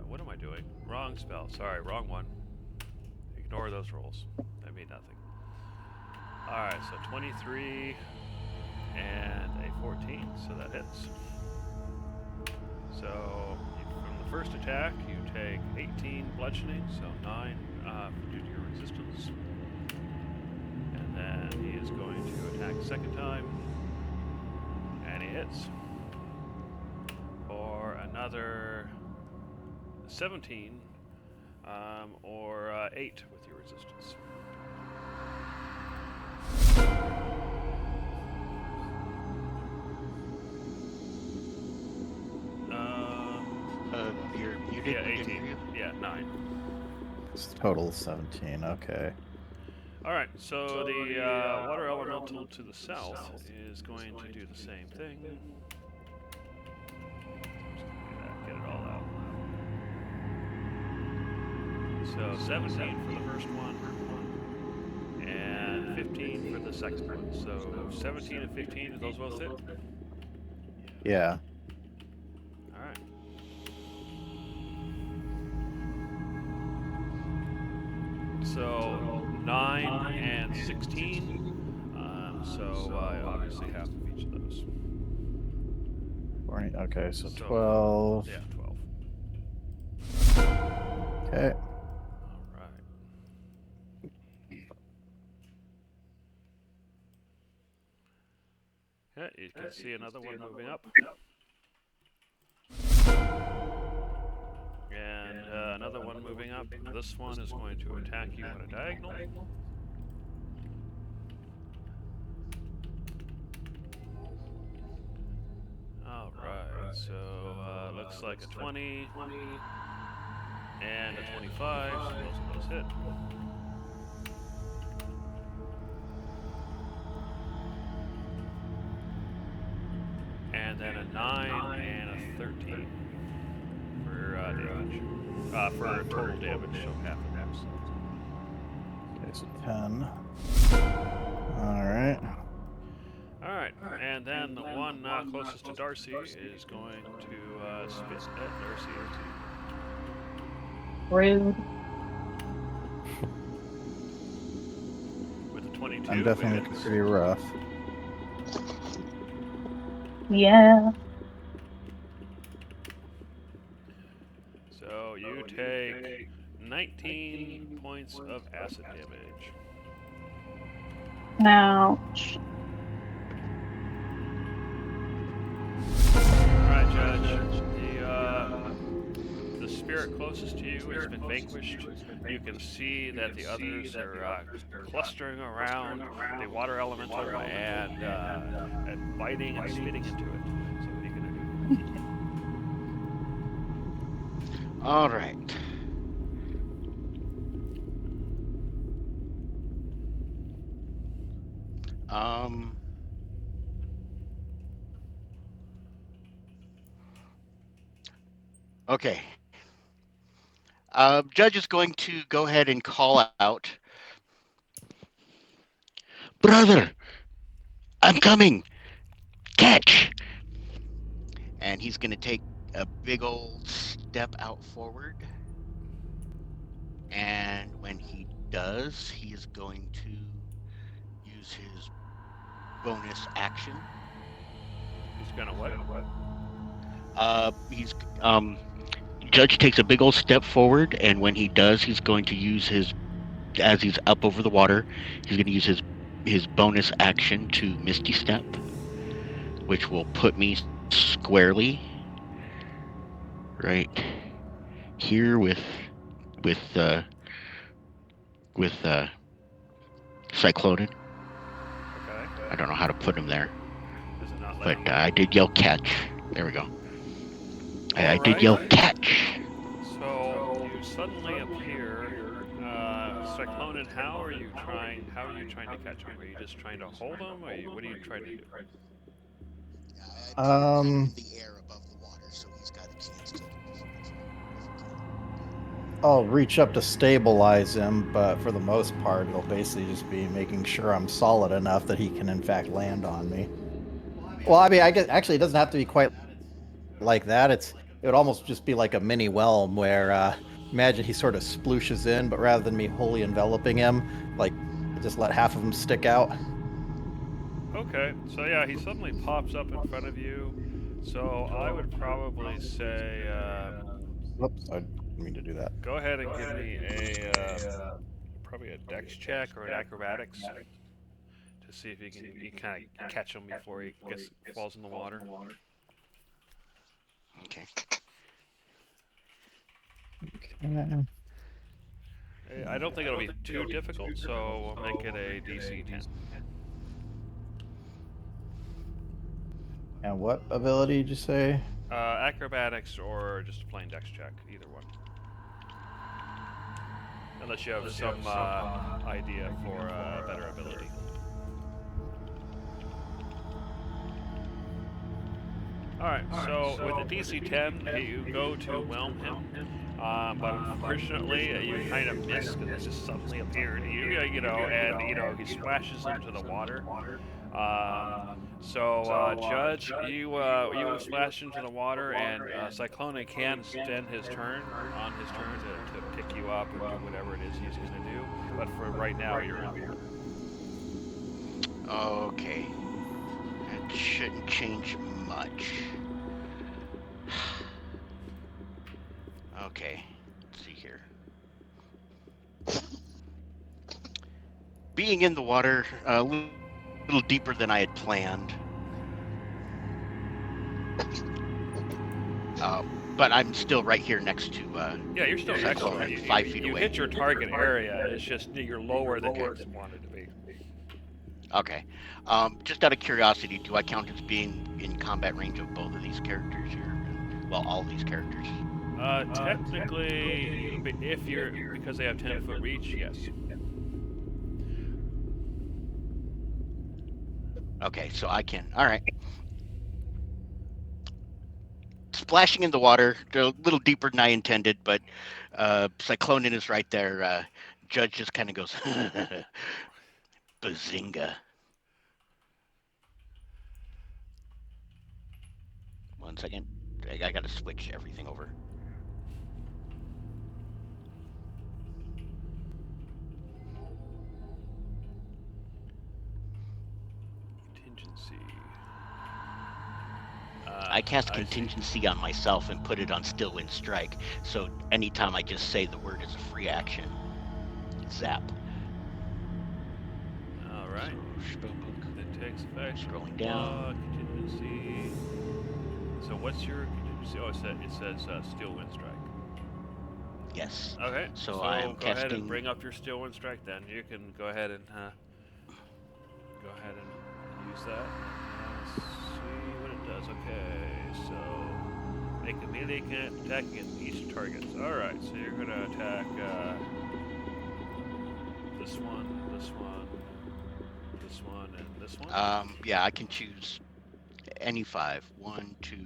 What am I doing? Wrong spell. Sorry, wrong one. Ignore those rolls. That mean nothing. Alright, so 23 and a 14, so that hits. So from the first attack, you take 18 bludgeoning, so 9 due to your resistance. And then he is going to attack a second time, and he hits for another 17, or 8 with your resistance. You did. Yeah, didn't 18. you? Yeah, 9. It's total 17. Okay. Alright, so the water elemental to the south is going to do the same thing. Get it all out. So 17 for the first one, and 15 for the second one. So 17 and 15, do those both hit? Yeah. Alright. So 9 and 16. So obviously half of each of those. 40, okay, so So, 12. Yeah, 12. Okay. Alright. Yeah, you can see another one moving up. And another one moving up. This one is going to attack you on a diagonal. Alright, so looks like a 20 and a 25, so both of those hit. And then a 9 and a 13 for damage. For total damage, so half of those. Okay, so 10. Alright. Alright, and then the one closest to Darcy is going to spit at Darcy. Rude. With a 22. I'm definitely it's- pretty rough. Yeah. So you take 19 points of acid damage. Ouch. Alright, Judge. The spirit closest to you has been vanquished. You can see that the others are clustering around the water elemental and biting and spitting into it. So what are you gonna do? All right. Okay. Judge is going to go ahead and call out, "Brother, I'm coming. Catch!" And he's going to take a big old step out forward. And when he does, he is going to use his bonus action. He's gonna what? Judge takes a big old step forward, and when he does, he's going to use his, as he's up over the water, he's going to use his bonus action to Misty Step, which will put me squarely right here with Cyclonid. Okay. I don't know how to put him there, Does it not let but him? I did yell catch. There we go. I did Alright. yell catch. So you suddenly appear, Cyclonid. How are you trying to catch him? Are you just trying to hold him? Or what are you trying to do? Um, The air above the water, so he's got a chance to. I'll reach up to stabilize him, but for the most part, it'll basically just be making sure I'm solid enough that he can, in fact, land on me. Well, I mean, I guess actually it doesn't have to be quite like that. It would almost just be like a mini whelm where, imagine he sort of splooshes in, but rather than me wholly enveloping him, like, just let half of him stick out. Okay, so yeah, he suddenly pops up in front of you. So I would probably say, Whoops, I didn't mean to do that. go ahead and give me a probably a dex check or an acrobatics to see if you kind of catch him before he falls in the water. Okay. Okay. I don't think it'll be too difficult, so we'll make it a DC 10. And what ability did you say? Acrobatics or just a plain dex check, either one. Unless you have some idea for a better ability. Alright, so with the DC 10, you go to whelm him. But unfortunately, you kind of miss because it just suddenly appeared. And he splashes into the water. Judge, you splash into the water, and Cyclone can extend his turn to pick you up and do whatever it is he's going to do. But for right now, you're in the water. Okay. It shouldn't change much. Okay. Let's see here. Being in the water a little deeper than I had planned. But I'm still right here next to. Yeah, you're still next to him. 5 feet you away. hit your target area. It's just you're lower than you wanted to be. Okay. Just out of curiosity, do I count as being in combat range of both of these characters here? Well, all these characters. Technically, because they have 10-foot reach, yes. Okay, so I can. All right. Splashing in the water, a little deeper than I intended, but Cyclonin is right there. Judge just kind of goes, bazinga. One second. I got to switch everything over. Contingency. I cast contingency on myself and put it on Still Wind Strike. So anytime I just say the word as a free action, zap. All right. It takes effect. Scrolling down. Contingency. So what's your contingency? Oh, it says Steel Wind Strike. Yes. Okay. So go I'm ahead and casting. bring up your Steel Wind Strike. Then you can go ahead and use that. Let's see what it does. Okay. So make a melee attack against each target. All right. So you're gonna attack this one, this one, this one, and this one. Yeah, I can choose any 5. 1, 2,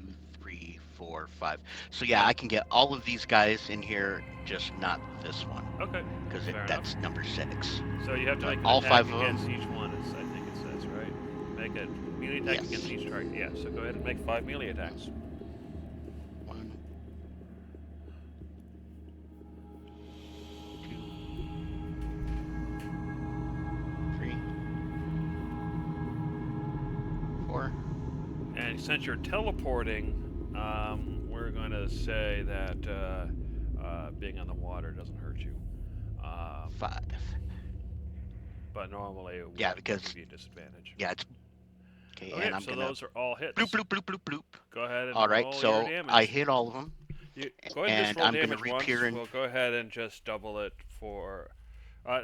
3, 4, 5. So yeah, I can get all of these guys in here, just not this one. Okay. Because Fair that's number 6. So you have to make an all attack 5 of against them. each one, I think it says, right? Make a melee attack Yes. against each target. Yeah, so go ahead and make 5 melee attacks. 1, 2, 3, 4. And since you're teleporting, we're going to say that being on the water doesn't hurt you. 5. But normally it would Yeah, because- give you a disadvantage. Yeah, it's okay. Okay, And I'm so gonna those are all hits. bloop bloop bloop bloop bloop. Go ahead and All right, roll so your damage. I hit all of them. Go ahead and just and roll I'm gonna damage once. reappear in- We'll go ahead and just double it for. How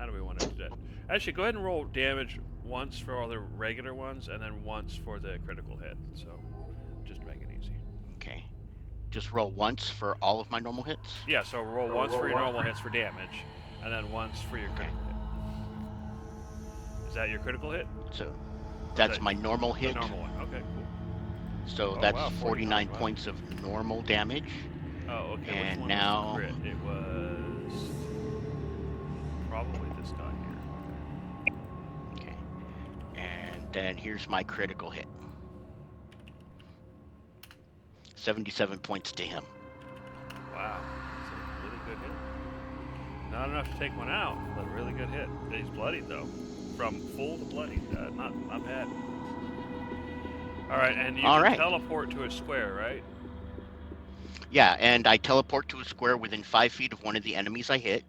do we want to do that? Actually, go ahead and roll damage once for all the regular ones, and then once for the critical hit. So, just to make it easy. Okay. Just roll once for all of my normal hits. Yeah. So roll once for your normal hits for damage, and then once for your critical hit. Is that your critical hit? So that's that my normal The hit. normal one. Okay. Cool. So Oh, that's wow, 49 wow. points of normal damage. Oh, okay. And Which one now- was the crit? It was probably this guy here. Okay. And then here's my critical hit. 77 points to him. Wow, that's a really good hit. Not enough to take one out, but a really good hit. He's bloodied though. from full to bloody. Not bad. All right, and you All can right. teleport to a square, right? Yeah, and I teleport to a square within 5 feet of one of the enemies I hit.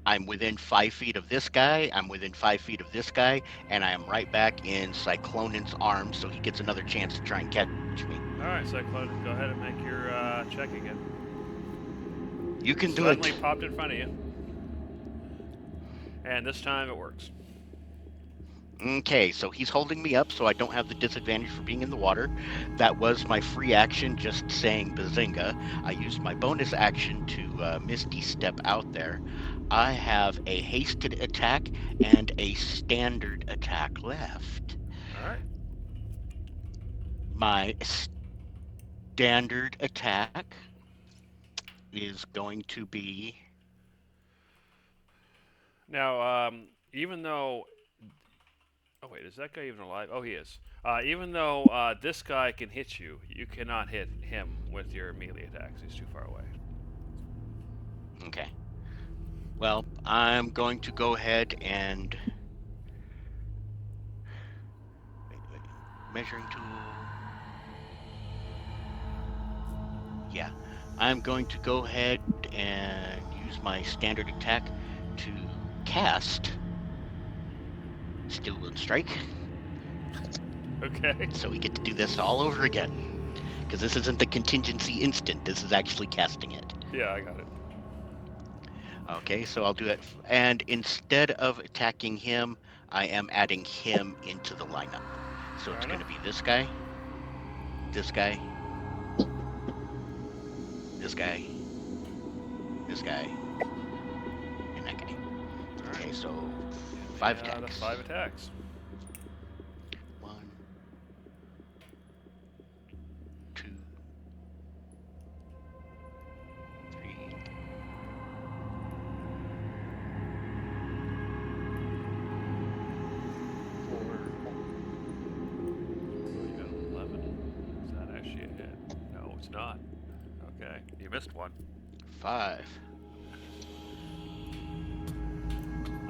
I'm within 5 feet of this guy, I'm within 5 feet of this guy, and I am right back in Cyclonan's arms, so he gets another chance to try and catch me. All right, Cyclone, go ahead and make your check again. You can do Suddenly it. popped in front of you, and this time it works. Okay, so he's holding me up, so I don't have the disadvantage for being in the water. That was my free action, just saying Bazinga. I used my bonus action to Misty Step out there. I have a hasted attack and a standard attack left. All right. My standard attack is going to be... Now, even though... Oh, wait, is that guy even alive? Oh, he is. Even though this guy can hit you, you cannot hit him with your melee attacks. He's too far away. Okay. Well, I'm going to go ahead and... Wait. Measuring tool... Yeah. I'm going to go ahead and use my standard attack to cast Steel Wind Strike. Okay. So we get to do this all over again. Because this isn't the contingency instant, this is actually casting it. Yeah, I got it. Okay, so I'll do it. And instead of attacking him, I am adding him into the lineup. So it's going to be this guy, this guy, this guy, this guy, and that guy. Okay, so 5 attacks. 5 attacks. 1, 2, 3. 4. You got 11. Is that actually a hit? No, it's not. Okay, you missed one. 5.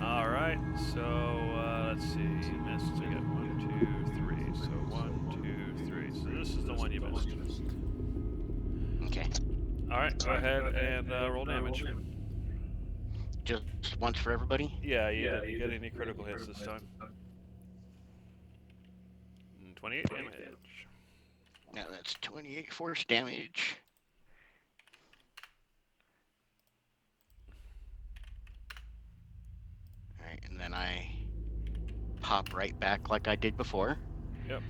All right, so let's see. You missed. So you got 1, 2, 3. So 1, 2, 3. So this is the one you missed. Okay. All right, go ahead and roll damage. Just once for everybody? Yeah, you didn't get any critical hits this time. 28 damage. Now that's 28 force damage. Alright, and then I pop right back like I did before. Yep.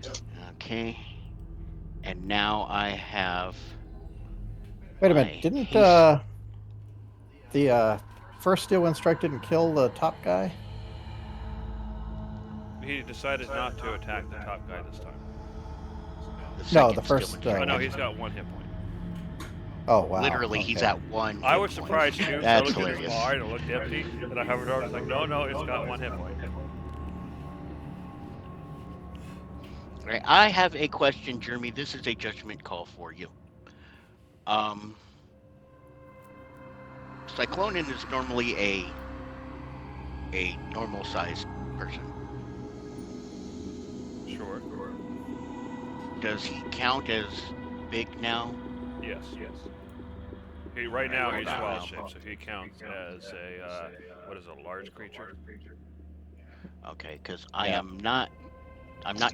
Okay. And now I have... Wait a my minute, didn't haste- the first Steel Wind Strike didn't kill the top guy? He decided not to attack the top guy this time. No, second the first, Steel Wind Oh Strike. no, he's got 1 hit point. Oh wow. Literally, he's okay. at 1 I hit was point. surprised too. So I That's looked at his hilarious. bar and it looked empty, and I hovered over. I was like, no, it's got 1 hit point. Alright, I have a question, Jeremy. This is a judgment call for you. Cyclonin is normally a normal-sized person. Sure. Does he count as big now? Yes. Right now he's Wow. wild shape, so he counts as a what is a large creature? Okay, because I'm not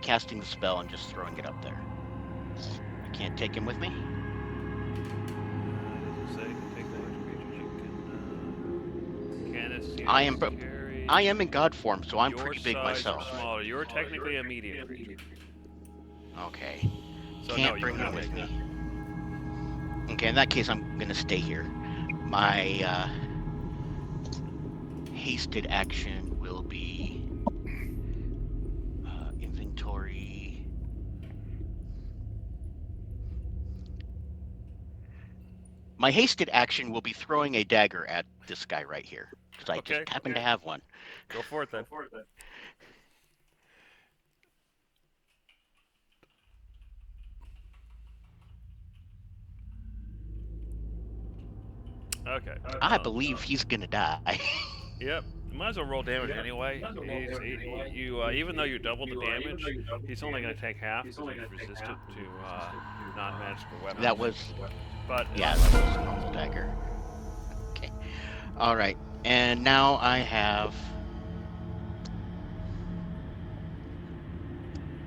casting the spell. I'm just throwing it up there. I can't take him with me. Does it say you can take large creatures? You can. I am bro- carry I am in god form, so I'm your pretty big size or myself. Smaller. You're technically a medium creature. Okay. So Can't no, you bring him cannot with take me. that. Okay, in that case, I'm gonna stay here. My hasted action will be inventory. My hasted action will be throwing a dagger at this guy right here, because I just happen to have one. Go for it then. Okay. I believe he's gonna die. Yep. might as well roll damage anyway. Even though you doubled the damage, he's only going to take half because he's resistant to non-magical weapons. That was, But yeah, that was a normal dagger. Okay. All right, and now I have.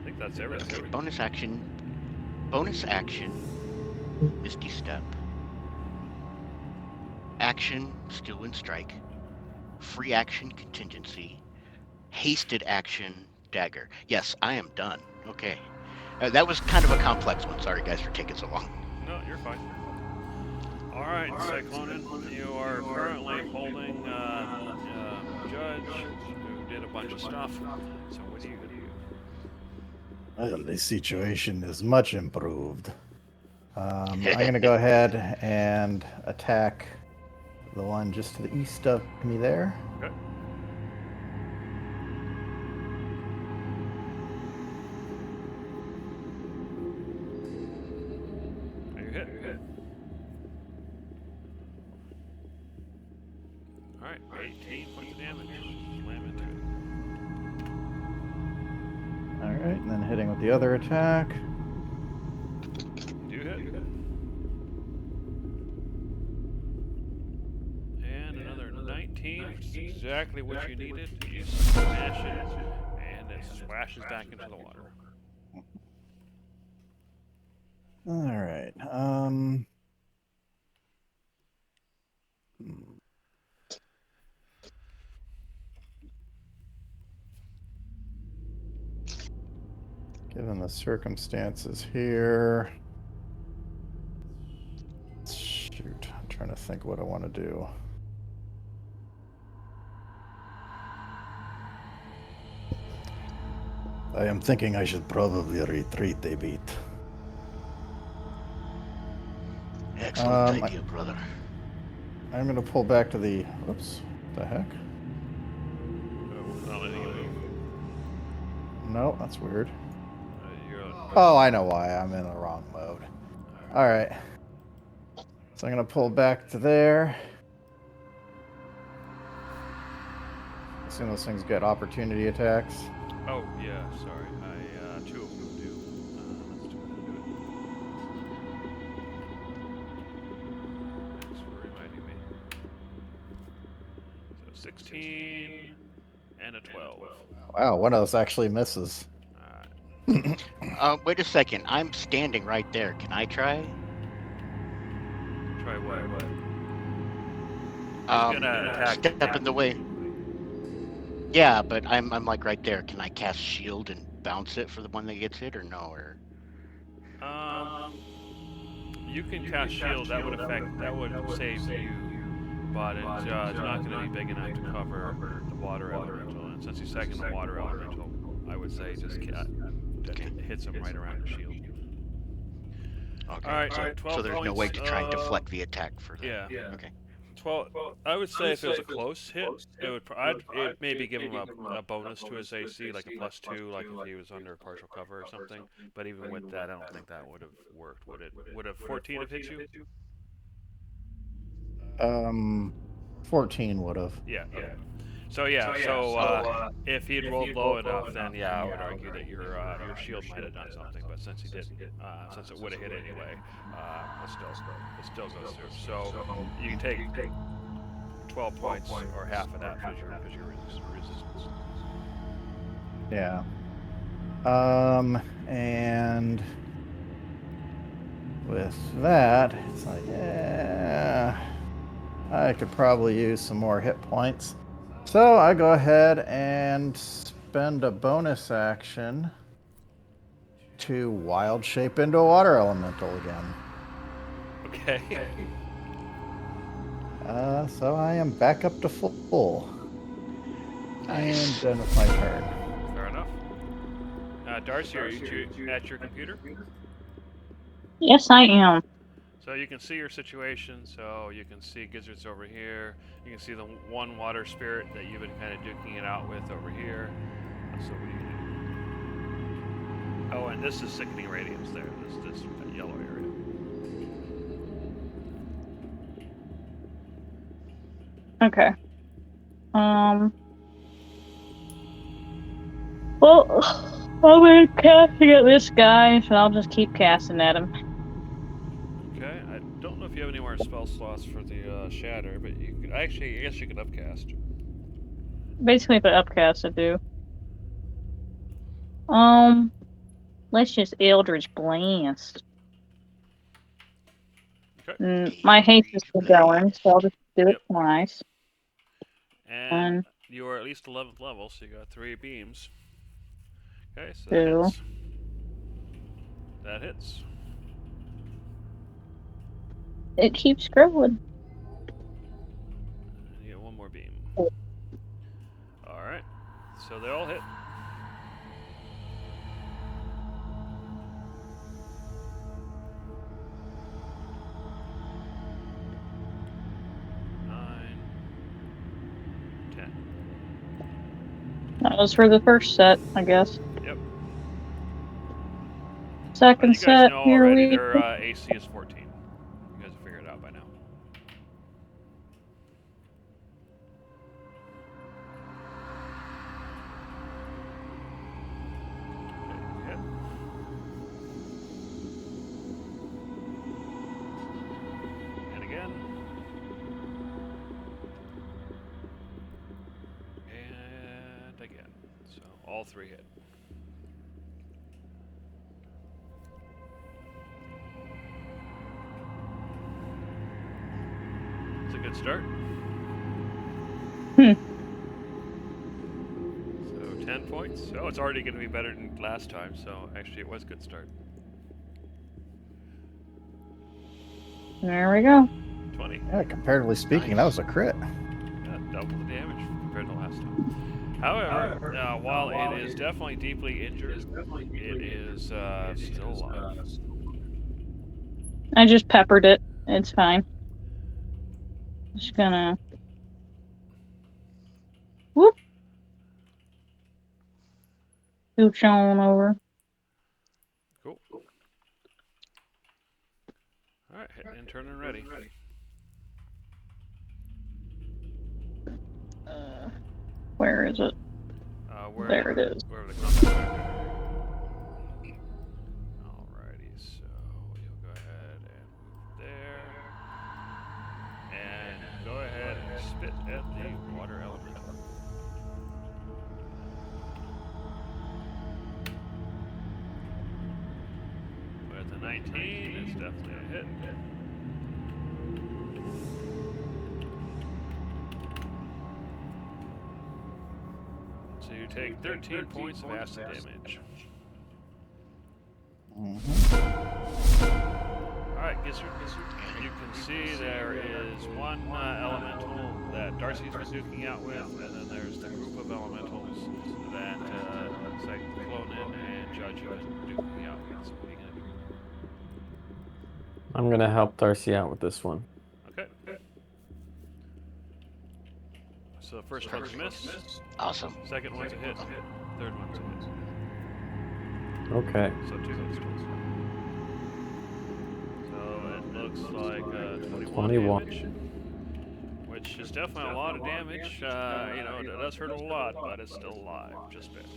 I think that's everything. Okay, bonus action. Misty Step. Action, Still and Strike. Free action, Contingency. Hasted action, Dagger. Yes, I am done. Okay. That was kind of a complex one. Sorry, guys, for taking so long. No, you're fine. All right, Cyclonin, you are currently holding Judge, who did a bunch of stuff. So what are you going to do? Well, the situation is much improved. I'm going to go ahead and attack the one just to the east of me there. Okay. You hit. All right, 18 points of damage. Slam into it. All right, and then hitting with the other attack. You hit. And another 19, which is exactly what you needed. You smash it, and it splashes back into the water. All right. Given the circumstances here, shoot, I'm trying to think what I want to do. I am thinking I should probably retreat a bit. Excellent idea, brother. I'm going to pull back to the... Whoops. What the heck? Not letting you move. No, that's weird. You're on. Oh, I know why. I'm in the wrong mode. All right. So I'm going to pull back to there. Assume those things get opportunity attacks. Oh, yeah, sorry. Two of them do. Let's do it. Thanks for reminding me. So 16 and a 12. Wow, one of those actually misses. Alright. Wait a second. I'm standing right there. Can I try? Try what? Gonna attack. Step in the way. Yeah, but I'm like right there. Can I cast shield and bounce it for the one that gets hit, or no? Or You can cast shield. That would save you, but it's not going to be big enough to cover the water elemental. And since he's second the water elemental, I would say just hits him right around the shield. okay. All right, so 12 So there's no way to try and points deflect the attack for that. Yeah. Okay. 12. I would say if it was a close hit, I'd maybe give him a bonus to his AC, like a +2, like if he was under partial cover or something. But even with that, I don't think that would have worked. Would it? Would a 14 have hit you? 14 would have. Yeah. Okay. So if he'd rolled low enough, then I would argue that your shield might have done something. But since he didn't, since it would have hit anyway, it still goes through. So you can take 12 points or half of that because your resistance. Yeah. And with that, it's like, yeah, I could probably use some more hit points. So I go ahead and spend a bonus action to wild shape into a water elemental again. Okay. So I am back up to full. And done with my turn. Fair enough. Darcy, are you at your computer? Yes, I am. So you can see your situation. So you can see Gizzard's over here. You can see the one water spirit that you've been kind of duking it out with over here. So what are you gonna do? Oh, and this is Sickening Radiance there. This yellow area. Okay. Well, I'll be casting at this guy, so I'll just keep casting at him. Okay, I don't know if you have any more spell slots for the shatter, but you could actually, I guess you could upcast. Basically, if I upcast, I do. Let's just Eldritch Blast. Okay. My haste is still going, so I'll just do it Yep. twice. And you are at least 11th level, so you got 3 beams. Okay, so Two. that hits. That hits. It keeps growing. And you get 1 more beam. Alright, so they all hit. That was for the first set, I guess. Yep. Second But you guys set, know here already we their AC is 14. You guys have figured it out by now. Okay, hit. And again. And again. So all 3 hit. It's a good start. So 10 points. Oh, it's already going to be better than last time, so actually it was a good start. There we go. 20. Yeah, comparatively speaking, that was a crit. Yeah, double the damage compared to last time. However, while it is definitely deeply injured, it is still alive. I just peppered it. It's fine. Just gonna... Whoop! Scooch on over. Cool. Alright, hit and turn and ready. Where is it? There it is. Wherever the combat factor. Alrighty, so you'll go ahead and move there. And go ahead and spit at the water elemental. With a 19, it's definitely a hit. So you take 13 points of acid damage. Alright, Gizzard. You can see there is one elemental that Darcy's been duking out with, and then there's the group of elementals that Cyclonin and Judge have been duking out with. So what are you going to do? I'm gonna help Darcy out with this one. Okay. So the first one's a miss. Awesome. Second one's a hit. Third one's a hit. Okay. So 2 missed ones. So it looks like 21 damage, which is definitely a lot of damage. You know, it does hurt a lot, but it's still alive, just barely.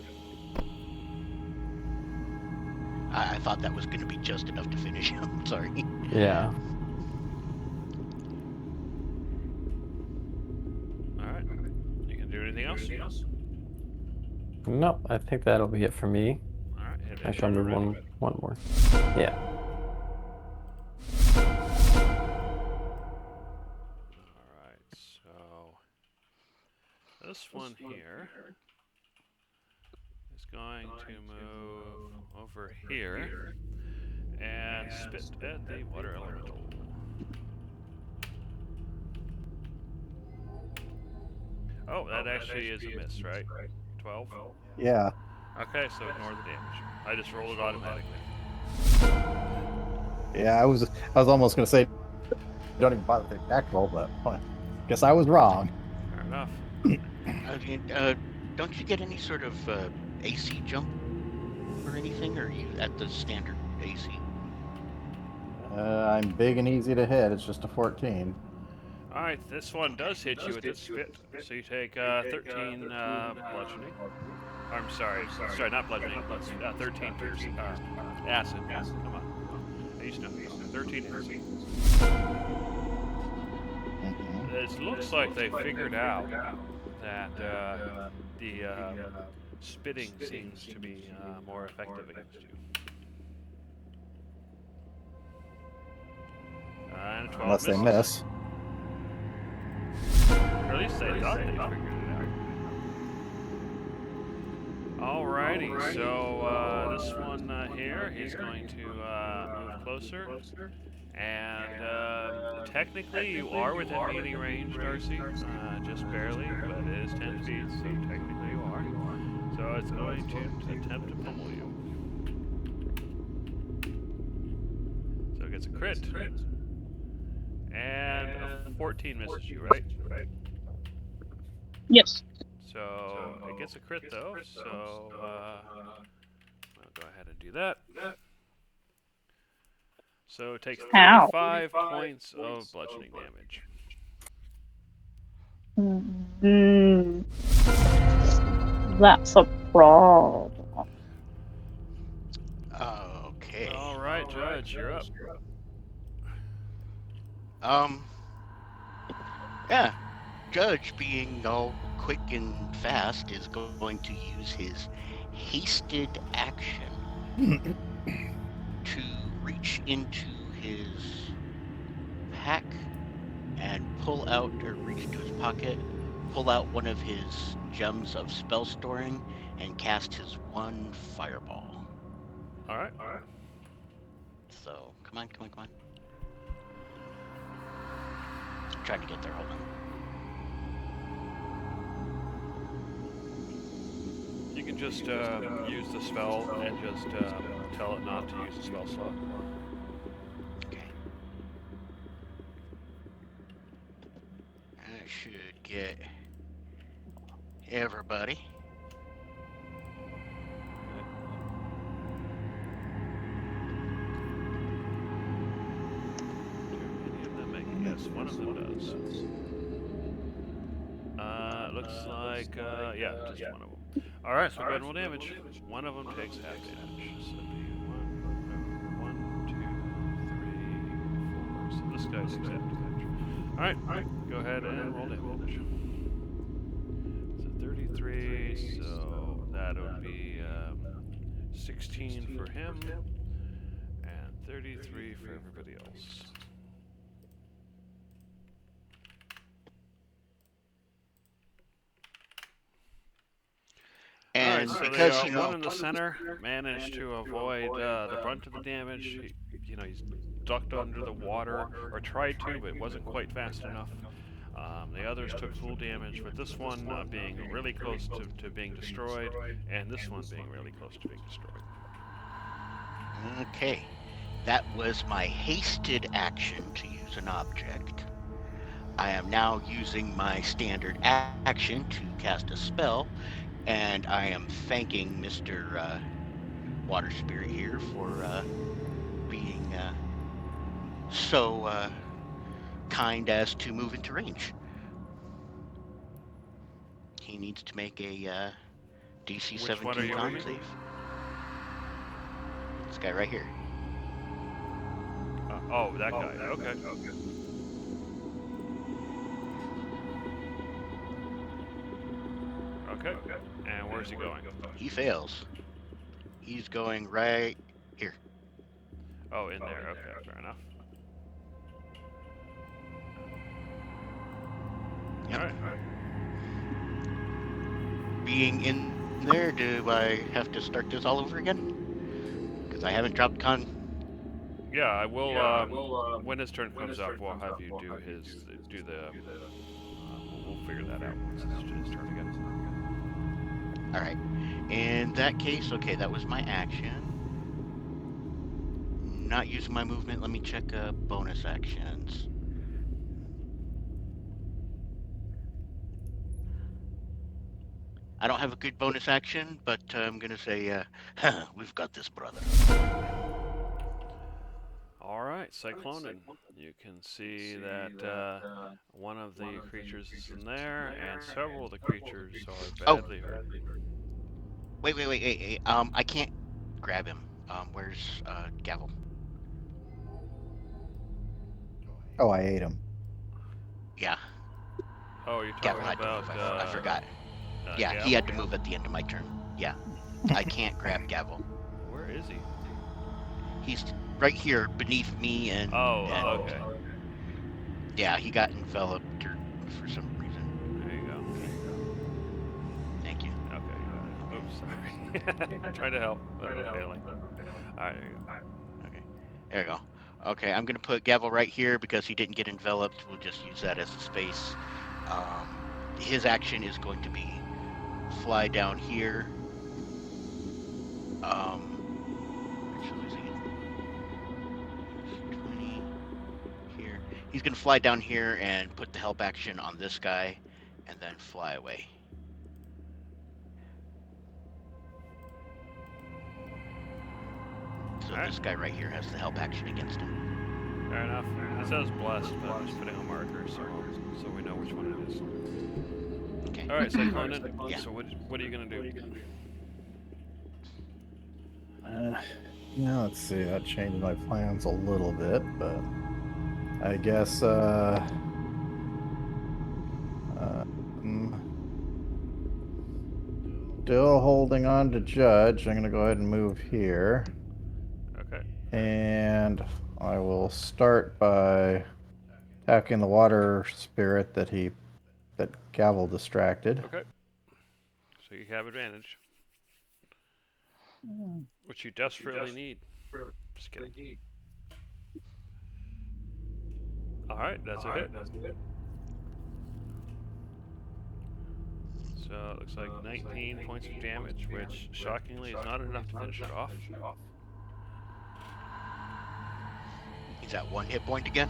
I thought that was going to be just enough to finish him. Sorry. Yeah. Alright. You can do anything else? Nope, I think that'll be it for me. Alright, hit it. Actually, I'll move one more. Yeah. Alright, so this one here is going to move over here and spit at the water elemental. Oh, that actually is a miss, right? 12? Yeah. Okay, so ignore the damage. I just rolled it automatically. Yeah, I was almost gonna say don't even bother with the attack roll, but guess I was wrong. Fair enough. Don't you get any sort of AC jump or anything, or are you at the standard AC? I'm big and easy to hit. It's just a 14. Alright, this one does hit you with its spit. So you take 13 bludgeoning. I'm sorry, not bludgeoning, but 13 piercing. Acid. Come on. I used to know. 13 acid. It looks like they figured out that the spitting seems to be more effective against you. And 12 Unless they misses. miss. Or at least they thought they figured it out. Alrighty, so this one here, he's going to move closer. And technically, you are within melee range, Darcy. Just barely, but it is 10 feet, so technically you are. So it's going to attempt to pummel you. So it gets a crit. And a 14 misses you, right? Yes. So it gets a crit though, so I'll go ahead and do that. So it takes 35 points of bludgeoning damage. That's a problem. Okay. All right, Judge, you're up. Yeah. Judge, being all quick and fast, is going to use his hasted action to reach into his pack and pull out, or reach into his pocket, pull out one of his gems of spell storing, and cast his one fireball. All right. So, come on. I'm trying to get there, hold on. You can just use the spell and just tell it not to use the spell slot. Okay. I should get everybody. Yes, one of them does. Looks like, yeah, just one of them. Alright, so go ahead and roll damage. One of them takes half damage. So it'd be 1, 2, 3, 4. So this guy takes half damage. Alright, go ahead and roll damage. So 33, so that would be 16 for him, and 33 for everybody else. And so because the one in the center managed to avoid the brunt of the damage. He's ducked under the water, or tried to, but it wasn't quite fast enough. The others took full damage, but this one being really close to being destroyed, and this one being really close to being destroyed. Okay, that was my hasted action to use an object. I am now using my standard action to cast a spell, and I am thanking Mr. Water Spirit here for being so kind as to move into range. He needs to make a DC 17 con save. This guy right here. Oh, that guy. Okay. Okay. And where's he going? He fails. He's going right here. Oh, in there. Okay, fair enough. Yep. All right. Being in there, do I have to start this all over again? Because I haven't dropped con. Yeah, I will. When his turn comes up, we'll have you do the. We'll figure that out once it's his turn again. All right. In that case, okay, that was my action. Not using my movement. Let me check bonus actions. I don't have a good bonus action, but I'm gonna say, we've got this, brother. All right, Cyclonin. You can see that one of the creatures is in there, and several of the creatures are badly hurt. Wait. I can't grab him. Where's Gavel? Oh, I ate him. Yeah, Oh, you're Gavel talking had to about. move. I forgot. Yeah, Gavel? he had to move at the end of my turn. Yeah, I can't grab Gavel. Where is he? He's right here beneath me and. Oh, and okay. Yeah, he got enveloped for some reason. There you go. Thank you. Okay. Oops, sorry. I'm trying to help, but I'm failing. Alright, there you go. Okay, there we go. Okay, I'm gonna put Gavel right here because he didn't get enveloped. We'll just use that as a space. His action is going to be fly down here. Actually, is he 20 here? He's gonna fly down here and put the help action on this guy, and then fly away. So Alright. this guy right here has the help action against him. Fair enough. It says blessed, but I'm just putting a marker so we know which one it is. Okay. Alright, Cyclone, Yeah. so what are you gonna do? Yeah, let's see. That changed my plans a little bit, but I guess still holding on to Judge. I'm gonna go ahead and move here, Okay. and I will start by attacking the water spirit that Gavel distracted. Okay. So you have advantage. Which you desperately need. Just kidding. Alright, that's a hit. So it looks like 19 points of damage, which shockingly is not enough to finish it off. He's at 1 hit point again.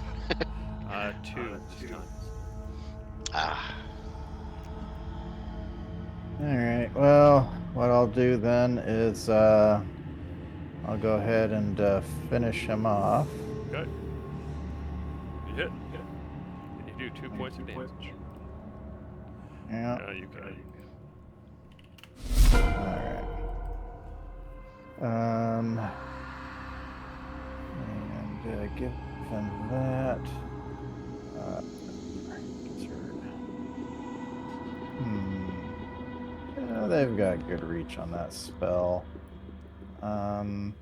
2 this time. Ah. Alright, well, what I'll do then is I'll go ahead and finish him off. Okay. You hit. And you do 2 points of damage. Yeah. You can. Alright. And give him that. Yeah, they've got good reach on that spell. Jeez,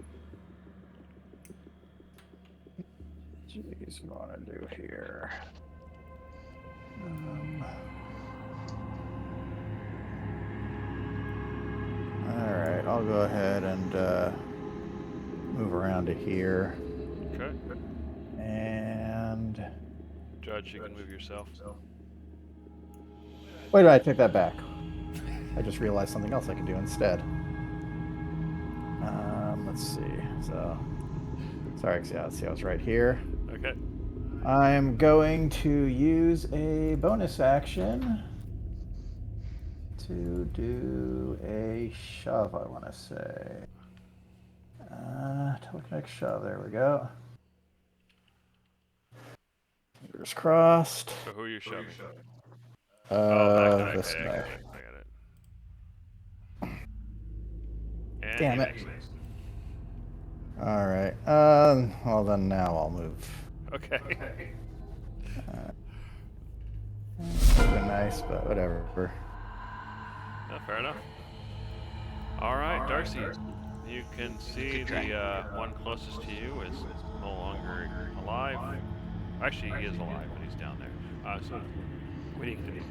what do I want to do here? Alright, I'll go ahead and move around to here. Okay. And Judge, you can move yourself. wait, I take that back. I just realized something else I could do instead. Let's see. So, sorry, let's see, I was right here. Okay. I'm going to use a bonus action to do a shove, I want to say. Telekinetic shove, there we go. Fingers crossed. So who are you shoving? This I guy. got it. And Damn you it. missed. Alright, well then now I'll move. Okay. Would've been nice, but whatever. Yeah, fair enough. Alright, Darcy. You can see the one closest to you is no longer alive. Actually, he is alive, but he's down there. So, what do you do?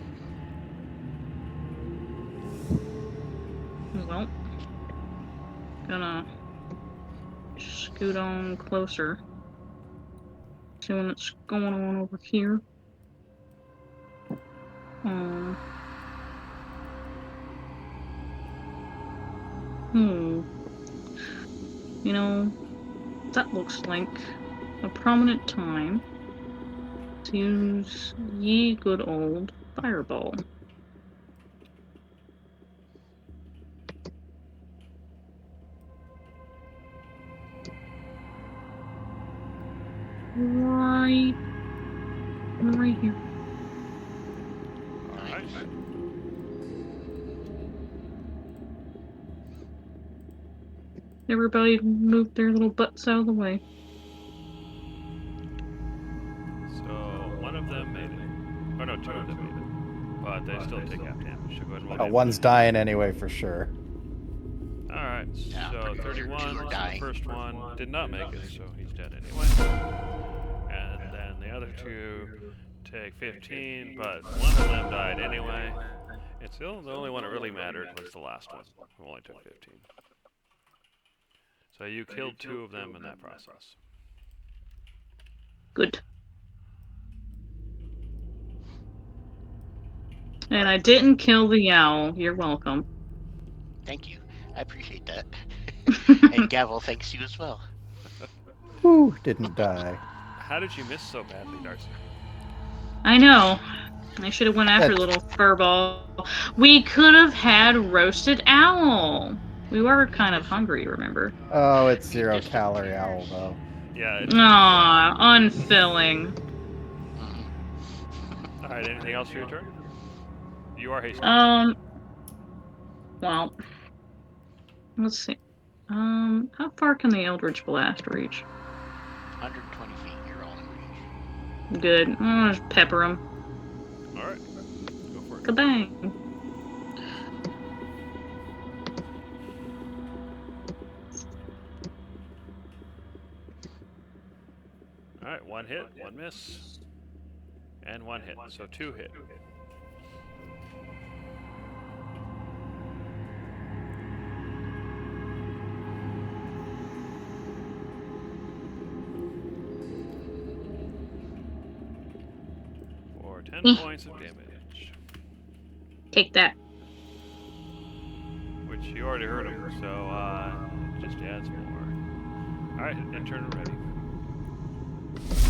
Well, gonna scoot on closer. See what's going on over here. You know, that looks like a prominent time to use ye good old fireball. Right here. Alright. Everybody moved their little butts out of the way. So one of them made it. Oh no, two of them made it. But they still take half damage. So go ahead and roll One's damage. dying anyway for sure. Alright, Yeah, so pretty sure 31, two are so the dying. first one did not make it, so he's dead anyway. And then the other two take 15, but one of them died anyway. And still, the only one that really mattered was the last one, who only took 15. So you killed two of them in that process. Good. And I didn't kill the owl. You're welcome. Thank you. I appreciate that. And Gavel thanks you as well. Whew, didn't die. How did you miss so badly, Darcy? I know. I should have went after little furball. We could have had roasted owl. We were kind of hungry, remember? Oh, it's 0-calorie owl though. Yeah. Aw, unfilling. Mhm. Alright, anything else for your turn? You are hasty. Well, let's see. How far can the Eldritch Blast reach? 120 feet, you're all in range. Good. I'll just pepper him. Alright, go for it. Kabang. Alright, one hit, one miss, and one hit, so two hit. For 10 points of damage, Take that. which you already heard him, so just adds more. Alright, and turn it ready.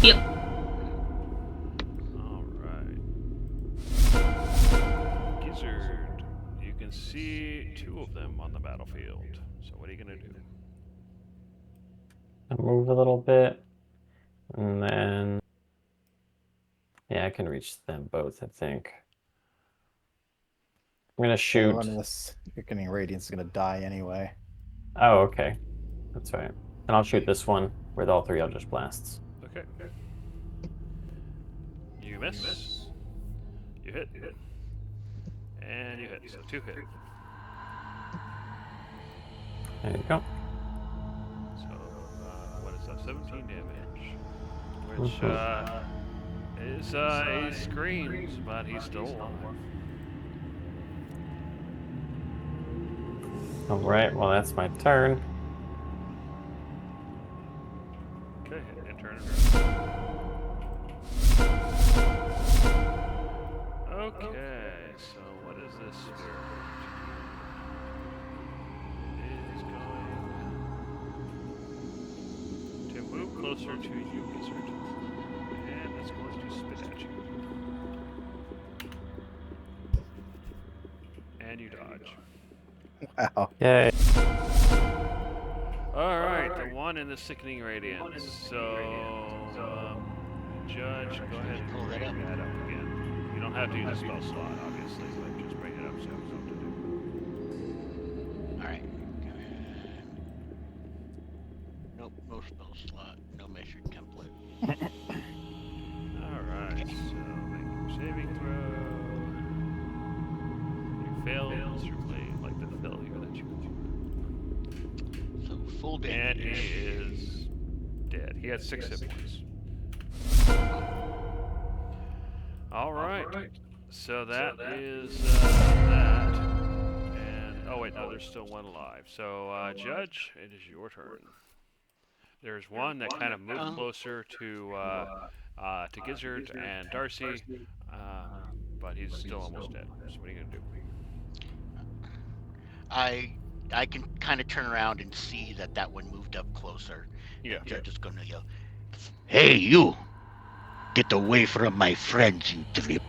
Yep. Alright. Gizzard, you can see two of them on the battlefield. So what are you gonna do? I'll move a little bit. And then... Yeah, I can reach them both, I think. I'm gonna shoot. One of this Quickening Radiance is gonna die anyway. Oh, okay. That's right. And I'll shoot this one with all three Eldritch Blasts. Okay. You miss. You hit. And you hit. So two hit. There you go. So what is that? 17 damage. Which is he screams, but he's still alive. Alright, well that's my turn. Okay, and turn it around. Okay, so what is this spirit going to do? It is going to move closer to you, Gizzard. And it's going to spit at you. And you dodge. Wow. Yay. Alright, the one in the sickening radiance. So, Judge, go ahead and Pull that bring up. that up again. You don't have to use a spell slot, obviously, but just bring it up so you have something to do. Alright. Nope, no spell slot, no measured template. Alright, so make your saving throw. You failed miserably, like the failure that you went through. So full And damage. he is dead. He had 6 hit points. Alright, so that is that. And, oh wait, no, there's still one alive. So, Judge, it is your turn. There's one that kind of moved closer to Gizzard and Darcy, but he's still almost dead. So what are you gonna do? I can kind of turn around and see that one moved up closer. Yeah. Judge is gonna yell, "Hey, you! Get away from my friends, you drip!"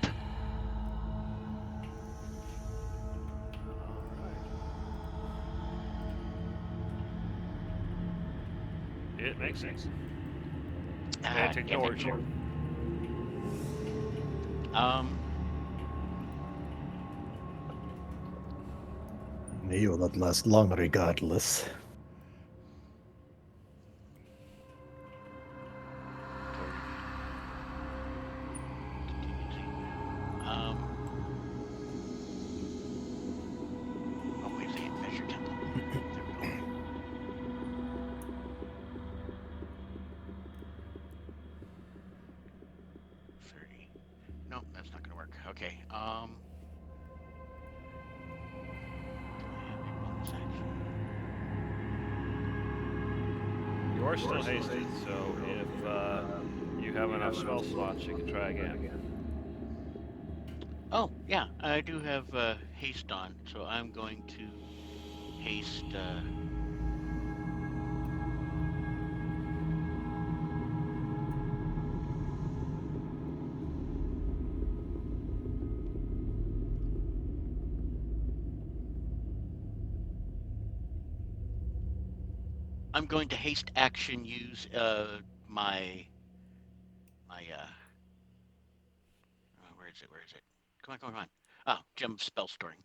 It makes sense. Ah, It ignores you. You will not last long regardless. work. Okay. You are still hasted, so if you have enough spell slots, you can try again. Oh, yeah, I do have haste on, so I'm going to haste. I'm going to haste action use my where is it? Where is it? Come on, come on, come on. Ah, gem spell storing,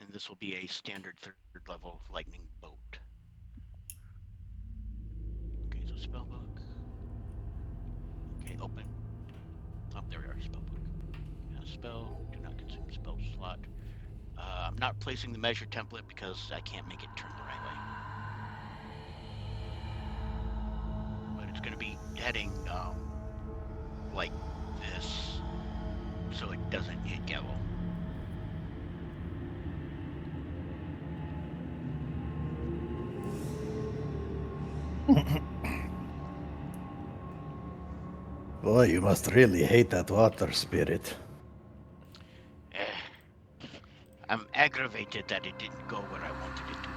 and this will be a standard third level lightning bolt. Okay, so spell book. Okay, open. Oh, there we are. Spell book. Spell. Do not consume spell slot. I'm not placing the measure template because I can't make it turn the right way. But it's going to be heading like this, so it doesn't hit Gavel. Boy, you must really hate that water spirit. I'm aggravated that it didn't go where I wanted it to.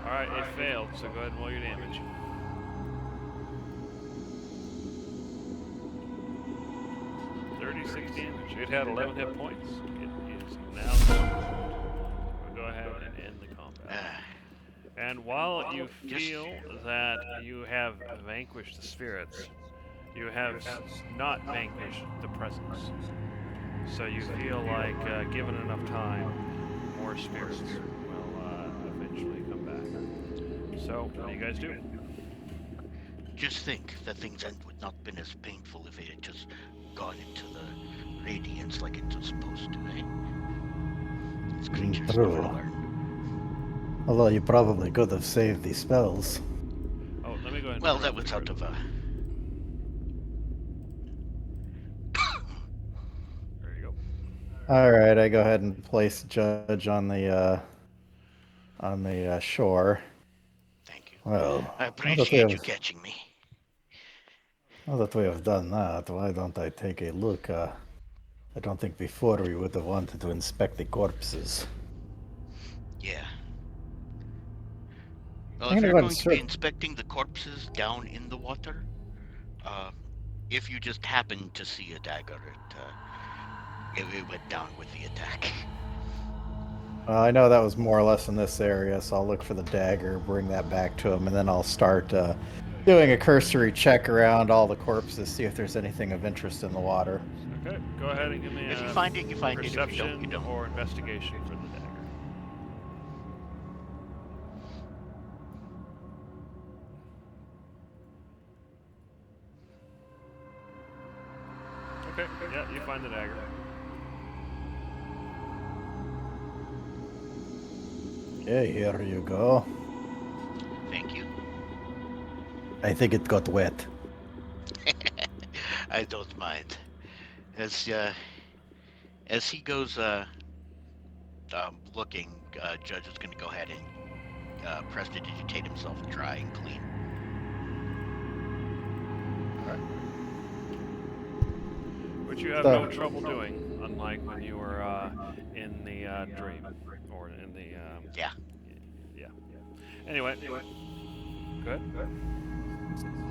Alright, it failed, so go ahead and roll your damage. $36 damage. It had 11 hit points. It is now consumed. We'll go ahead and end the combat. And while you feel that you have vanquished the spirits, you have not vanquished the presence. So you feel like, given enough time, more spirits will eventually come back. So, what do you guys do? Just think that things would not been as painful if it had just gone into the radiance like it was supposed to, eh? These creatures True. never learn. Although you probably could have saved these spells. Oh, let me go ahead and Well, that was out of There you go. Alright, I go ahead and place Judge on the shore. Thank you. Well, I now that we appreciate you have- catching me. Now that we have done that, why don't I take a look? I don't think before we would have wanted to inspect the corpses. Yeah. Well, I'm if gonna you're go going and to be search- inspecting the corpses down in the water, if you just happen to see a dagger, it went down with the attack. I know that was more or less in this area, so I'll look for the dagger, bring that back to him, and then I'll start doing a cursory check around all the corpses, see if there's anything of interest in the water. Okay, go ahead and give me If a you find it, you find it. If you perception don't, you don't. or investigation for the dagger. Okay, yeah, you find the dagger. Okay, here you go. Thank you. I think it got wet. I don't mind. As he goes looking, Judge is going to go ahead and prestidigitate himself dry and clean. Which you have no trouble doing, unlike when you were in the dream, or in the Yeah. yeah. Anyway, good.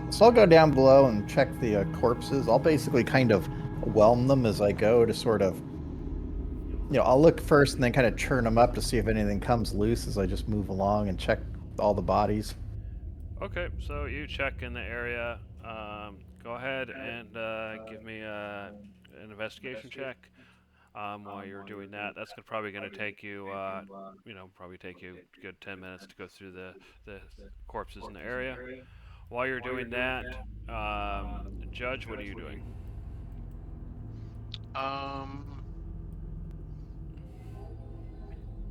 So I'll go down below and check the corpses. I'll basically kind of whelm them as I go to sort of, I'll look first and then kind of churn them up to see if anything comes loose as I just move along and check all the bodies. Okay, so you check in the area. Go ahead and give me an investigation check. While you're doing that, that's probably going to take you, probably take you a good 10 minutes to go through the corpses in the area. While you're doing that, Judge, what are you doing?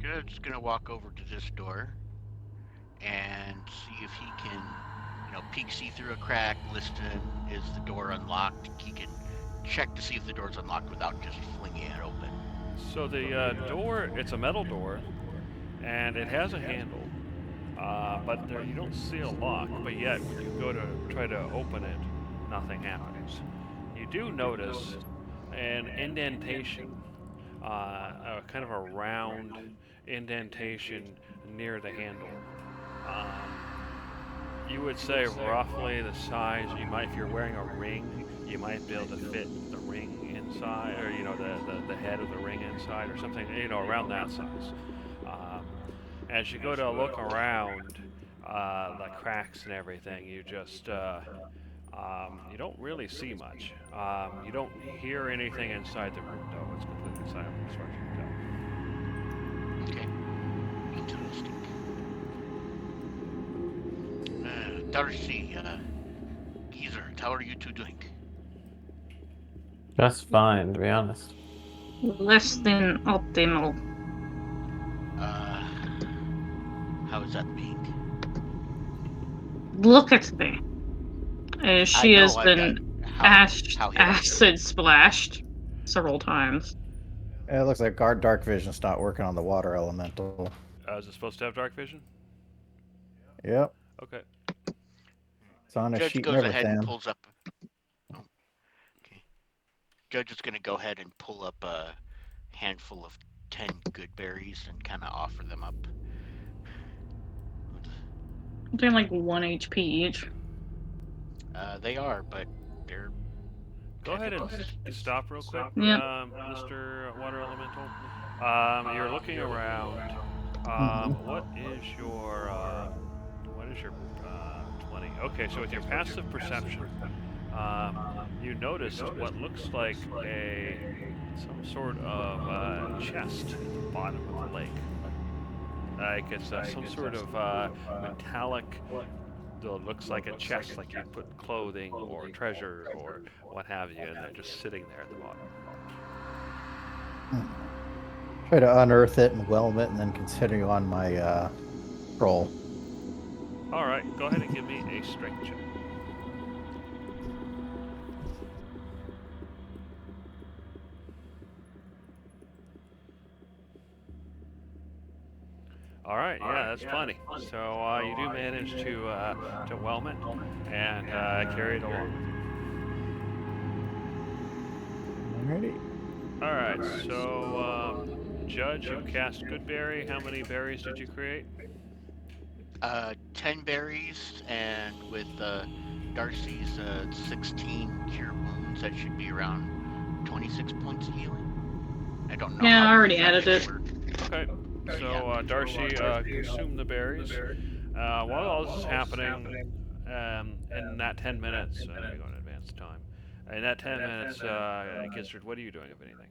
Judge's gonna walk over to this door and see if he can, peek see through a crack, listen. Is the door unlocked? He can check to see if the door's unlocked without just flinging it open. So the door, it's a metal door, and it has a handle, but there you don't see a lock. But yet, when you go to try to open it, nothing happens. You do notice an indentation, kind of a round indentation near the handle. You would say roughly the size. You might, if you're wearing a ring, you might be able to fit the ring inside, or the head of the ring inside, or something, around that size. As you go to look around, the cracks and everything, you just you don't really see much. You don't hear anything inside the room, though. It's completely silent as far as you can tell. Okay. Interesting. Darcy, Geezer, how are you two doing? Just fine, to be honest. Less than optimal. How is that being? Look at me. She has I've been how hit I do. acid splashed several times. It looks like our dark vision's not working on the water elemental. Is it supposed to have dark vision? Yep, Okay. it's on a Judge sheet goes and ahead and everything. pulls up. Oh, okay. Judge is going to go ahead and pull up a handful of 10 good berries and kind of offer them up. I'm doing like 1 HP each. They are, but they're. Go ahead and stop real quick, Yeah. Mr. Water Elemental. You're looking around. What is your 20? Okay, so with your passive perception, you noticed what looks like some sort of chest at the bottom of the lake. Like it's some sort of metallic. It looks like a chest, like you put clothing or treasure or what have you, and they're just sitting there at the bottom. Try to unearth it and whelm it, and then continue on my roll. All right, go ahead and give me a strength check. All right, yeah, that's plenty. So you do manage to whelm it and carry it along. Alrighty. All right, so Judge, you cast Goodberry. How many berries did you create? 10 berries, and with Darcy's 16 cure wounds, that should be around 26 points of healing. I don't know. Yeah, how I already that added it. worked. Okay, so Darcy consumed the berries. While all this is happening, in that 10 minutes, I'm going to advance time. In that 10 minutes, Gizzard, what are you doing, if anything?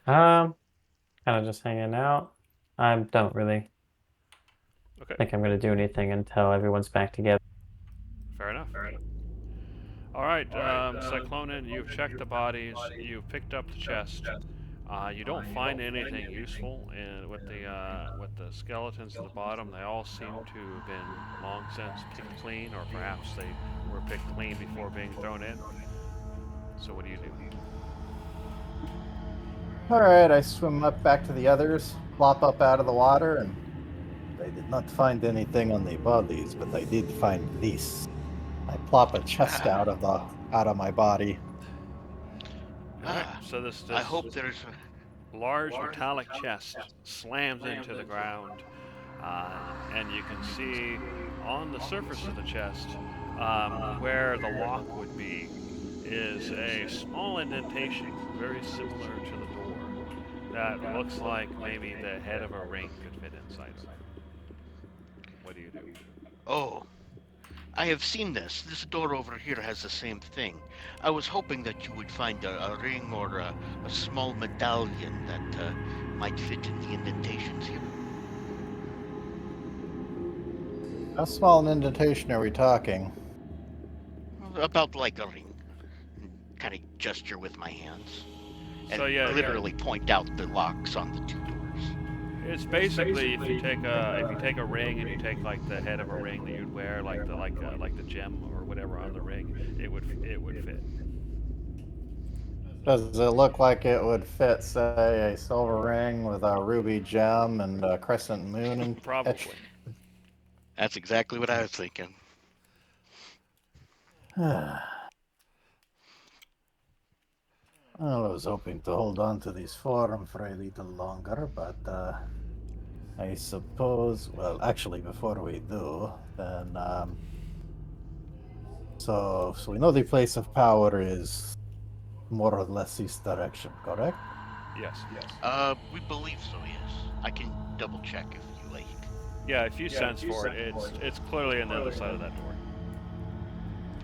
Kind of just hanging out. I don't really Okay, think I'm going to do anything until everyone's back together. fair enough. All right, Cyclonin, you've checked the bodies, you've picked up the chest. You don't find anything useful with the skeletons at the bottom. They all seem to have been long since picked clean, or perhaps they were picked clean before being thrown in. So what do you do? Alright, I swim up back to the others, plop up out of the water, and they did not find anything on the bodies, but they did find this. I plop a chest out of my body. All right, so this I hope there's large metallic chest slams into the ground, and you can see on the surface of the chest where the lock would be is a small indentation very similar to the door that looks like maybe the head of a ring could fit inside of it. What do you do? Oh, I have seen this. This door over here has the same thing. I was hoping that you would find a ring or a small medallion that might fit in the indentations here. How small an indentation are we talking? About like a ring. Kind of gesture with my hands. And So, yeah, literally point out the locks on the two doors. It's basically if you take a ring and you take like the head of a ring that you'd wear, like the gem or whatever on the ring, it would fit. Does it look like it would fit, say, a silver ring with a ruby gem and a crescent moon and Probably. That's exactly what I was thinking. Well, I was hoping to hold on to this forum for a little longer, but I suppose, well, actually, before we do, then, so we know the place of power is more or less east direction, correct? Yes. We believe so, yes. I can double check if you like. Yeah, if you sense for it, it's clearly on the other side of that door.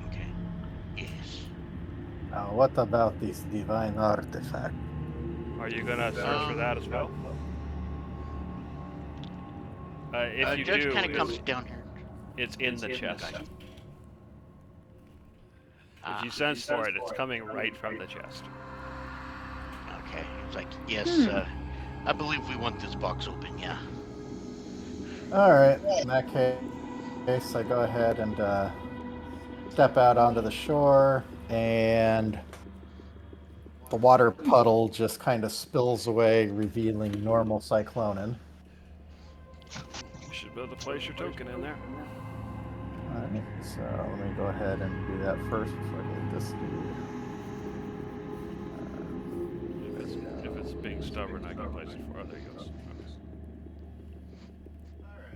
Okay. Yes. Now, what about this divine artifact? Are you gonna search for that as well? If you Judge do, kind of comes down here. it's in the chest. Gotcha. If you sense for it, it's coming right from the chest. Okay. It's like, yes, I believe we want this box open, yeah. All right, in that case, I go ahead and step out onto the shore, and the water puddle just kind of spills away, revealing normal Cyclonin. You should be able to place your token in there. All right, so let me go ahead and do that first before I get this dude. If it's being stubborn, I can place it for. Oh, there he goes.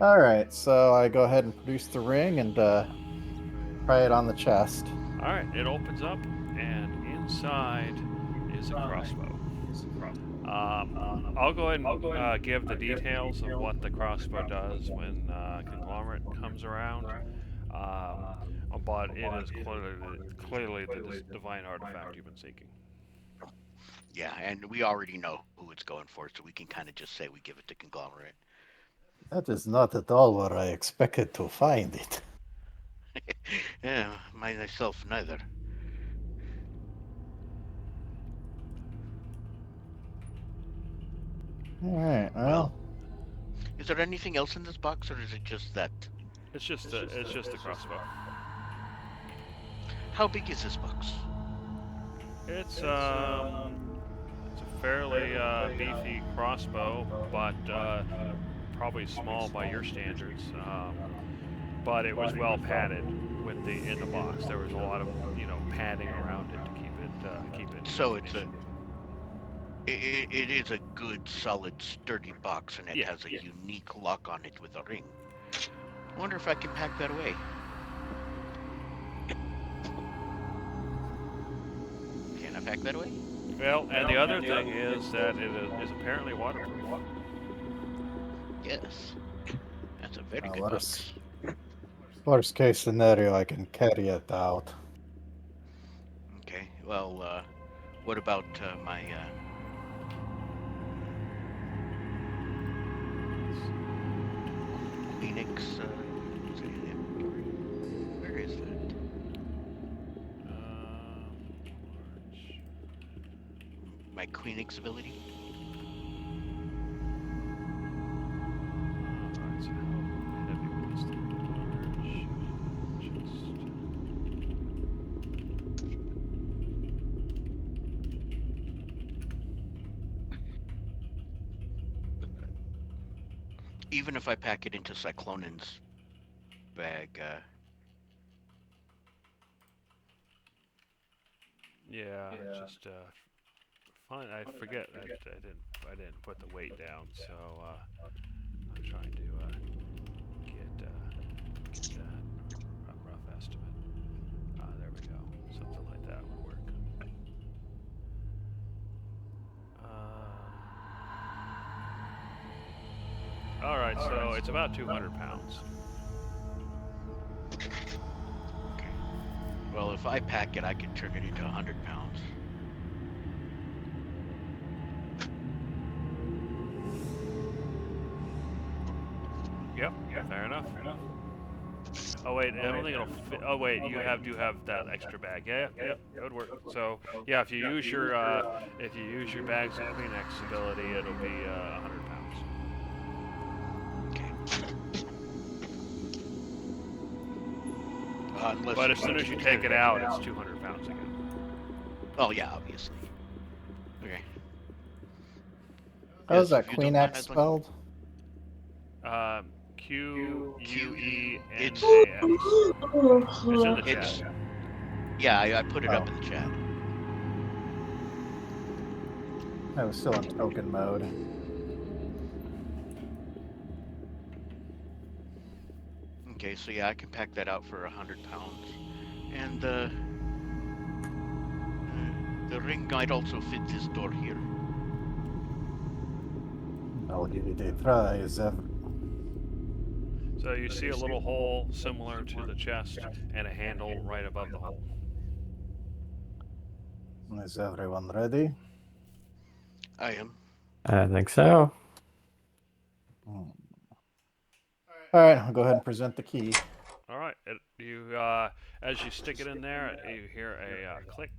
All right, so I go ahead and produce the ring and try it on the chest. All right, it opens up, and inside is a crossbow. I'll go ahead and give the details of what the crossbow does when Conglomerate comes around. But it is clearly the divine artifact you've been seeking. Yeah, and we already know who it's going for, so we can kind of just say we give it to Conglomerate. That is not at all where I expected to find it. Yeah, myself neither. All right, well, Is there anything else in this box, or is it just that? It's just the crossbow. How big is this box? It's a fairly beefy crossbow, but probably small by your standards. But it was well padded in the box. There was a lot of padding around it to keep it. So it is a good, solid, sturdy box, and it has a unique lock on it with a ring. I wonder if I can pack that away. Can I pack that away? Well, and the other thing is that it is apparently waterproof. Yes. That's a very good worst box. Worst case scenario, I can carry it out. Okay. Well, what about my Phoenix? Where is that? My Queenix ability? Even if I pack it into Cyclonin's bag, it's just fine. I forget I didn't put the weight down, so I'm trying to get a rough estimate. There we go. Something like that would work. All right, so it's about 200 pounds. okay. Well, if I pack it, I can turn it into 100 pounds. Yep, fair enough. Oh wait, I don't think it'll fit. Oh wait, you do have that extra bag. Yeah, that would work. So yeah, if you use your bags of Kleenex ability, it'll be 100 pounds. Okay. Unless But you as soon want as to you take carry it out, it's 200 pounds again. Oh yeah, obviously. Okay. How's Yes, that if you Queen don't X mind, spelled? Queenax. Oh, It's in the It's chat. yeah, I put it up Oh. in the chat. I was still in token mode. Okay, so yeah, I can pack that out for 100 pounds, and the ring might also fit this door here. I'll give it a try, Zephyr. So you see a little hole similar to the chest and a handle right above the hole. Is everyone ready? I am. I think so. All right, I'll go ahead and present the key. All right. As you stick it in there, you hear a click.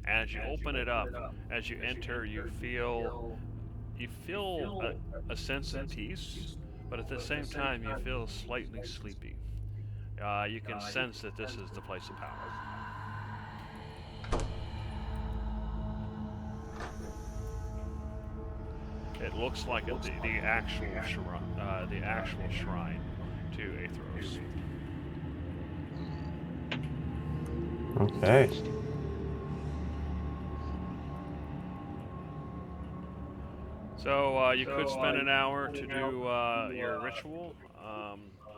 As you open it up, as you enter, you feel a sense of peace, but at the same time, you feel slightly sleepy. You can sense that this is the place of power. It looks like the actual shrine to Aethros. Okay. So you could spend an hour to do your ritual,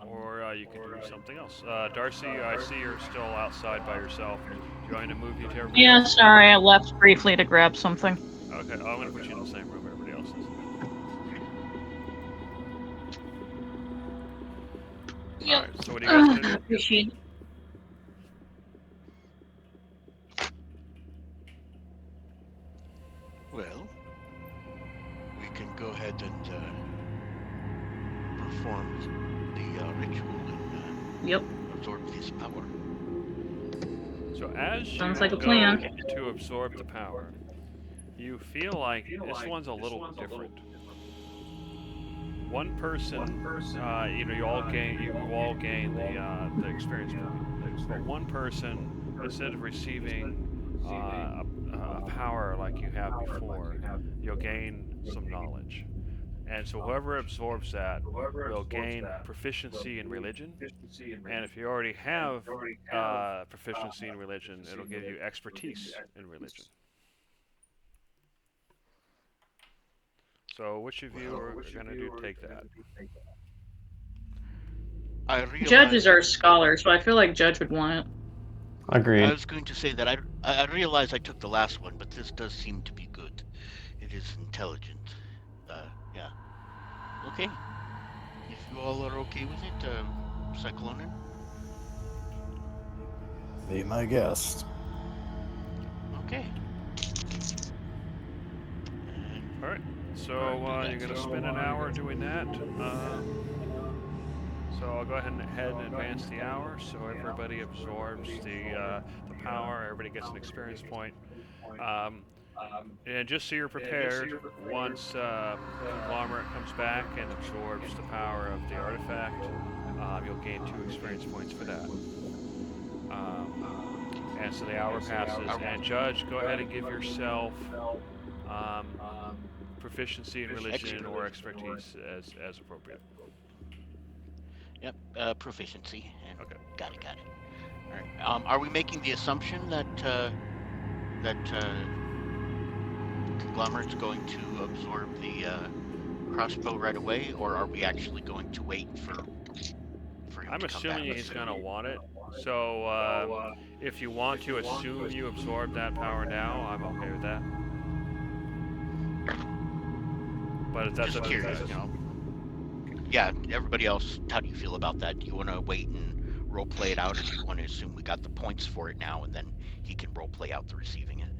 or you could do something else. Darcy, I see you're still outside by yourself. Do you want me to move you to everybody Yeah, else? sorry, I left briefly to grab something. Okay, I'm going to put you in the same room everybody else is. Yep. Alright, so what are you guys going to do? Appreciate it. Well, we can go ahead and perform the ritual and Yep. absorb this power. So as you Sounds like a go plan. to absorb the power, you feel like this one's a little different. One person, you all gain the experience point. But one person, instead of receiving a power like you have before, you'll gain some knowledge. And so whoever absorbs that will gain proficiency in religion. And if you already have proficiency in religion, it'll give you expertise in religion. So which of you are going to take that? I realize, Judge is our scholar, so I feel like Judge would want it. Agreed. I was going to say that I realize I took the last one, but this does seem to be good. It is intelligent. Yeah. Okay. If you all are okay with it, Cyclonin? Be my guest. Okay. All right. So you're going to spend an hour doing that. So I'll go ahead and advance the hour, so everybody absorbs the power. Everybody gets an experience point. And just so you're prepared, once Conglomerate comes back and absorbs the power of the artifact, you'll gain 2 experience points for that. And so the hour passes, and Judge, go ahead and give yourself proficiency in religion or expertise as appropriate. Yep, proficiency. And Okay. Got it. All right. Are we making the assumption that Conglomerate's going to absorb the crossbow right away, or are we actually going to wait for him I'm to come assuming back? he's going to want it. So if you want to assume you absorb that power now, I'm okay with that. But if that's Just up to you guys, curious. you know. Yeah, everybody else, how do you feel about that? Do you want to wait and role play it out, or do you want to assume we got the points for it now and then he can role play out the receiving it?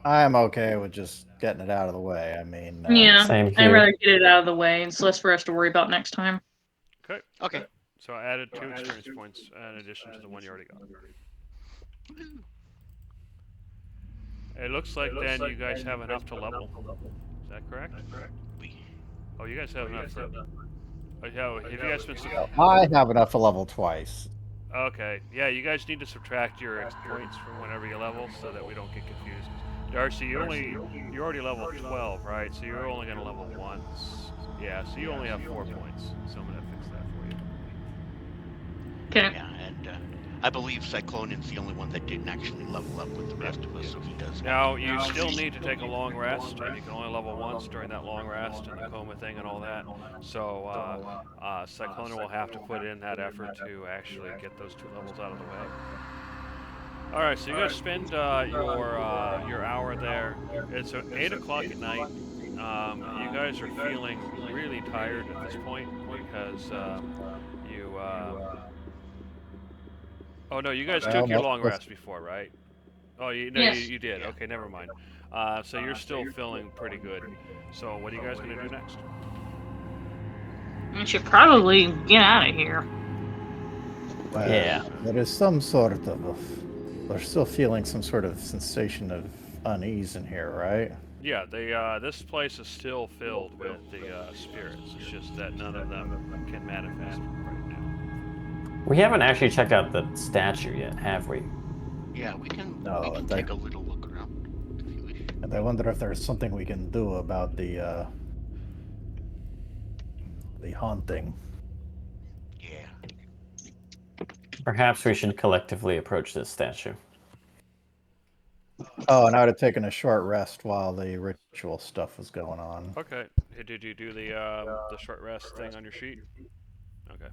I'm okay with just getting it out of the way. I mean, Yeah, Same I'd here. rather get it out of the way. It's less for us to worry about next time. Okay. Okay. So I added 2 experience points in addition to the one you already got. It looks like then you guys have enough to level. Is that correct? Oh, you guys have enough for... Oh, yeah, have you guys been... I have enough to level twice. Okay, yeah, you guys need to subtract your points from whenever you level so that we don't get confused. Darcy, you're already level 12, right? So you're only gonna level once. Yeah, so you only have 4 points. So I'm gonna fix that for you. Okay. Yeah, and I believe Cyclonian's the only one that didn't actually level up with the rest of us, so he does. Now, you still need to take a long rest, and you can only level once during that long rest and the coma thing and all that. So, Cyclona will have to put in that effort to actually get those 2 levels out of the way. All right, so you guys spend your hour there. It's 8 o'clock at night. You guys are feeling really tired at this point because you. Oh no, you guys took your long rest before, right? Oh, Yes. you did. Okay, never mind. So you're still feeling pretty good. So what are you guys gonna do next? We should probably get out of here. Well, Yeah. There is some sort of. We're still feeling some sort of sensation of unease in here, right? Yeah, this place is still filled with the spirits. It's just that none of them can manifest right now. We haven't actually checked out the statue yet, have we? Yeah, we can No, take a little look around if you wish. And I wonder if there's something we can do about the haunting. Yeah. Perhaps we should collectively approach this statue. Oh, and I would have taken a short rest while the ritual stuff was going on. Okay. Did you do the short rest thing on your sheet? Okay.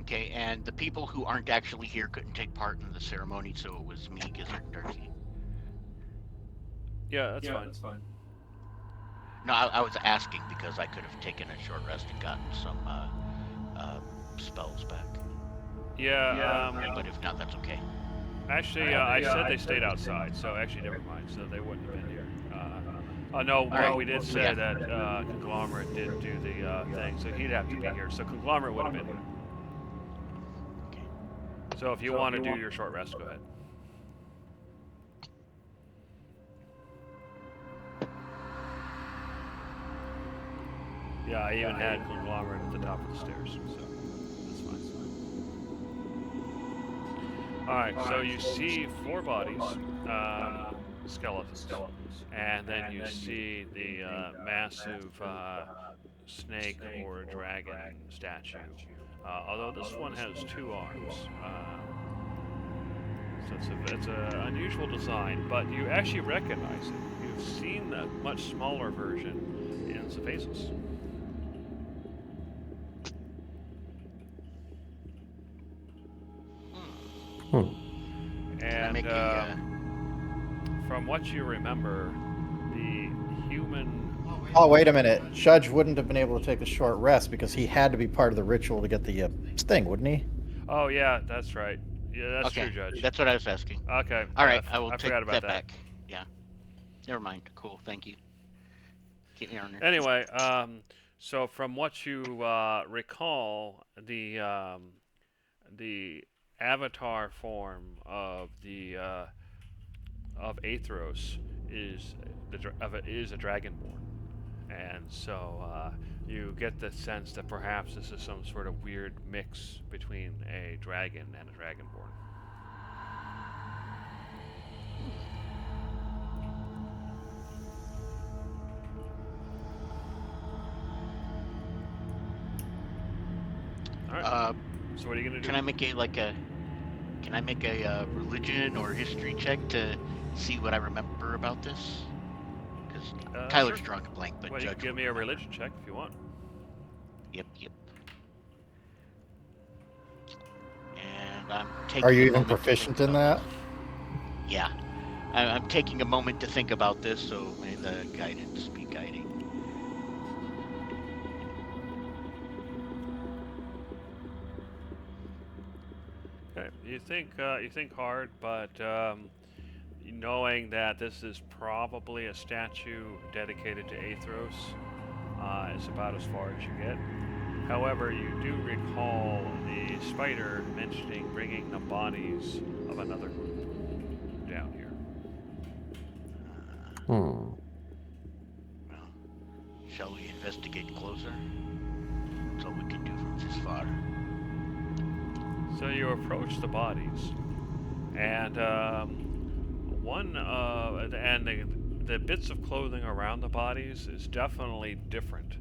Okay, and the people who aren't actually here couldn't take part in the ceremony, so it was me, Gizzard, and Darcy. Yeah, that's fine. No, I was asking because I could have taken a short rest and gotten some spells back. Yeah. But if not, that's okay. Actually, I said they stayed outside, so actually, never mind. So they wouldn't have been here. No, well, we did say that Conglomerate did do the thing, so he'd have to be here. So Conglomerate would have been here. So if you want to do your short rest, go ahead. Yeah, I even had Conglomerate at the top of the stairs, so that's fine. Alright, so you see 4 bodies, skeletons, and then you see the massive snake or dragon statue. Although this one has 2 arms. So it's an unusual design, but you actually recognize it. You've seen a much smaller version in Cephasus. And from what you remember, the human... Oh, wait a minute. Judge wouldn't have been able to take a short rest because he had to be part of the ritual to get the thing, wouldn't he? Oh, yeah, that's right. Yeah, that's true, Judge. That's what I was asking. Okay. All right, I will take forgot about that back. Yeah. Never mind. Cool. Thank you. Keep me on there. Anyway, so from what you recall, the avatar form of the of Aethros is a dragonborn, and so you get the sense that perhaps this is some sort of weird mix between a dragon and a dragonborn. All right. So what are you gonna do? Can I make a religion or history check to see what I remember about this? Because Tyler's sure. drawing a blank, but Well, you Judge can give will me a remember. religion check if you want. Yep. And I'm taking. Are you a even moment to proficient think in about that? this. Yeah. I'm taking a moment to think about this, so may the guidance be guiding. Okay. You think hard, but knowing that this is probably a statue dedicated to Aethros is about as far as you get. However, you do recall the spider mentioning bringing the bodies of another group down here. Well, shall we investigate closer? That's all we can do from this far. So you approach the bodies, and the bits of clothing around the bodies is definitely different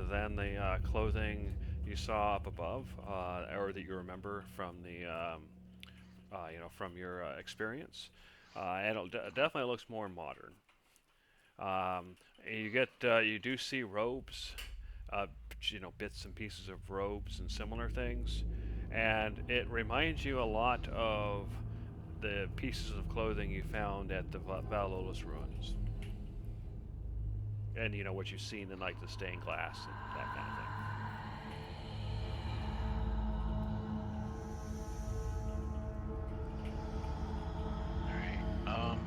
than the clothing you saw up above, or that you remember from from your experience. And it definitely looks more modern. You do see robes, bits and pieces of robes and similar things, and it reminds you a lot of the pieces of clothing you found at the Valolus ruins, and what you've seen in like the stained glass and that kind of thing. All right.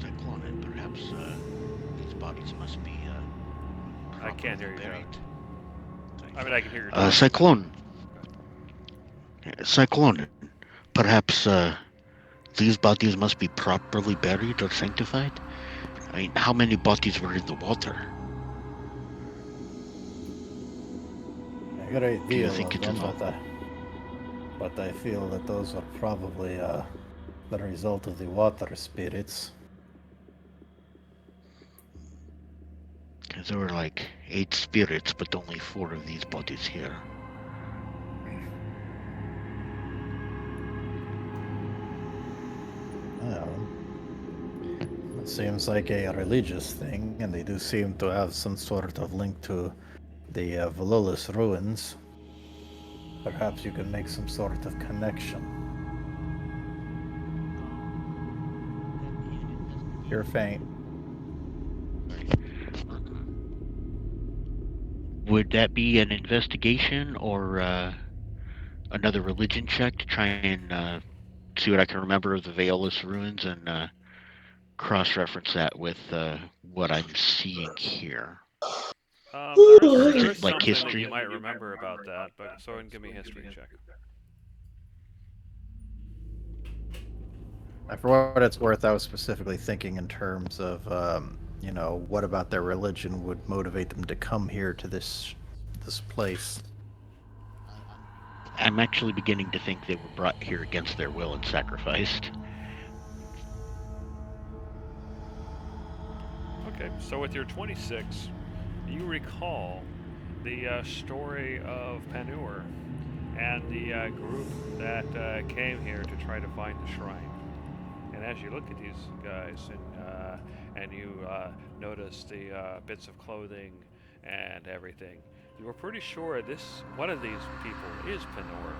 Cyclone, and perhaps these bodies must be. I can't hear you, buried. I mean, I can hear your talking. Cyclone. Perhaps these bodies must be properly buried or sanctified. I mean, how many bodies were in the water? I got an idea think of it's them, all- but I feel that those are probably the result of the water spirits. There were like 8 spirits, but only 4 of these bodies here. It seems like a religious thing, and they do seem to have some sort of link to the Valolus ruins. Perhaps you can make some sort of connection. You're faint. Would that be an investigation or another religion check to try and see what I can remember of the Valolus ruins and cross-reference that with what I'm seeing here? There is Like something history? that you might remember about that, but so and give me a history check. For what it's worth, I was specifically thinking in terms of, what about their religion would motivate them to come here to this place. I'm actually beginning to think they were brought here against their will and sacrificed. Okay, so with your 26, you recall the story of Panur and the group that came here to try to find the shrine. And as you look at these guys and you notice the bits of clothing and everything, you were pretty sure one of these people is Panur,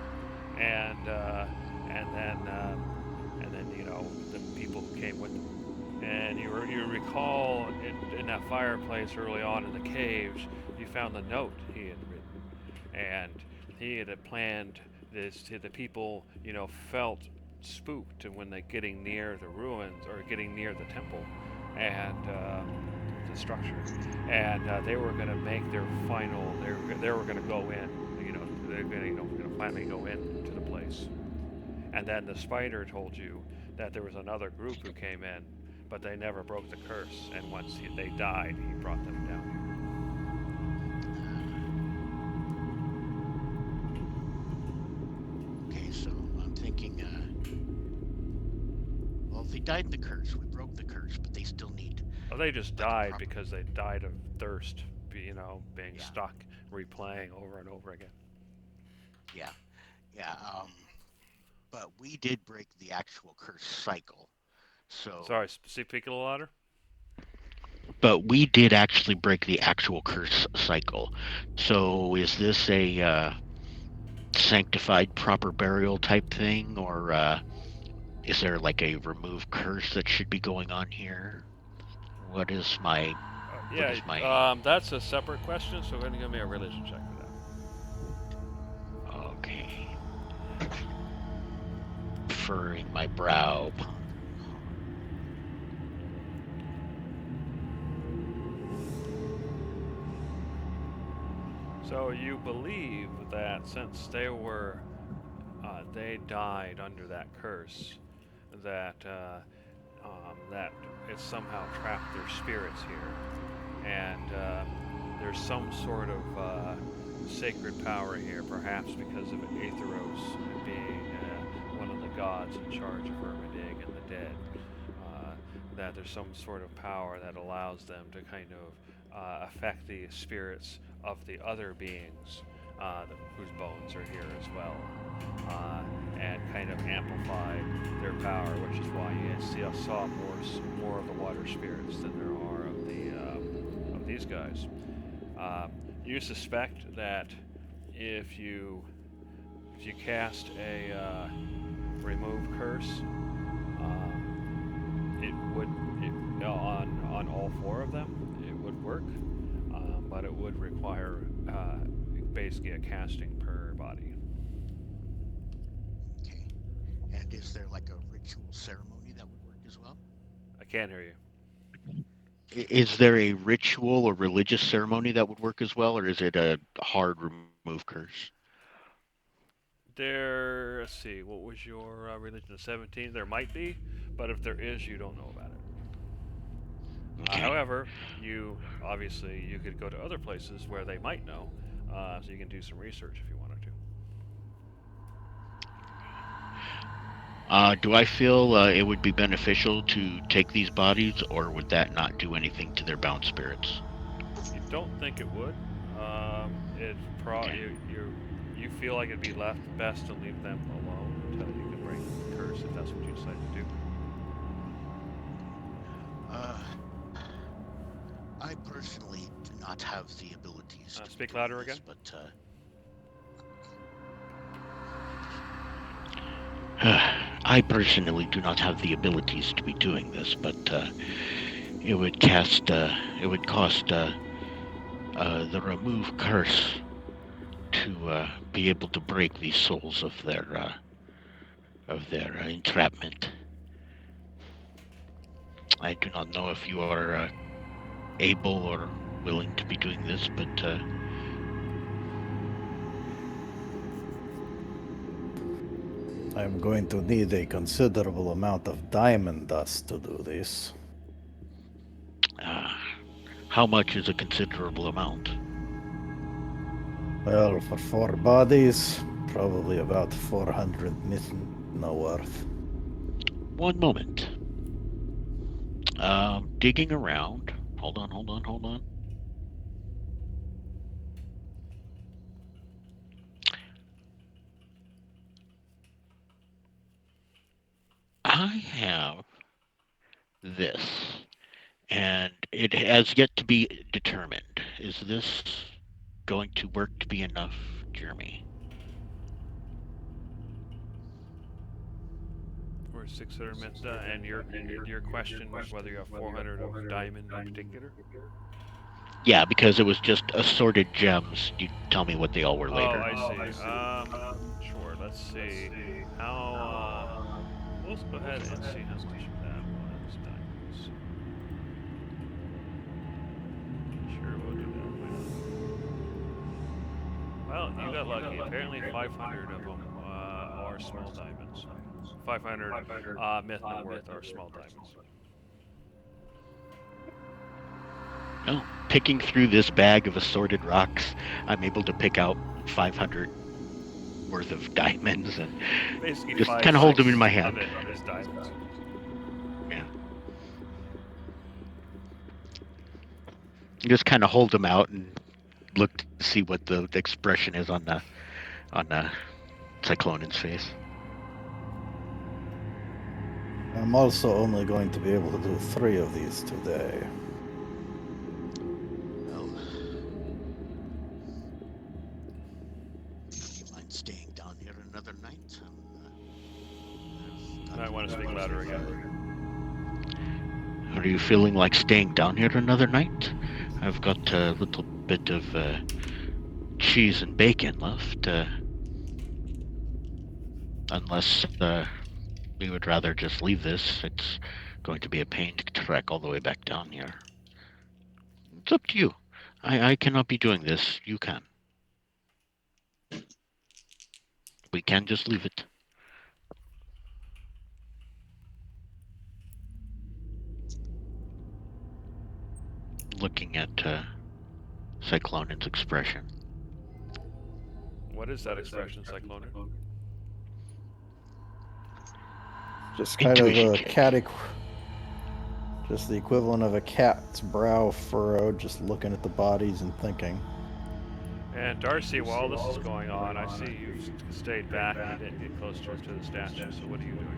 and then the people who came with them. And you recall in that fireplace early on in the caves, you found the note he had written, and he had planned this to the people. Felt spooked when they getting near the ruins or getting near the temple and the structure, and they were going to make their final. They were going to go in. They're going to finally go into the place. And then the spider told you that there was another group who came in, but they never broke the curse. And once they died, he brought them down here. Okay, so I'm thinking, well, if they died in the curse, we broke the curse, but they still need. Well, they just died because they died of thirst, being stuck, replaying over and over again. Yeah. But we did break the actual curse cycle. So. Sorry, speak a little louder. But we did actually break the actual curse cycle. So is this a sanctified proper burial type thing, or is there like a remove curse that should be going on here? What is my? That's a separate question. So go ahead and give me a religion check for that. Okay. Furrowing my brow. So you believe that since they died under that curse, that it somehow trapped their spirits here, and there's some sort of sacred power here, perhaps because of Aetheros being one of the gods in charge of Vermidig and the dead. That there's some sort of power that allows them to kind of affect the spirits of the other beings whose bones are here as well, and kind of amplify their power, which is why you saw more of the water spirits than there are of these guys. You suspect that if you cast a remove curse, it would on all four of them. It would work, but it would require basically a casting per body. Okay. And is there like a ritual ceremony that would work as well? I can't hear you. Is there a ritual or religious ceremony that would work as well, or is it a hard remove curse? Let's see, what was your religion? 17? There might be, but if there is, you don't know about it. Okay. However, you could go to other places where they might know, so you can do some research if you wanted to. Do I feel it would be beneficial to take these bodies, or would that not do anything to their bound spirits? You don't think it would. Okay. You feel like it'd be best to leave them alone until you can break the curse, if that's what you decide to do. I personally do not have the abilities to Speak be doing louder this, again. But I personally do not have the abilities to be doing this, but it would cost the remove curse to be able to break these souls of their entrapment. I do not know if you are able or willing to be doing this, but I'm going to need a considerable amount of diamond dust to do this. how much is a considerable amount? Well, for 4 bodies, probably about 400 no worth. One moment. Digging around. Hold on. I have this, and it has yet to be determined. Is this going to work to be enough, Jeremy? Or 600 Menta, and your question was whether you have 400 of diamond in particular? Yeah, because it was just assorted gems. You tell me what they all were later. Oh, I see. Sure, let's see. Let's go ahead and see how much of that was diamonds. Sure, we'll do that. Well, you got lucky. Apparently 500 of them are small diamonds. 500 Mithna worth are small diamonds. Oh, picking through this bag of assorted rocks, I'm able to pick out 500 worth of diamonds and Basically just kind of hold them in my hand. Of his diamonds. Yeah. Just kind of hold them out and look to see what the expression is on the Cyclonan's face. I'm also only going to be able to do 3 of these today. Well, do you mind staying down here another night? I want to speak louder again. Are you feeling like staying down here another night? I've got a little bit of cheese and bacon left. Unless we would rather just leave this. It's going to be a pain to trek all the way back down here. It's up to you. I cannot be doing this. You can. We can just leave it. Looking at Cyclonan's expression. What is that expression, Cyclone? Just kind of Intuition a check. just the equivalent of a cat's brow furrowed, just looking at the bodies and thinking. And Darcy, while this is going on, I see you've stayed back. You didn't get closer to the statue, so what are you doing?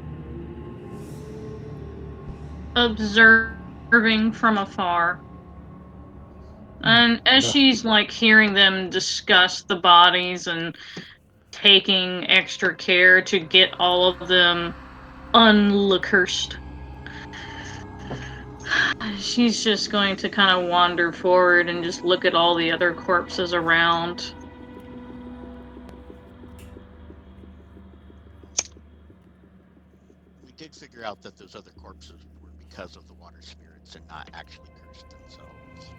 Observing from afar. And as Yeah. she's like hearing them discuss the bodies and taking extra care to get all of them uncursed, she's just going to kind of wander forward and just look at all the other corpses around. We did figure out that those other corpses were because of the water spirits and not actually cursed themselves.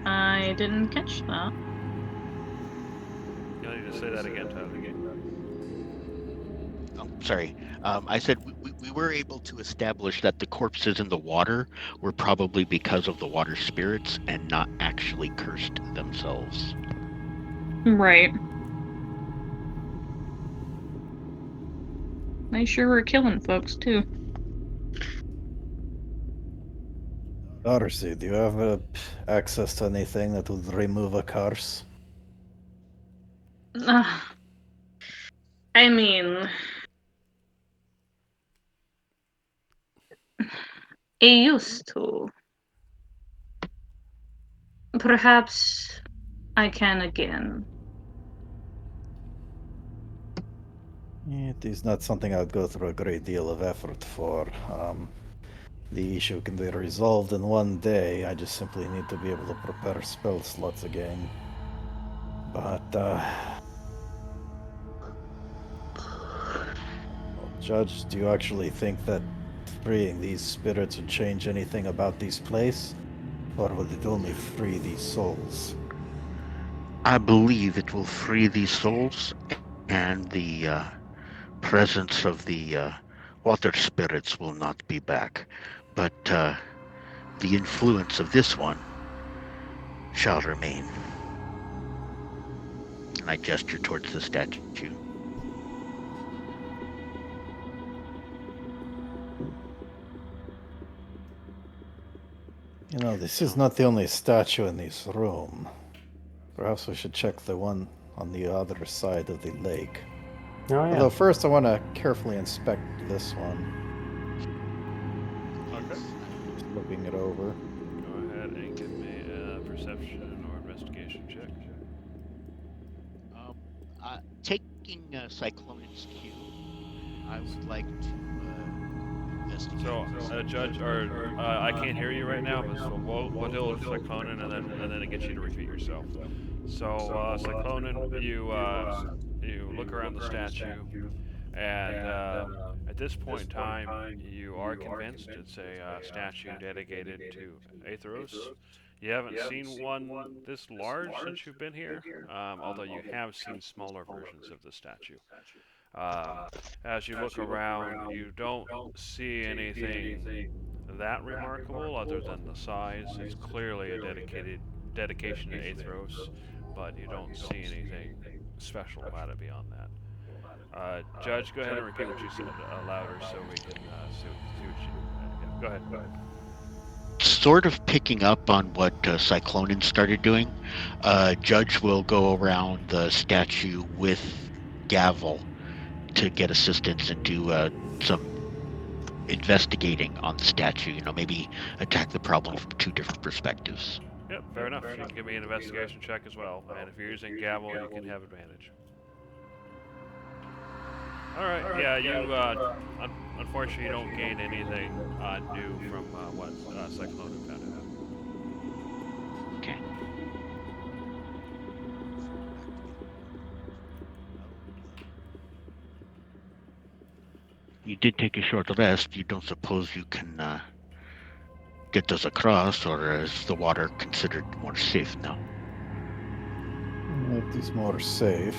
I didn't catch that. You'll need to say that again, Tyler. Oh, sorry. I said we were able to establish that the corpses in the water were probably because of the water spirits and not actually cursed themselves. Right. They sure were killing folks, too. Darcy, do you have access to anything that would remove a curse? I mean, I used to. Perhaps I can again. It is not something I would go through a great deal of effort for. The issue can be resolved in one day. I just simply need to be able to prepare spell slots again. But, Judge, do you actually think that freeing these spirits would change anything about this place? Or would it only free these souls? I believe it will free these souls, and the presence of the water spirits will not be back. But the influence of this one shall remain. And I gesture towards the statue. You know, this is not the only statue in this room. Perhaps we should check the one on the other side of the lake. Oh, yeah. Although first I want to carefully inspect this one. Okay. Just looking it over. Go ahead and give me a perception or investigation check. Taking Cyclonan's cue, I would like to investigate. So, Judge, or I can't hear you right now, but so we'll deal with Cyclonan and then it gets you to repeat yourself. So, Cyclonan, you look around the statue, and at this point in time, you are convinced it's a statue dedicated to Aetheros. You haven't seen one this large since you've been here, although you have seen smaller versions of the statue. As you look around, you don't see anything that remarkable other than the size. It's clearly a dedication to Aetheros, but you don't see anything special about it beyond that. Judge, go ahead and repeat what you said louder so we can see what you... Yeah, go ahead. Sort of picking up on what Cyclonan started doing, Judge will go around the statue with Gavel to get assistance and do some investigating on the statue. You know, maybe attack the problem from two different perspectives. Yep, fair enough. You can give me an investigation check as well, and if you're using Gavel, you can have advantage. Alright, yeah, you, unfortunately, you don't gain anything new from what Cyclone found out. Okay. You did take a short rest. You don't suppose you can get those across, or is the water considered more safe now? It is more safe.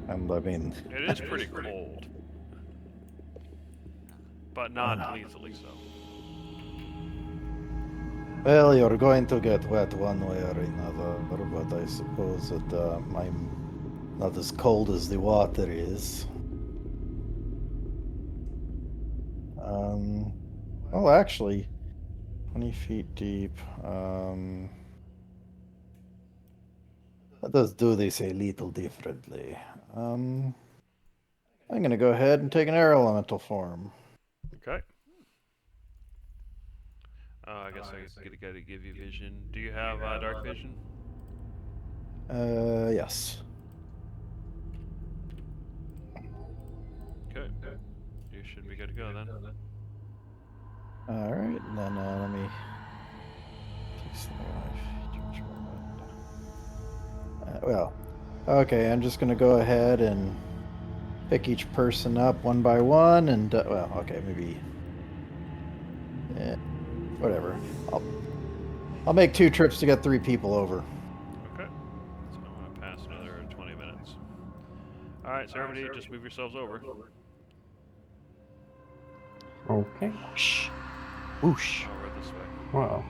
And I mean, It is pretty cold. but not lethally so. Well, you're going to get wet one way or another, but I suppose that I'm not as cold as the water is. Well, actually, 20 feet deep. Let us do this a little differently. I'm going to go ahead and take an air elemental form. Okay. I guess I gotta give you vision. Do you have dark vision? Yes. Okay. You should be good to go then. All right, and then let me. Well, okay, I'm just gonna go ahead and pick each person up one by one, and well, okay, maybe. Whatever. I'll make 2 trips to get 3 people over. Okay. So I'm gonna pass another 20 minutes. All right, so everybody, just move yourselves over. Okay. Whoosh. Whoosh. Over this way. Wow.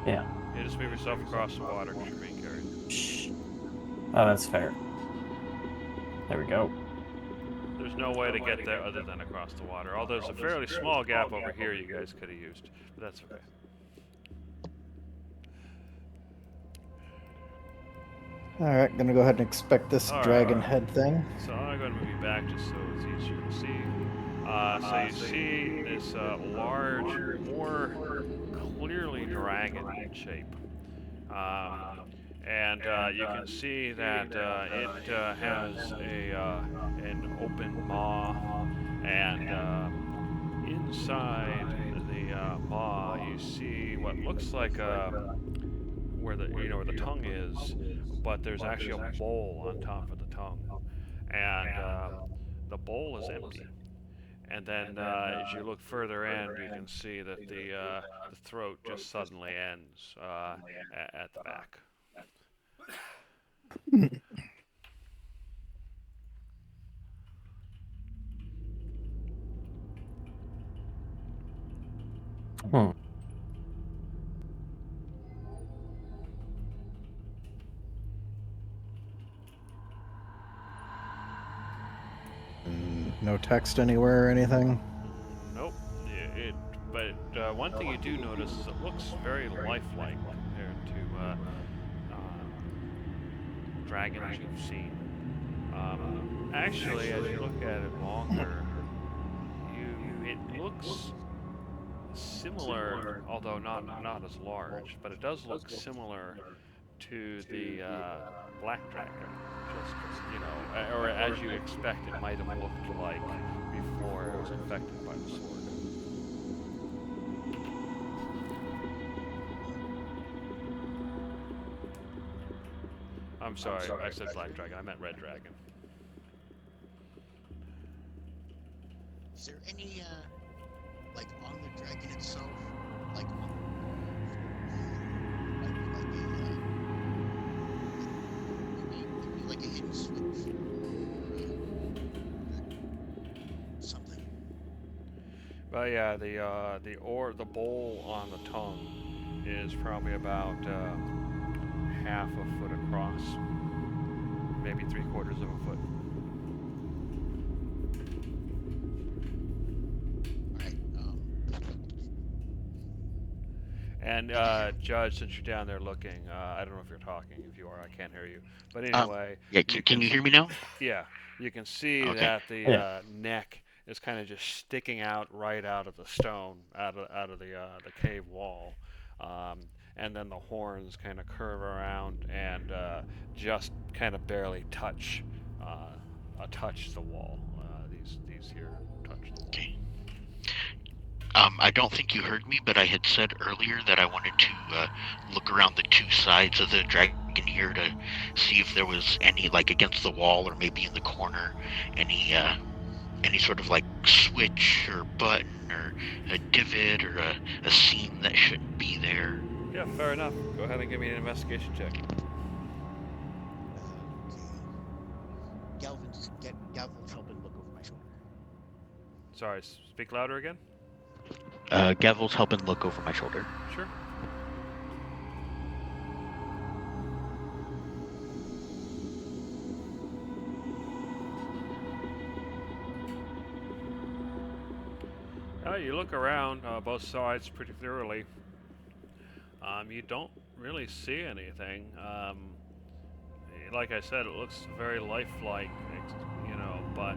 Yeah. Yeah, just move yourself across the water because you're being carried. Shh. Oh, that's fair. There we go. There's no way to get there other than across the water. Although there's a fairly small gap over here you guys could have used, but that's okay. All right, gonna go ahead and expect this dragon head thing. So I'm going to move you back just so it's easier to see. So you see this large, more clearly dragon shape. And you can see that it has an open maw, and inside the maw you see what looks like where the tongue is, but there's actually a bowl on top of the tongue, and the bowl is empty. And then as you look further in, you can see that the throat just suddenly ends at the back. Hmm. No text anywhere or anything. Nope. But one thing you do notice is it looks very lifelike compared to dragons you've seen. Actually, as you look at it longer, it looks similar, although not as large, but it does look similar to the black dragon. Just or as you expect it might have looked like before it was infected by the sword. I'm sorry, I said black dragon. I meant red dragon. Is there any, like on the dragon itself, like like a hidden switch or something? But yeah, the bowl on the tongue is probably about half a foot across, maybe 3/4 of a foot. And Judge, since you're down there looking, I don't know if you're talking. If you are, I can't hear you. But anyway, yeah. Can you hear me now? Yeah, you can see Okay. that the neck is kind of just sticking out right out of the stone, out of the cave wall, and then the horns kind of curve around and just kind of barely touch the wall. These here touch the wall. Okay. I don't think you heard me, but I had said earlier that I wanted to look around the 2 sides of the dragon here to see if there was any, like against the wall or maybe in the corner, any sort of like switch or button or a divot or a seam that shouldn't be there. Yeah, fair enough. Go ahead and give me an investigation check. Galvin's helping look over my shoulder. Sorry, speak louder again. Gavel's helping look over my shoulder. Sure. You look around both sides pretty thoroughly. You don't really see anything. Like I said, it looks very lifelike, you know, but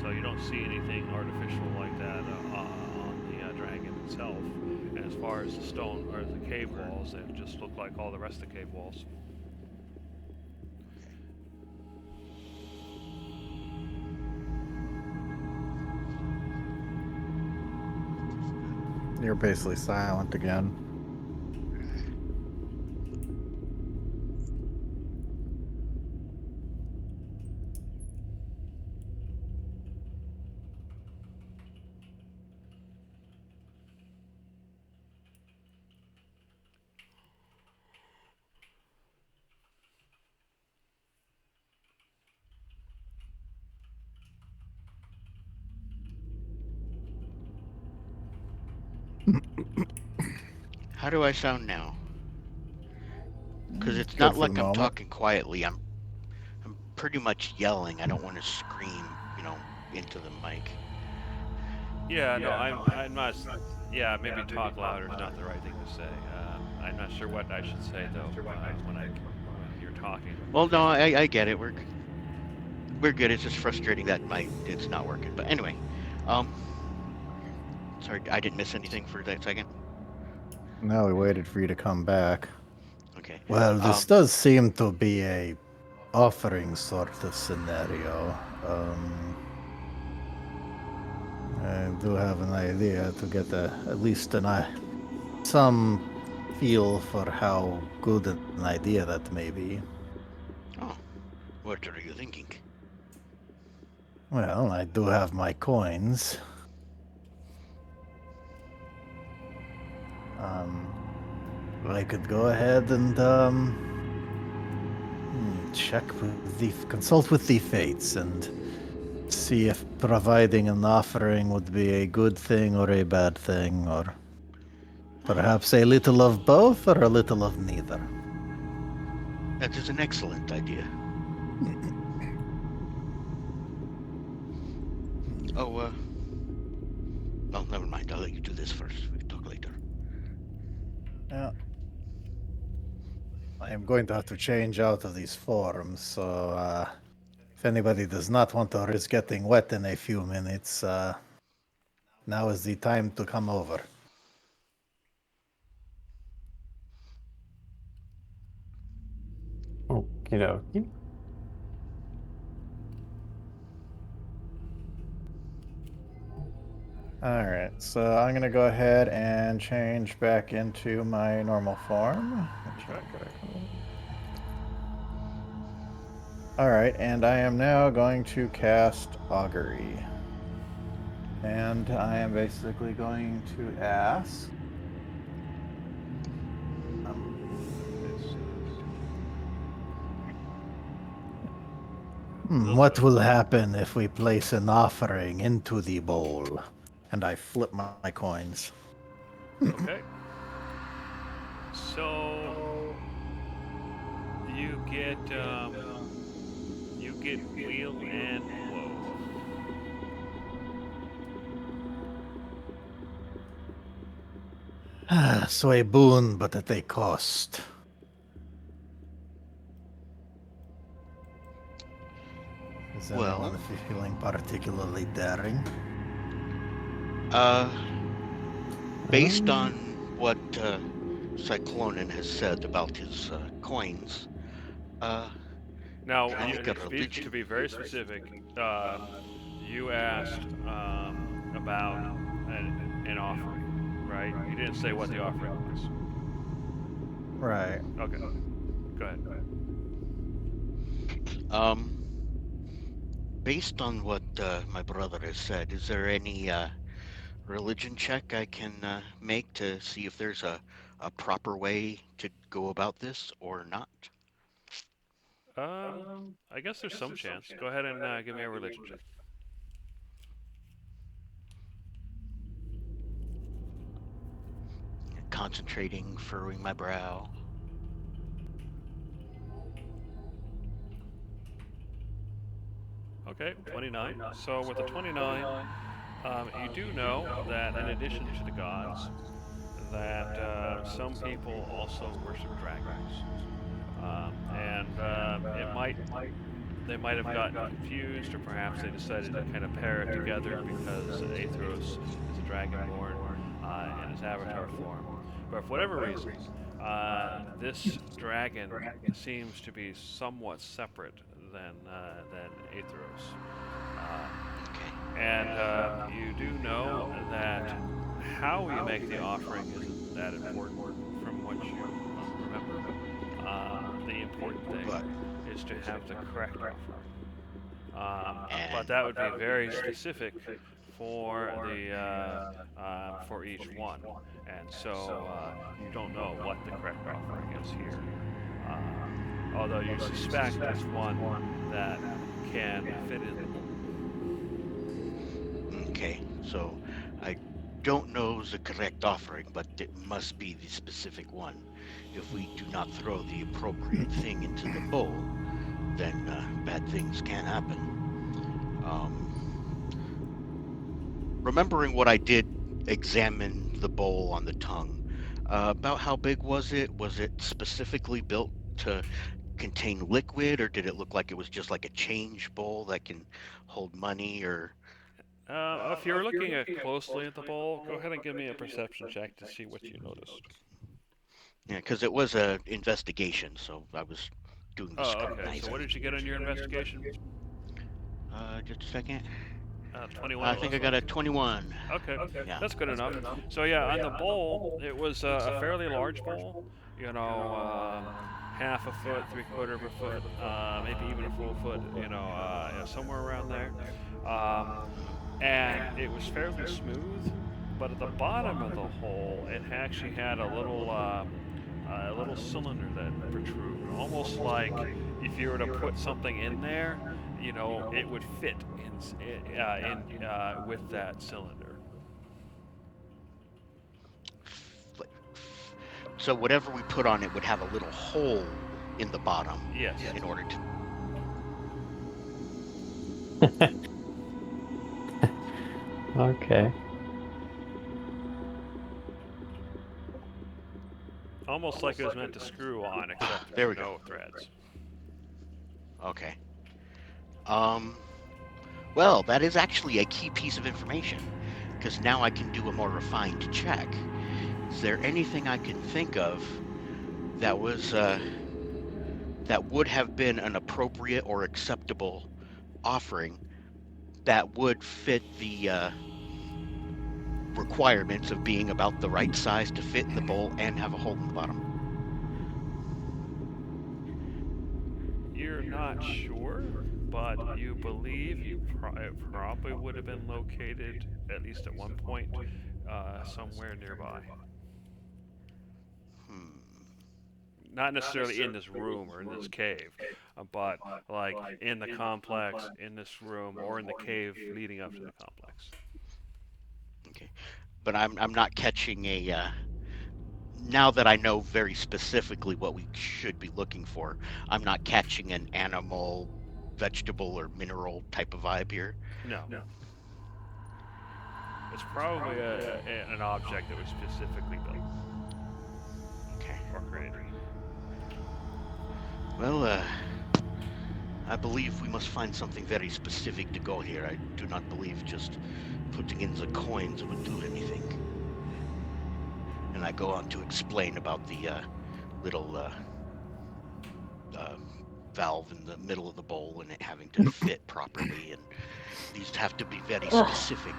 so you don't see anything artificial like that on the dragon itself. And as far as the stone or the cave walls, they just look like all the rest of the cave walls. You're basically silent again. How do I sound now? Because it's Good not for like the I'm moment. talking quietly. I'm pretty much yelling. I don't want to scream, you know, into the mic. Yeah, no, I'm not. Yeah, maybe talk louder is not the right thing to say. I'm not sure what I should say though when you're talking. Well, no, I get it. We're good. It's just frustrating that it's not working. But anyway, sorry, I didn't miss anything for that second. No, we waited for you to come back. Okay. Well, this does seem to be a offering sort of scenario. I do have an idea to get at least some feel for how good an idea that may be. Oh, what are you thinking? Well, I do have my coins. I could go ahead and consult with the fates and see if providing an offering would be a good thing or a bad thing, or perhaps a little of both or a little of neither. That is an excellent idea. Oh, well, never mind. I'll let you do this first. We can talk later. Yeah. I am going to have to change out of these forums, so if anybody does not want to risk getting wet in a few minutes, now is the time to come over. Okie dokie. Alright, so I'm going to go ahead and change back into my normal form. Alright, and I am now going to cast Augury. And I am basically going to ask... what will happen if we place an offering into the bowl? And I flip my coins. Okay. So you get wheel and woe. So a boon, but at a cost. Is anyone feeling particularly daring? Based on what Cyclonin has said about his coins, Now, I think a to religion. be very specific, you asked about an offering, right? You didn't say what the offering was. Right. Okay. Go ahead. Based on what my brother has said, is there any religion check I can make to see if there's a proper way to go about this or not? I guess there's some chance. Go ahead and give me a religion check. concentrating, furrowing my brow. Okay, 29. So with the 29, you do know that in addition to the gods, that some people also worship dragons, they might have gotten confused, or perhaps they decided to kind of pair it together because Aethros is a dragonborn in his avatar form. But for whatever reason, this dragon seems to be somewhat separate than Aethros. Okay. And you do know that how you make the offering isn't that important from what you remember. The important thing But is to have the correct offering. But And- that would be very specific for for each one, and so you don't know what the correct offering is here. Although you suspect it's one that can fit in the bowl. okay, so I don't know the correct offering, but it must be the specific one. If we do not throw the appropriate thing into the bowl, then bad things can happen. Remembering what I did examine the bowl on the tongue, about how big was it? Was it specifically built to contain liquid, or did it look like it was just like a change bowl that can hold money? Or If you're looking closely at the bowl, go ahead and give me a perception check to see what you noticed. yeah, because it was a investigation, so I was doing the Oh, okay. scrutinizing. So what did you get on your investigation? Just a second. 21. I think I got a 21. Okay, Yeah. that's good enough. So yeah, on the bowl, it was a fairly large bowl. You know, half a foot, 3/4 of a foot, maybe even a full foot. You know, somewhere around there. And it was fairly smooth, but at the bottom of the hole, it actually had a little cylinder that protruded, almost like if you were to put something in there, you know, it would fit in with that cylinder. So whatever we put on it would have a little hole in the bottom Yes. in order to. Okay. Almost like it was meant to screw on, except There we no go. threads. Okay. Well, that is actually a key piece of information, because now I can do a more refined check. Is there anything I can think of that was that would have been an appropriate or acceptable offering that would fit the requirements of being about the right size to fit in the bowl and have a hole in the bottom? You're not sure, but you believe it probably would have been located, at least at one point, somewhere nearby. Not necessarily in this room or in this cave, but like in the complex, in this room, or in the cave leading up to the complex. Okay, but I'm not catching a. Now that I know very specifically what we should be looking for, I'm not catching an animal, vegetable, or mineral type of vibe here. No. It's probably an object that was specifically built Okay. or created. Well, I believe we must find something very specific to go here. I do not believe just putting in the coins would do anything. And I go on to explain about the little valve in the middle of the bowl and it having to fit properly. And these have to be very specific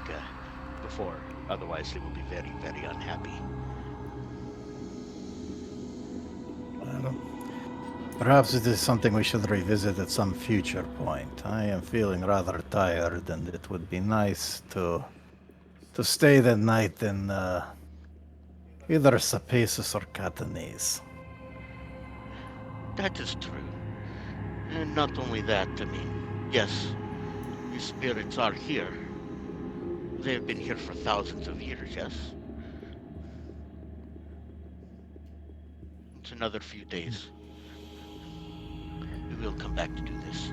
before, otherwise they will be very, very unhappy. Perhaps it is something we should revisit at some future point. I am feeling rather tired, and it would be nice to stay the night in either Sapesus or Catanese. That is true. And not only that, I mean, yes, these spirits are here. They have been here for thousands of years, yes? It's another few days. We will come back to do this.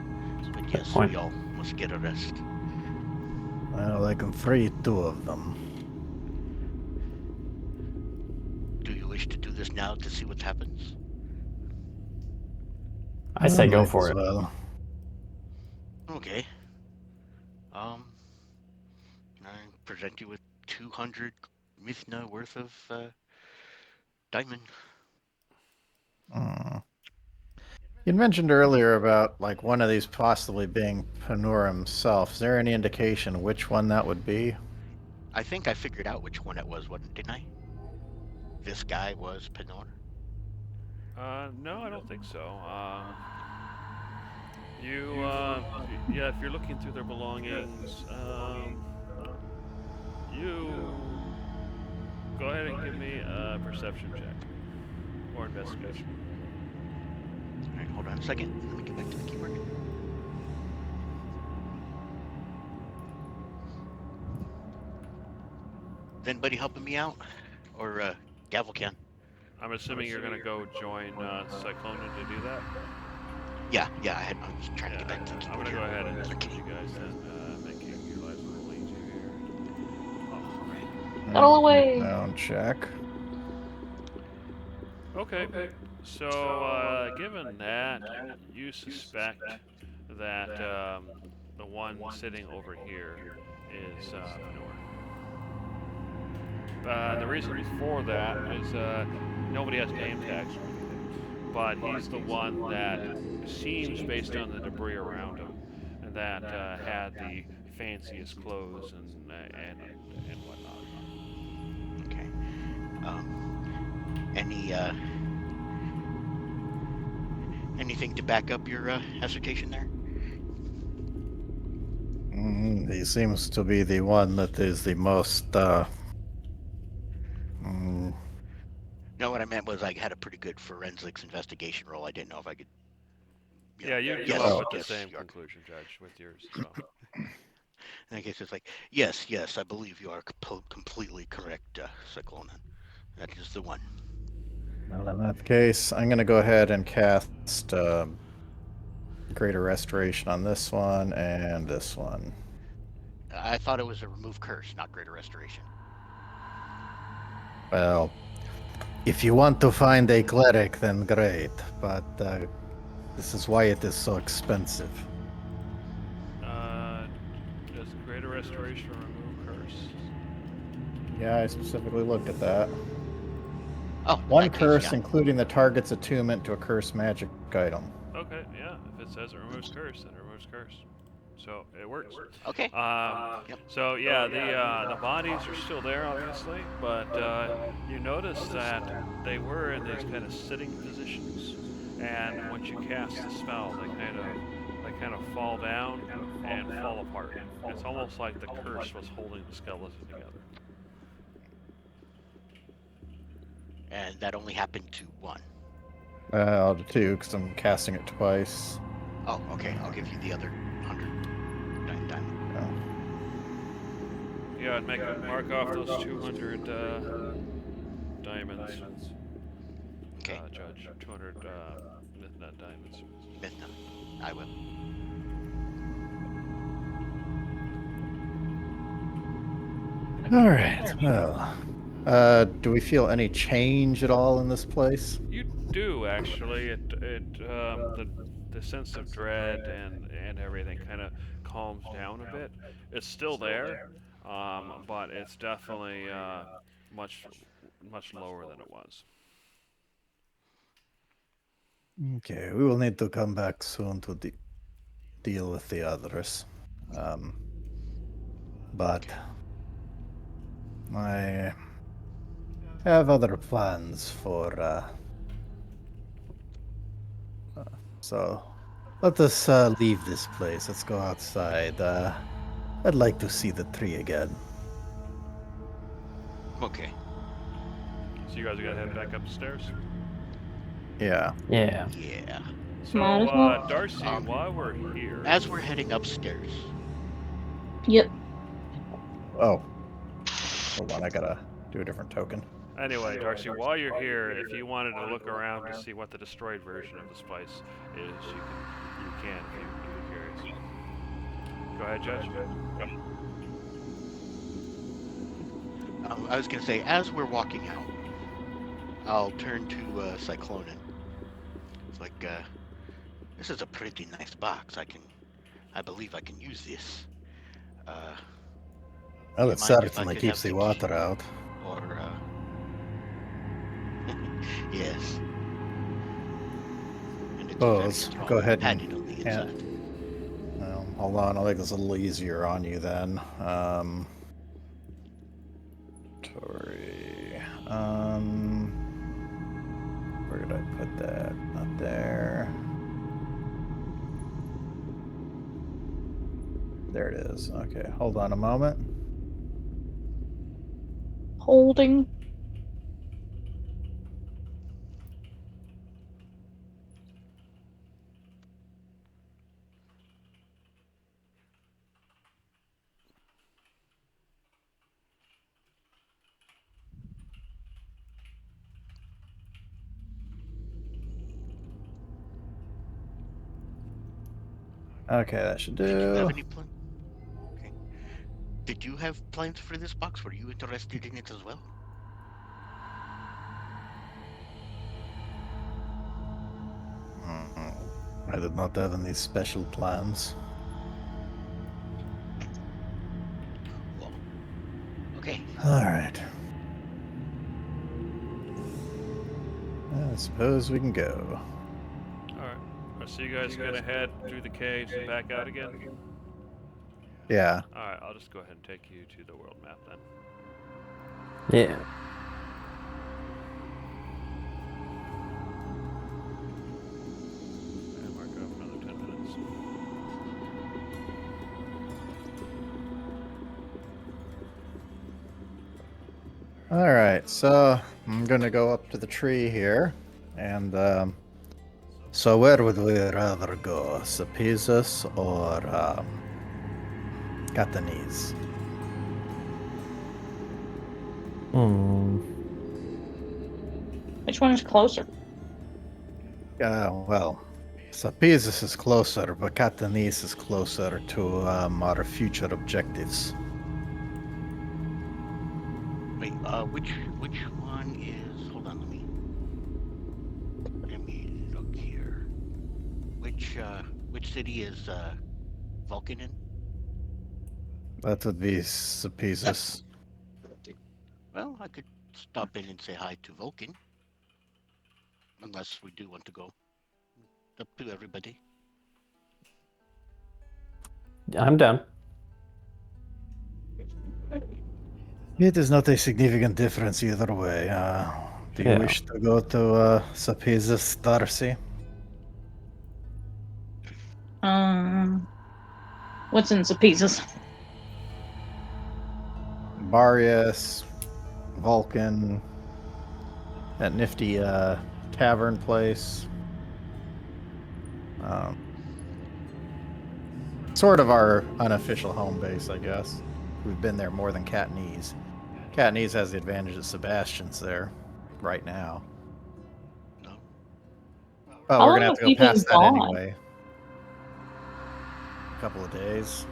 But yes, point. we all must get a rest. Well, I can free 2 of them. Do you wish to do this now to see what happens? I say go Might for as it. well. Okay. I present you with 200 Mithna worth of diamond. You mentioned earlier about like one of these possibly being Panur himself. Is there any indication which one that would be? I think I figured out which one it was, didn't I? This guy was Panor. No, I don't think so. Yeah, if you're looking through their belongings, you go ahead and give me a perception check or investigation. All right, hold on a second. Let me get back to the keyboard. Is anybody helping me out? Or Gavel can? I'm assuming you're gonna go join Cyclona to do that. Yeah, I was trying to get back to the I'm keyboard. gonna go ahead and Okay. switch you guys and make your lives a little easier here. All away. Down check. Okay. So, given that, you suspect that the one sitting over here is Panor. The reason for that is nobody has name tags, but he's the one that seems, based on the debris around him, that had the fanciest clothes and whatnot. Okay. Anything to back up your assertion there? He seems to be the one that is the most. No, what I meant was I had a pretty good forensics investigation roll. I didn't know if I could. Yeah, you yes, come up with the yes, same you are. conclusion, Judge, with yours as well. I guess it's like, yes, I believe you are completely correct, Cyclone. That is the one. Well, in that case, I'm going to go ahead and cast Greater Restoration on this one and this one. I thought it was a remove curse, not greater restoration. Well, if you want to find a cleric, then great, but this is why it is so expensive. Does Greater Restoration remove curse? Yeah, I specifically looked at that. Oh, One in that case, curse, yeah. including the target's attunement to a cursed magic item. Okay, yeah. If it says it removes curse, then it removes curse. So it works. Okay. Yep. So yeah, the bodies are still there, obviously, but you notice that they were in these kind of sitting positions, and once you cast the spell, they kind of fall down and fall apart. It's almost like the curse was holding the skeleton together. And that only happened to one. I'll do 2 because I'm casting it twice. Oh, okay. I'll give you the other 100 diamond. Yeah, I'd mark off those 200 diamonds. Okay. Judge, 200 Mithna diamonds. Mithna. I will. All right. Well, do we feel any change at all in this place? You do actually. The sense of dread and everything kind of calms down a bit. It's still there, but it's definitely much lower than it was. Okay, we will need to come back soon to deal with the others. But I have other plans for. So let us leave this place. Let's go outside. I'd like to see the tree again. Okay. So you guys are gonna head back upstairs. Yeah. Yeah. Yeah. So Might as well. Darcy, while we're here, As we're heading upstairs, Yep. Oh. Hold on, I gotta do a different token. Anyway, Darcy, while you're here, if you wanted to look around to see what the destroyed version of the spice is, you can if you're curious. Go ahead, Judge. I was gonna say, as we're walking out, I'll turn to Cyclonin. It's like, this is a pretty nice box. I believe I can use this. Well, you it mind if I certainly could keeps have the the water key? out. Or, yes. And it's very Suppose. strong, Go ahead and padded on the hand- inside. Well, hold on, I'll make this a little easier on you then. Tori. Where did I put that? Not there. There it is. Okay, hold on a moment. Holding. Okay, that should Did you have do. any plans? Okay. Did you have plans for this box? Were you interested in it as well? I did not have any special plans. Well, okay. Alright. I suppose we can go. Alright. So you guys gonna head through the caves and back out again? Yeah. Alright, I'll just go ahead and take you to the world map then. Yeah. And mark it up another 10 minutes. Alright, so I'm gonna go up to the tree here. And, so where would we rather go? Sapizas or, Catanese? Hmm. Which one is closer? Well, Sapizas is closer, but Catanese is closer to our future objectives. Wait, which one is? Hold on, let me look here. Which city is Vulcan in? That would be Sapizas. Well, I could stop in and say hi to Vulcan. Unless we do want to go. Up to everybody. I'm down. It is not a significant difference either way. Do you Yeah. wish to go to Sapizas, Darcy? What's in Zapizas? Barrios, Vulcan, that nifty tavern place. Sort of our unofficial home base, I guess. We've been there more than Catanese. Catanese has the advantage that Sebastian's there right now. No. But How we're long gonna have have to go you been past that gone? anyway. A couple of days.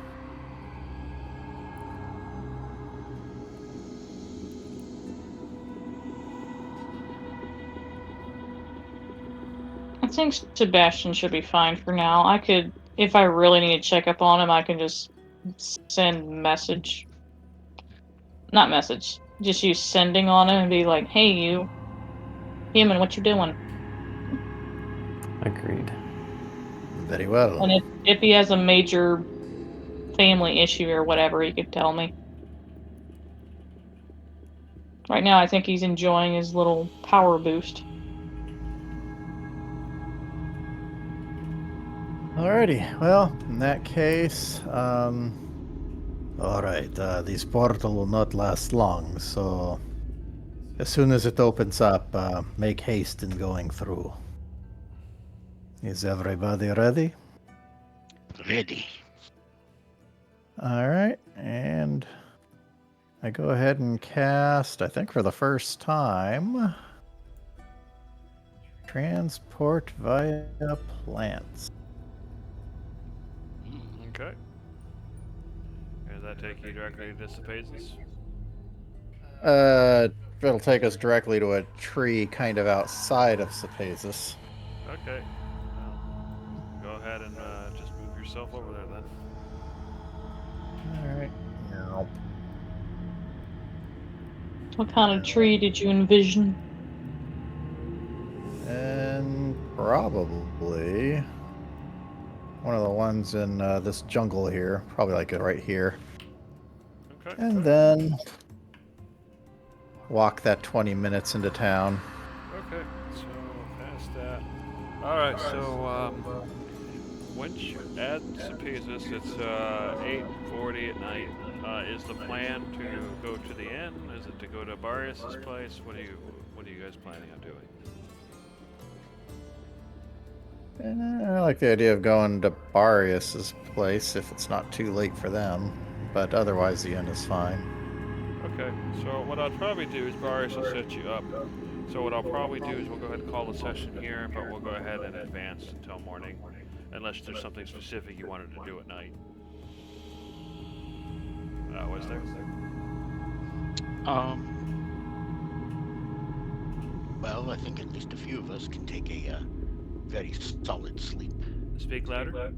I think Sebastian should be fine for now. I could, if I really need to check up on him, I can just send message. Not message. Just use sending on him and be like, "Hey, you, human, what you doing?" Agreed. Very well. And if he has a major family issue or whatever, he could tell me. Right now, I think he's enjoying his little power boost. Alrighty. Well, in that case, alright, this portal will not last long, so as soon as it opens up, make haste in going through. Is everybody ready? Ready. Alright, and I go ahead and cast, I think for the first time, transport via plants. Okay. Does that take you directly to Sepazis? It'll take us directly to a tree kind of outside of Sepazis. Okay. Well, go ahead and just move yourself over there then. Alright. What kind of tree did you envision? And probably one of the ones in this jungle here. Probably like right here. Okay. And then walk that 20 minutes into town. Okay. So past that. All right. So once you add Sepazis, it's 8:40 at night. Is the plan to go to the inn? Is it to go to Barrius's place? What are you guys planning on doing? I like the idea of going to Barrius's place if it's not too late for them, but otherwise the inn is fine. Okay, so what I'll probably do is Barrius will set you up. So what I'll probably do is we'll go ahead and call the session here, but we'll go ahead and advance until morning, unless there's something specific you wanted to do at night. Was there? Well, I think at least a few of us can take a very solid sleep. Speak louder.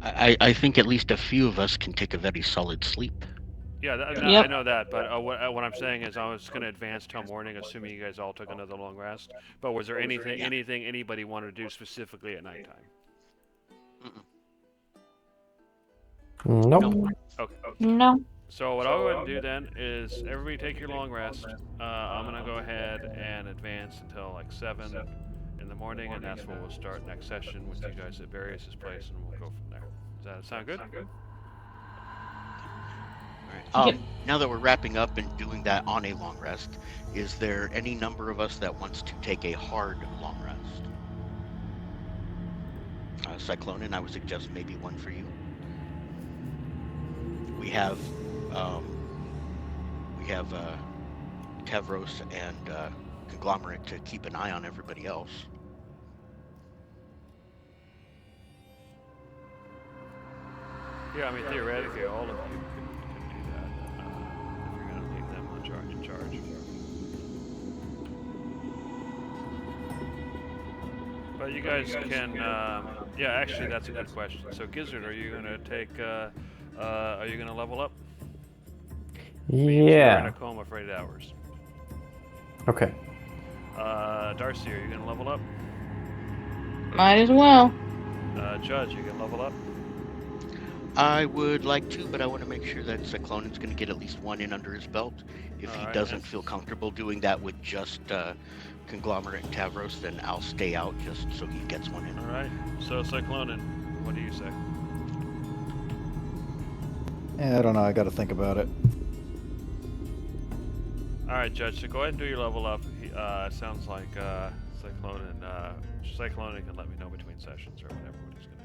I think at least a few of us can take a very solid sleep. Yeah, Yep. I know that, but what I'm saying is I was going to advance till morning, assuming you guys all took another long rest. But was there anything anybody wanted to do specifically at nighttime? Nope. Okay. No. So what I'll go ahead and do then is everybody take your long rest. I'm going to go ahead and advance until like 7 in the morning, and that's when we'll start next session with you guys at Barrius's place, and we'll go from there. Does that sound good? All right. Now that we're wrapping up and doing that on a long rest, is there any number of us that wants to take a hard long rest? Cyclonin, I would suggest maybe one for you. We have Tavros and Conglomerate to keep an eye on everybody else. Yeah, I mean theoretically, all of you can do that if you're going to leave them in charge. But you guys can. Yeah, actually, that's a good question. So, Gizzard, are you going to take? Are you going to level up? You're in Yeah. a coma for 8 hours. Okay. Darcy, are you going to level up? Might as well. Judge, you can level up? I would like to, but I want to make sure that Cyclonin's going to get at least one in under his belt. If he Alright, doesn't feel comfortable doing that with just Conglomerate and Tavros, then I'll stay out just so he gets one in. Alright, so Cyclonin, what do you say? Yeah, I don't know. I got to think about it. Alright, Judge, so go ahead and do your level up. Sounds like Cyclonin can let me know between sessions or whatever what he's going to